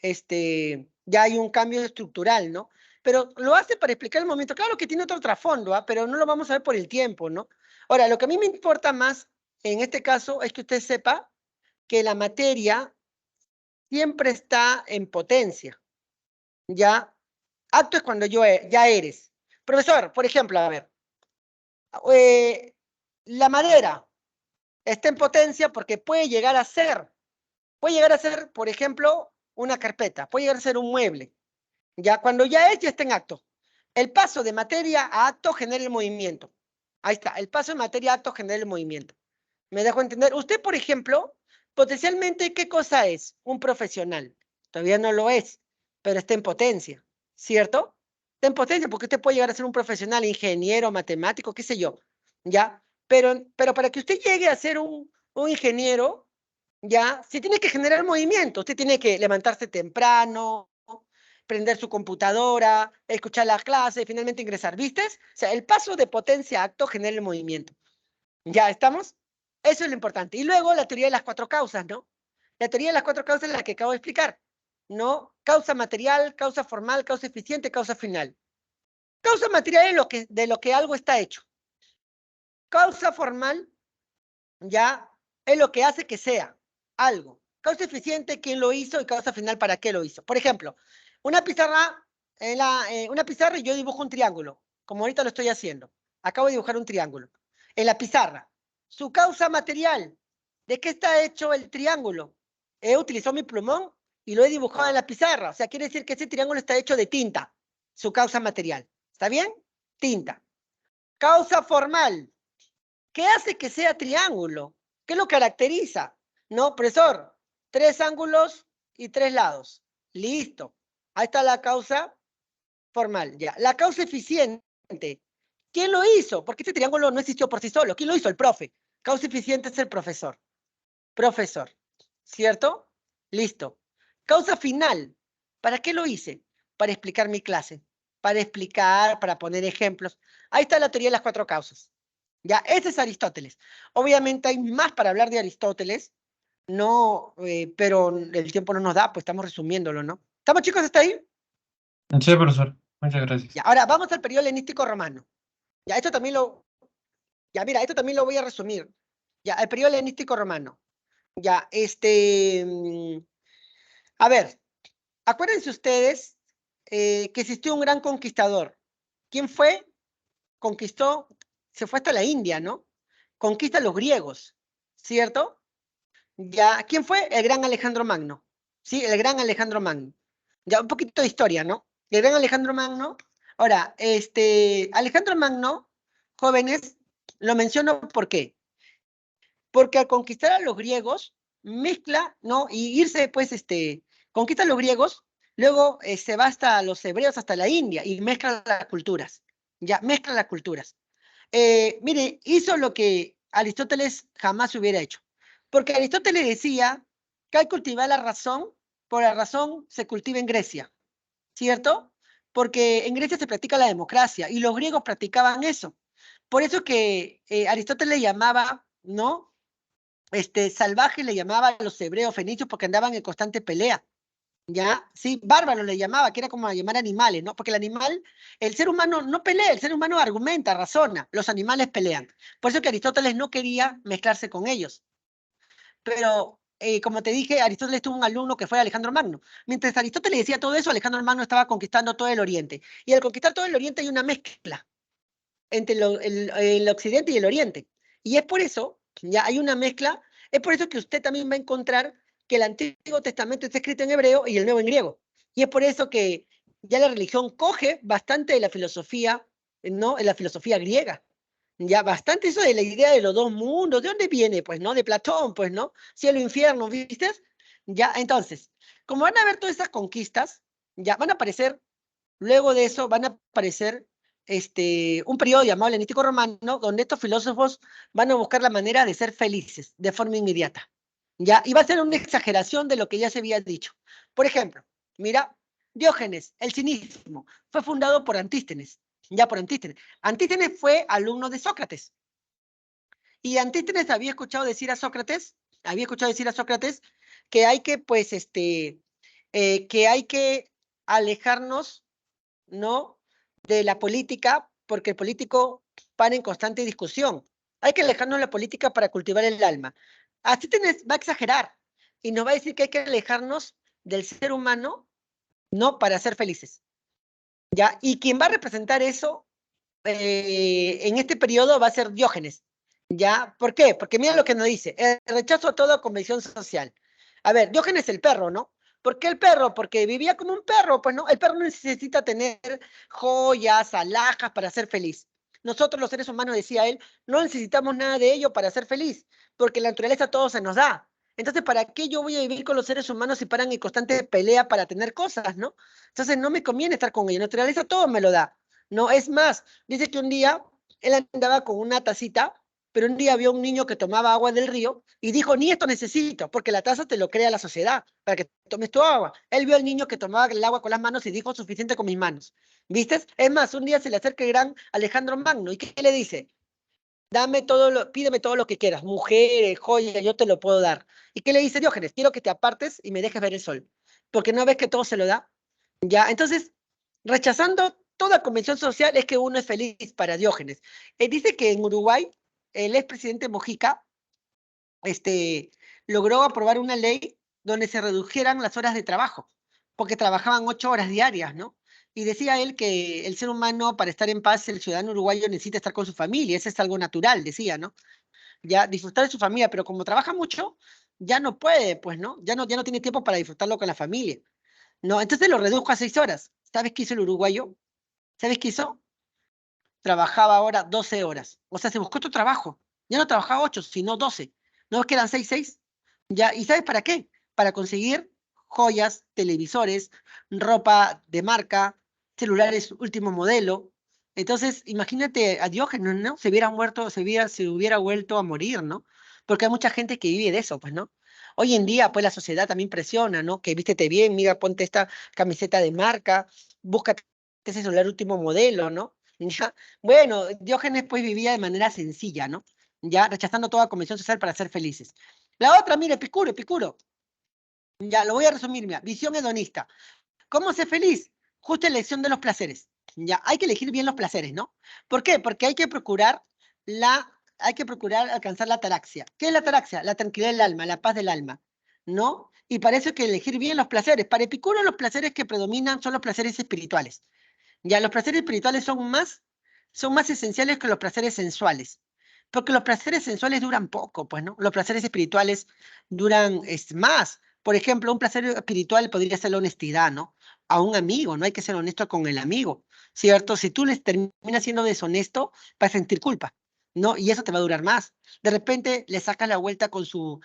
ya hay un cambio estructural, ¿no? Pero lo hace para explicar el momento. Claro que tiene otro trasfondo, ¿ah? Pero no lo vamos a ver por el tiempo, ¿no? Ahora, lo que a mí me importa más en este caso es que usted sepa que la materia siempre está en potencia, ¿ya? Acto es cuando ya eres. Profesor, por ejemplo, a ver, eh, la madera está en potencia porque puede llegar a ser, por ejemplo, una carpeta, puede llegar a ser un mueble. Ya cuando ya está en acto. El paso de materia a acto genera el movimiento. Ahí está, el paso de materia a acto genera el movimiento. ¿Me dejo entender? Usted, por ejemplo, potencialmente, ¿qué cosa es? Un profesional. Todavía no lo es, pero está en potencia, ¿cierto? Está en potencia porque usted puede llegar a ser un profesional, ingeniero, matemático, qué sé yo, ¿ya? Pero para que usted llegue a ser un ingeniero, ¿ya? Se tiene que generar movimiento. Usted tiene que levantarse temprano, prender su computadora, escuchar la clase, finalmente ingresar, ¿viste? O sea, el paso de potencia a acto genera el movimiento. ¿Ya estamos? Eso es lo importante. Y luego la teoría de las 4 causas, ¿no? La teoría de las 4 causas es la que acabo de explicar, ¿no? Causa material, causa formal, causa eficiente, causa final. Causa material es de lo que algo está hecho. Causa formal ya es lo que hace que sea algo. Causa eficiente, quién lo hizo, y causa final, para qué lo hizo. Por ejemplo, una pizarra en una pizarra y yo dibujo un triángulo, como ahorita lo estoy haciendo. Acabo de dibujar un triángulo. En la pizarra. Su causa material. ¿De qué está hecho el triángulo? He utilizado mi plumón y lo he dibujado en la pizarra. O sea, quiere decir que ese triángulo está hecho de tinta. Su causa material. ¿Está bien? Tinta. Causa formal. ¿Qué hace que sea triángulo? ¿Qué lo caracteriza? No, profesor, 3 ángulos y 3 lados. Listo. Ahí está la causa formal, ya. La causa eficiente. ¿Quién lo hizo? Porque este triángulo no existió por sí solo. ¿Quién lo hizo? El profe. Causa eficiente es el profesor. Profesor. ¿Cierto? Listo. Causa final. ¿Para qué lo hice? Para explicar mi clase. Para explicar, para poner ejemplos. Ahí está la teoría de las 4 causas. Ya, ese es Aristóteles. Obviamente hay más para hablar de Aristóteles, no, pero el tiempo no nos da, pues estamos resumiéndolo, ¿no? ¿Estamos, chicos, hasta ahí? Sí, profesor. Muchas Ya, gracias. ahora vamos al periodo helenístico romano. Ya, esto también ya, mira, esto también lo voy a resumir. Ya, el periodo helenístico romano. Ya, a ver, acuérdense ustedes que existió un gran conquistador. ¿Quién fue? Conquistó, se fue hasta la India, ¿no? Conquista a los griegos, ¿cierto? Ya, ¿quién fue? El gran Alejandro Magno. Sí, el gran Alejandro Magno. Ya, un poquito de historia, ¿no? El gran Alejandro Magno. Ahora, Alejandro Magno, jóvenes, lo menciono ¿por qué? Porque al conquistar a los griegos, mezcla, ¿no? Y irse, pues, conquista a los griegos, luego se va hasta los hebreos, hasta la India, y mezcla las culturas. Ya, mezcla las culturas. Mire, hizo lo que Aristóteles jamás hubiera hecho. Porque Aristóteles decía que hay que cultivar la razón, por la razón se cultiva en Grecia, ¿cierto? Porque en Grecia se practica la democracia y los griegos practicaban eso. Por eso que Aristóteles llamaba, ¿no? Salvaje le llamaba a los hebreos fenicios porque andaban en constante pelea. ¿Ya? Sí, bárbaro le llamaba, que era como llamar animales, ¿no? Porque el animal, el ser humano no pelea, el ser humano argumenta, razona, los animales pelean. Por eso que Aristóteles no quería mezclarse con ellos. Pero, como te dije, Aristóteles tuvo un alumno que fue Alejandro Magno. Mientras Aristóteles decía todo eso, Alejandro Magno estaba conquistando todo el Oriente. Y al conquistar todo el Oriente hay una mezcla entre el Occidente y el Oriente. Y es por eso, ya hay una mezcla, es por eso que usted también va a encontrar que el Antiguo Testamento está escrito en hebreo y el Nuevo en griego. Y es por eso que ya la religión coge bastante de la filosofía, ¿no? En la filosofía griega. Ya bastante eso de la idea de los dos mundos. ¿De dónde viene? Pues, ¿no? De Platón, pues, ¿no? Cielo, infierno, ¿viste? Ya, entonces, como van a ver todas esas conquistas, ya van a aparecer. Luego de eso van a aparecer un periodo llamado helenístico romano, donde estos filósofos van a buscar la manera de ser felices de forma inmediata. ¿Ya? Y va a ser una exageración de lo que ya se había dicho. Por ejemplo, mira, Diógenes, el cinismo, fue fundado por Antístenes. Ya por Antístenes. Antístenes fue alumno de Sócrates. Y Antístenes había escuchado decir a Sócrates que hay que, pues, que hay que alejarnos, ¿no? De la política, porque el político para en constante discusión. Hay que alejarnos de la política para cultivar el alma. Así va a exagerar y nos va a decir que hay que alejarnos del ser humano, no para ser felices. ¿Ya? Y quien va a representar eso en este periodo va a ser Diógenes. ¿Ya? ¿Por qué? Porque mira lo que nos dice, el rechazo a toda convención social. A ver, Diógenes el perro, ¿no? ¿Por qué el perro? Porque vivía como un perro, pues no, el perro no necesita tener joyas, alhajas para ser feliz. Nosotros los seres humanos, decía él, no necesitamos nada de ello para ser feliz, porque la naturaleza todo se nos da. Entonces, ¿para qué yo voy a vivir con los seres humanos si paran en constante pelea para tener cosas, ¿no? Entonces, no me conviene estar con ellos. La naturaleza todo me lo da. No, es más, dice que un día él andaba con una tacita, pero un día vio a un niño que tomaba agua del río y dijo, ni esto necesito, porque la taza te lo crea la sociedad, para que tomes tu agua. Él vio al niño que tomaba el agua con las manos y dijo, suficiente con mis manos. ¿Viste? Es más, un día se le acerca el gran Alejandro Magno, ¿y qué le dice? Pídeme todo lo que quieras, mujeres, joyas, yo te lo puedo dar. ¿Y qué le dice Diógenes? Quiero que te apartes y me dejes ver el sol, porque no ves que todo se lo da. Ya, entonces, rechazando toda convención social es que uno es feliz para Diógenes. Dice que en Uruguay, el expresidente Mojica, logró aprobar una ley donde se redujeran las horas de trabajo, porque trabajaban 8 horas diarias, ¿no? Y decía él que el ser humano, para estar en paz, el ciudadano uruguayo necesita estar con su familia, ese es algo natural, decía, ¿no? Ya disfrutar de su familia, pero como trabaja mucho, ya no puede, pues, ¿no? Ya no tiene tiempo para disfrutarlo con la familia, ¿no? Entonces lo redujo a 6 horas. ¿Sabes qué hizo el uruguayo? ¿Sabes qué hizo? Trabajaba ahora 12 horas. O sea, se buscó otro trabajo. Ya no trabajaba 8, sino 12. ¿No es que eran 6? Ya, ¿y sabes para qué? Para conseguir joyas, televisores, ropa de marca, celulares último modelo. Entonces, imagínate a Diógenes, ¿no? Se hubiera muerto, se hubiera vuelto a morir, ¿no? Porque hay mucha gente que vive de eso, pues, ¿no? Hoy en día, pues, la sociedad también presiona, ¿no? Que vístete bien, mira, ponte esta camiseta de marca, búscate ese celular último modelo, ¿no? ¿Ya? Bueno, Diógenes, pues, vivía de manera sencilla, ¿no? Ya, rechazando toda convención social para ser felices. La otra, mire, Epicuro, Epicuro. Ya, lo voy a resumir, mira. Visión hedonista. ¿Cómo ser feliz? Justa elección de los placeres. Ya, hay que elegir bien los placeres, ¿no? ¿Por qué? Porque hay que procurar alcanzar la ataraxia. ¿Qué es la ataraxia? La tranquilidad del alma, la paz del alma, ¿no? Y para eso hay que elegir bien los placeres. Para Epicuro, los placeres que predominan son los placeres espirituales. Ya, los placeres espirituales son más esenciales que los placeres sensuales. Porque los placeres sensuales duran poco, pues, ¿no? Los placeres espirituales duran más. Por ejemplo, un placer espiritual podría ser la honestidad, ¿no? A un amigo, no hay que ser honesto con el amigo, ¿cierto? Si tú les terminas siendo deshonesto, vas a sentir culpa, ¿no? Y eso te va a durar más. De repente le sacas la vuelta con su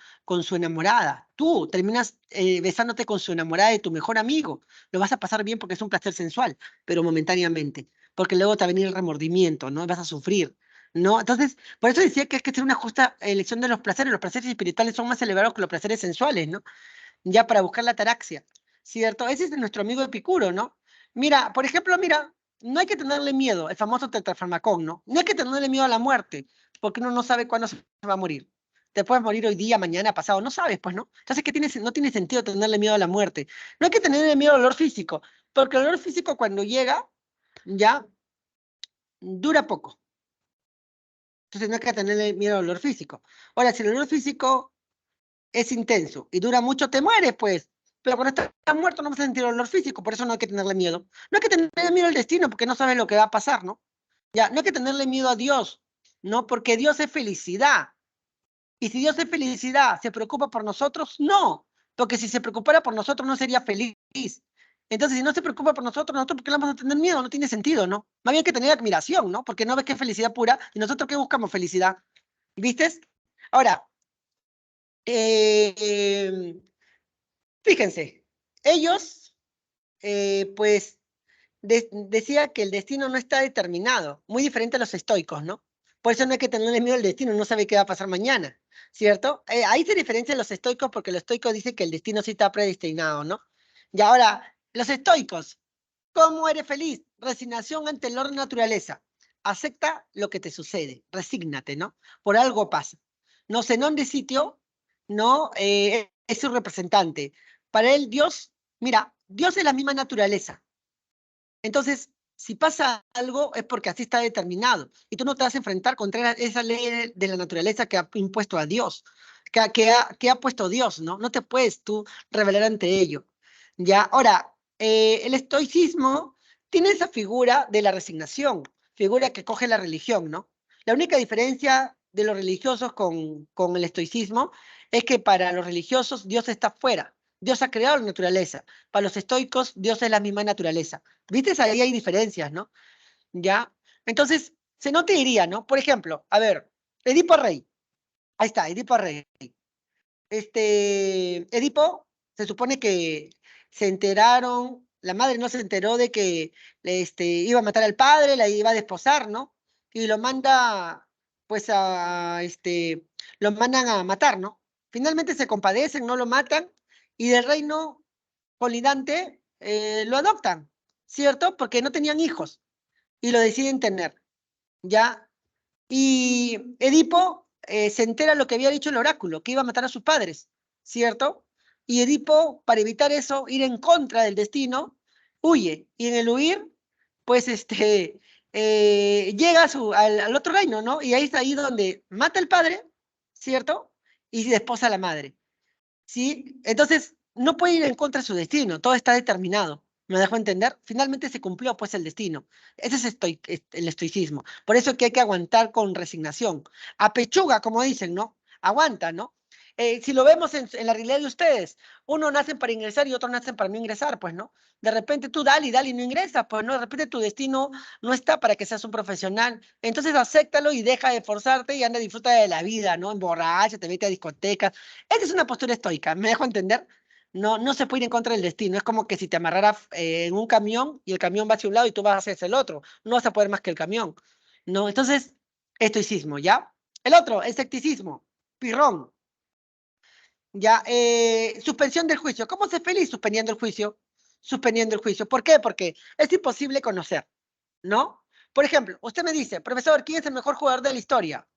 enamorada. Tú terminas besándote con su enamorada de tu mejor amigo. Lo vas a pasar bien porque es un placer sensual, pero momentáneamente. Porque luego te va a venir el remordimiento, ¿no? Vas a sufrir, ¿no? Entonces, por eso decía que hay que hacer una justa elección de los placeres. Los placeres espirituales son más elevados que los placeres sensuales, ¿no? Ya para buscar la ataraxia, ¿cierto? Ese es de nuestro amigo Epicuro, ¿no? Mira, por ejemplo, mira, no hay que tenerle miedo, el famoso tetrafarmacón, ¿no? No hay que tenerle miedo a la muerte, porque uno no sabe cuándo se va a morir. Te puedes morir hoy día, mañana, pasado, no sabes, pues, ¿no? Entonces, no tiene sentido tenerle miedo a la muerte. No hay que tenerle miedo al dolor físico, porque el dolor físico cuando llega, ya dura poco. Entonces, no hay que tenerle miedo al dolor físico. Ahora, si el dolor físico es intenso y dura mucho, te mueres, pues. Pero cuando estás muerto no vas a sentir dolor físico, por eso no hay que tenerle miedo. No hay que tenerle miedo al destino, porque no sabes lo que va a pasar, ¿no? Ya, no hay que tenerle miedo a Dios, ¿no? Porque Dios es felicidad. Y si Dios es felicidad, ¿se preocupa por nosotros? No, porque si se preocupara por nosotros no sería feliz. Entonces, si no se preocupa por nosotros, ¿por qué le vamos a tener miedo? No tiene sentido, ¿no? Más bien hay que tener admiración, ¿no? Porque no ves que es felicidad pura y nosotros ¿qué buscamos? Felicidad. ¿Viste? Ahora, eh, fíjense, ellos, pues, decía que el destino no está determinado, muy diferente a los estoicos, ¿no? Por eso no hay que tenerle miedo al destino, no sabe qué va a pasar mañana, ¿cierto? Ahí se diferencian los estoicos porque los estoicos dicen que el destino sí está predestinado, ¿no? Y ahora, los estoicos, ¿cómo eres feliz? Resignación ante el orden naturaleza. Acepta lo que te sucede, resígnate, ¿no? Por algo pasa. No sé, non de sitio, ¿no? Es su representante. Para él, Dios, mira, Dios es la misma naturaleza. Entonces, si pasa algo es porque así está determinado. Y tú no te vas a enfrentar contra esa ley de la naturaleza que ha impuesto a Dios, que ha puesto Dios, ¿no? No te puedes tú rebelar ante ello. Ya, ahora, el estoicismo tiene esa figura de la resignación, figura que coge la religión, ¿no? La única diferencia de los religiosos con el estoicismo es que para los religiosos Dios está fuera. Dios ha creado la naturaleza. Para los estoicos, Dios es la misma naturaleza. ¿Viste? Ahí hay diferencias, ¿no? ¿Ya? Entonces, se no te diría, ¿no? Por ejemplo, a ver, Edipo Rey. Ahí está, Edipo Rey. Edipo, se supone que se enteraron, la madre no se enteró de que iba a matar al padre, la iba a desposar, ¿no? Y lo manda, pues, lo mandan a matar, ¿no? Finalmente se compadecen, no lo matan, y del reino colindante lo adoptan, ¿cierto? Porque no tenían hijos, y lo deciden tener, ¿ya? Y Edipo se entera lo que había dicho el oráculo, que iba a matar a sus padres, ¿cierto? Y Edipo, para evitar eso, ir en contra del destino, huye. Y en el huir, pues llega al otro reino, ¿no? Y ahí está ahí donde mata al padre, ¿cierto? Y desposa a la madre, ¿sí? Entonces, no puede ir en contra de su destino, todo está determinado. ¿Me dejo entender? Finalmente se cumplió pues el destino. Ese es el estoicismo. Por eso que hay que aguantar con resignación. A pechuga, como dicen, ¿no? Aguanta, ¿no? Si lo vemos en la realidad de ustedes, uno nacen para ingresar y otros nacen para no ingresar, pues, ¿no? De repente tú dale y dale y no ingresas, pues, ¿no? De repente tu destino no está para que seas un profesional. Entonces acéptalo y deja de forzarte y anda, disfruta de la vida, ¿no? Emborráchate, vete a discotecas. Esa es una postura estoica, ¿me dejo entender? No, no se puede ir en contra del destino. Es como que si te amarrara en un camión y el camión va hacia un lado y tú vas hacia el otro. No vas a poder más que el camión. ¿No? Entonces, estoicismo, ¿ya? El otro, escepticismo, pirrón. ¿Ya? Suspensión del juicio. ¿Cómo ser feliz suspendiendo el juicio? Suspendiendo el juicio. ¿Por qué? Porque es imposible conocer, ¿no? Por ejemplo, usted me dice, profesor, ¿quién es el mejor jugador de la historia?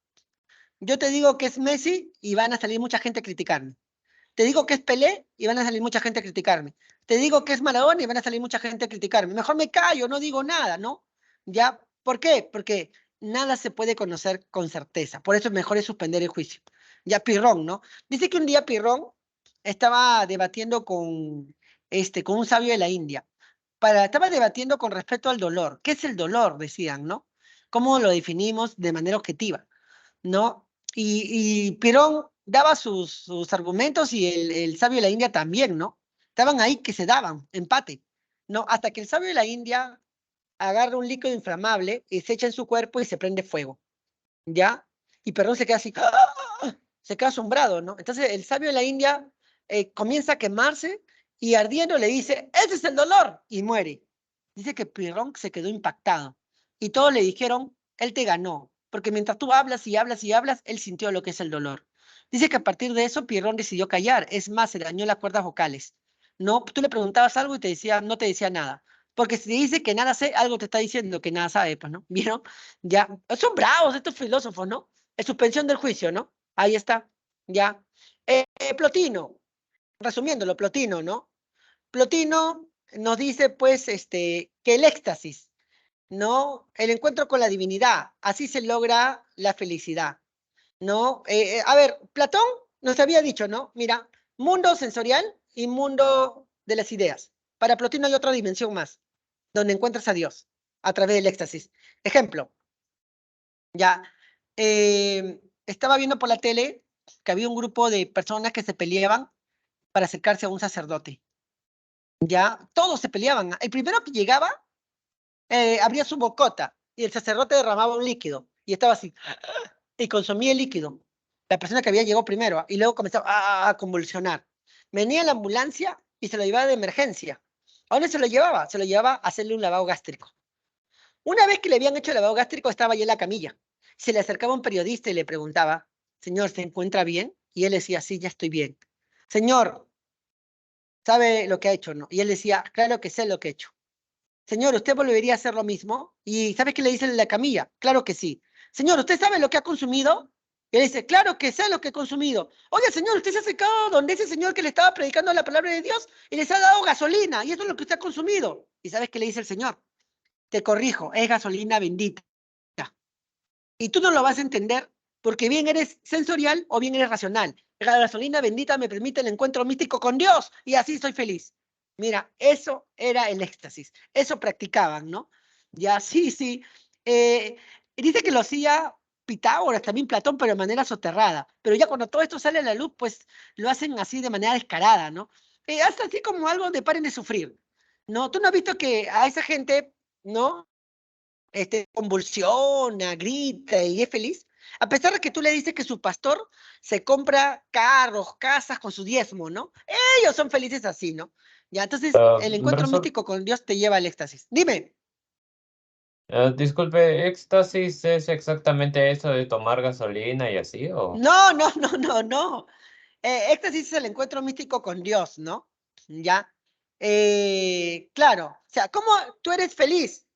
Yo te digo que es Messi y van a salir mucha gente a criticarme. Te digo que es Pelé y van a salir mucha gente a criticarme. Te digo que es Maradona y van a salir mucha gente a criticarme. Mejor me callo, no digo nada, ¿no? ¿Ya? ¿Por qué? Porque nada se puede conocer con certeza. Por eso mejor es suspender el juicio. Ya Pirrón, ¿no? Dice que un día Pirrón estaba debatiendo con un sabio de la India. Estaba debatiendo con respecto al dolor. ¿Qué es el dolor? Decían, ¿no? ¿Cómo lo definimos de manera objetiva? ¿No? Y Perón daba sus argumentos y el sabio de la India también, ¿no? Estaban ahí que se daban, empate, ¿no? Hasta que el sabio de la India agarra un líquido inflamable y se echa en su cuerpo y se prende fuego, ¿ya? Y Perón se queda así, ¡ah! Se queda asombrado, ¿no? Entonces el sabio de la India comienza a quemarse y ardiendo le dice, ¡ese es el dolor! Y muere. Dice que Perón se quedó impactado y todos le dijeron, él te ganó, porque mientras tú hablas y hablas y hablas, él sintió lo que es el dolor. Dice que a partir de eso Pirrón decidió callar, es más, se dañó las cuerdas vocales. No, tú le preguntabas algo y te decía, no te decía nada. Porque si dice que nada sé, algo te está diciendo que nada sabe, pues, ¿no? ¿Vieron? Ya, son bravos estos filósofos, ¿no? Es suspensión del juicio, ¿no? Ahí está, ya. Plotino, resumiéndolo, Plotino, ¿no? Plotino nos dice, pues, que el éxtasis, ¿no? El encuentro con la divinidad, así se logra la felicidad, ¿no? A ver, Platón nos había dicho, ¿no? Mira, mundo sensorial y mundo de las ideas. Para Plotino hay otra dimensión más, donde encuentras a Dios a través del éxtasis. Ejemplo, ya, estaba viendo por la tele que había un grupo de personas que se peleaban para acercarse a un sacerdote. Ya, todos se peleaban. El primero que llegaba abría su bocota y el sacerdote derramaba un líquido y estaba así y consumía el líquido. La persona que había llegado primero y luego comenzaba a convulsionar. Venía la ambulancia y se lo llevaba de emergencia. ¿A dónde se lo llevaba? Se lo llevaba a hacerle un lavado gástrico. Una vez que le habían hecho el lavado gástrico, estaba ahí en la camilla. Se le acercaba un periodista y le preguntaba, señor, ¿se encuentra bien? Y él decía, sí, ya estoy bien. Señor, ¿sabe lo que ha hecho, no? Y él decía, claro que sé lo que he hecho. Señor, ¿usted volvería a hacer lo mismo? ¿Y sabe qué le dice en la camilla? Claro que sí. Señor, ¿usted sabe lo que ha consumido? Y él dice, claro que sé lo que he consumido. Oye, señor, usted se ha acercado donde ese señor que le estaba predicando la palabra de Dios y les ha dado gasolina, y eso es lo que usted ha consumido. ¿Y sabes qué le dice el señor? Te corrijo, es gasolina bendita. Y tú no lo vas a entender porque bien eres sensorial o bien eres racional. La gasolina bendita me permite el encuentro místico con Dios y así soy feliz. Mira, eso era el éxtasis, eso practicaban, ¿no? Ya, sí, sí. Eh, Dice que lo hacía Pitágoras, también Platón, pero de manera soterrada. Pero ya cuando todo esto sale a la luz, pues lo hacen así de manera descarada, ¿no? Hasta así como algo de paren de sufrir, ¿no? Tú no has visto que a esa gente, ¿no? Convulsiona, grita y es feliz. A pesar de que tú le dices que su pastor se compra carros, casas con su diezmo, ¿no? Ellos son felices así, ¿no? Ya, entonces el encuentro Profesor, místico con Dios te lleva al éxtasis. Dime. disculpe, ¿éxtasis es exactamente eso de tomar gasolina y así, o? No, no, no, no, no. Éxtasis es el encuentro místico con Dios, ¿no? Ya. Claro, o sea, ¿cómo tú eres feliz?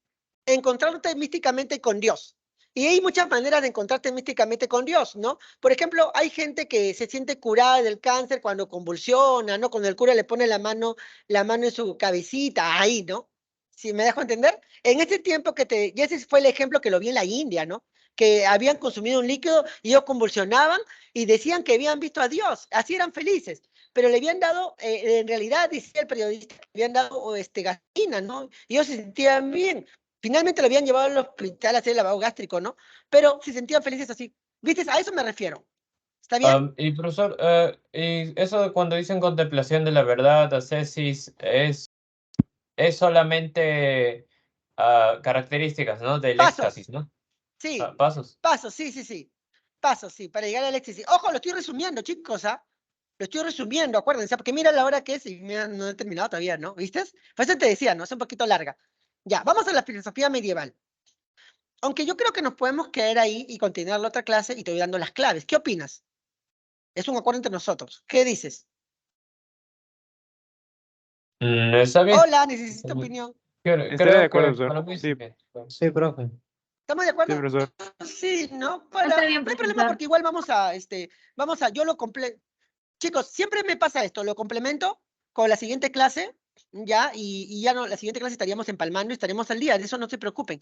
Encontrarte místicamente con Dios. Y hay muchas maneras de encontrarte místicamente con Dios, ¿no? Por ejemplo, hay gente que se siente curada del cáncer cuando convulsiona, ¿no? Cuando el cura le pone la mano en su cabecita, ahí, ¿no? ¿Sí me dejo entender? En ese tiempo y ese fue el ejemplo que lo vi en la India, ¿no? Que habían consumido un líquido y ellos convulsionaban y decían que habían visto a Dios, así eran felices. pero le habían dado, en realidad, decía el periodista, le habían dado gasolina, ¿no? Y ellos se sentían bien. Finalmente lo habían llevado al hospital a hacer el lavado gástrico, ¿no? Pero se sentían felices así. ¿Viste? A eso me refiero. ¿Está bien? Y profesor, y eso de cuando dicen contemplación de la verdad, ascesis, es solamente características, ¿no? Del éxtasis, Pasos. ¿no? Sí. Pasos. Pasos, sí, sí, sí. Pasos, sí, para llegar al éxtasis. Ojo, lo estoy resumiendo, chicos, ¿ah? Lo estoy resumiendo, acuérdense, porque mira la hora que es y mira, no he terminado todavía, ¿no? ¿Viste? Por eso te decía, ¿no? Es un poquito larga. Ya, vamos a la filosofía medieval. Aunque yo creo que nos podemos quedar ahí y continuar la otra clase y te voy dando las claves. ¿Qué opinas? Es un acuerdo entre nosotros. ¿Qué dices? Está bien. Hola, necesito opinión. Estaría de Creo acuerdo, que profesor. para mí Sí, sí. Sí, profe. ¿Estamos de sí, acuerdo? profesor. Sí, ¿no? Está bien, No hay problema profesor. porque igual yo lo complemento. Chicos, siempre me pasa esto, lo complemento con la siguiente clase, ya, y ya no, la siguiente clase estaríamos empalmando y estaremos al día, de eso no se preocupen.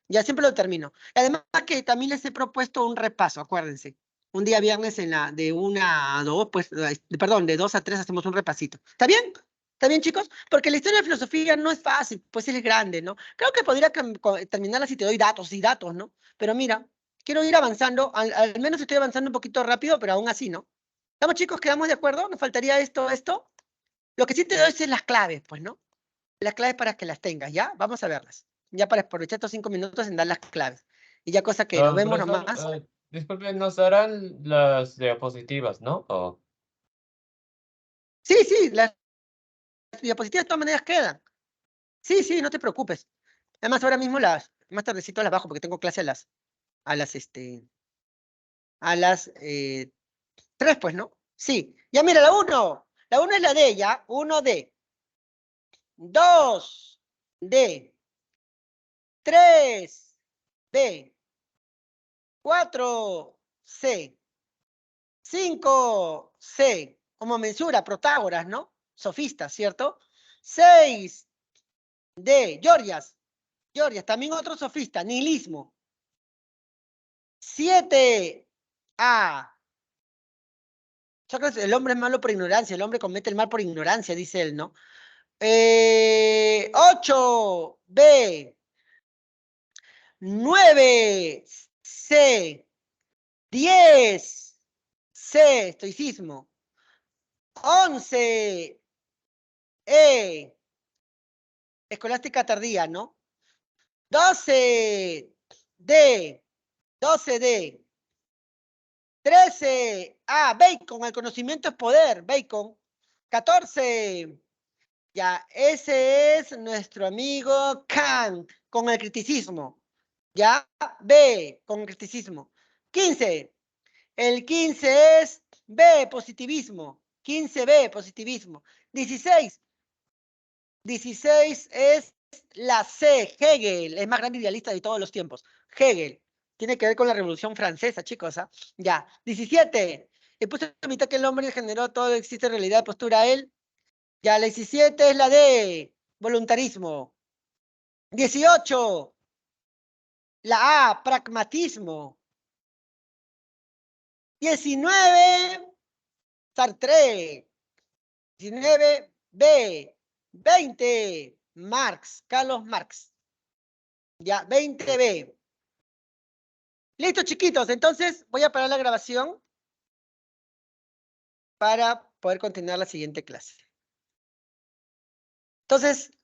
Ya siempre lo termino. Además que también les he propuesto un repaso, acuérdense. Un día viernes de 1 a 2, pues, perdón, de 2 a 3 hacemos un repasito. ¿Está bien? ¿Está bien, chicos? Porque la historia de filosofía no es fácil, pues es grande, ¿no? Creo que podría terminarla si te doy datos y datos, ¿no? Pero mira, quiero ir avanzando, al menos estoy avanzando un poquito rápido, pero aún así, ¿no? ¿Estamos, chicos? ¿Quedamos de acuerdo? ¿Nos faltaría esto, esto? Lo que sí te doy es las claves, pues, ¿no? Las claves para que las tengas, ¿ya? Vamos a verlas. Ya para aprovechar estos 5 minutos en dar las claves. Y ya cosa que nos vemos Profesor, nomás. disculpe, nos darán las diapositivas, ¿no? Sí, sí, las diapositivas de todas maneras quedan. Sí, sí, no te preocupes. Además, ahora mismo más tardecito las bajo porque tengo clase a las 3, pues, ¿no? Sí. Ya mira, la 1. La 1 es la D, ¿ya? 1D. 2D. 3D. 4C. 5C. Como mensura, Protágoras, ¿no? Sofistas, ¿cierto? 6D. Georgias. Georgias, también otro sofista, nihilismo. 7A. Sócrates, el hombre es malo por ignorancia, el hombre comete el mal por ignorancia, dice él, ¿no? 8B. 9C. 10C. Estoicismo. 11. Escolástica tardía, ¿no? 12D. 12D. 13A. Bacon, el conocimiento es poder. Bacon. 14. Ya, ese es nuestro amigo Kant con el criticismo. Ya, B con el criticismo. 15. El 15 es B, positivismo. 15B, positivismo. 16. 16 es la C, Hegel, el más grande idealista de todos los tiempos. Hegel. Tiene que ver con la Revolución Francesa, chicos. ¿Ah? Ya. 17. He puesto a mitad que el hombre generó todo, existe realidad, postura él. Ya, la 17 es la D, voluntarismo. 18. La A, pragmatismo. 19. Sartre. 19B. 20. Marx, Carlos Marx. Ya, 20B. Listo, chiquitos. Entonces voy a parar la grabación para poder continuar la siguiente clase. Entonces,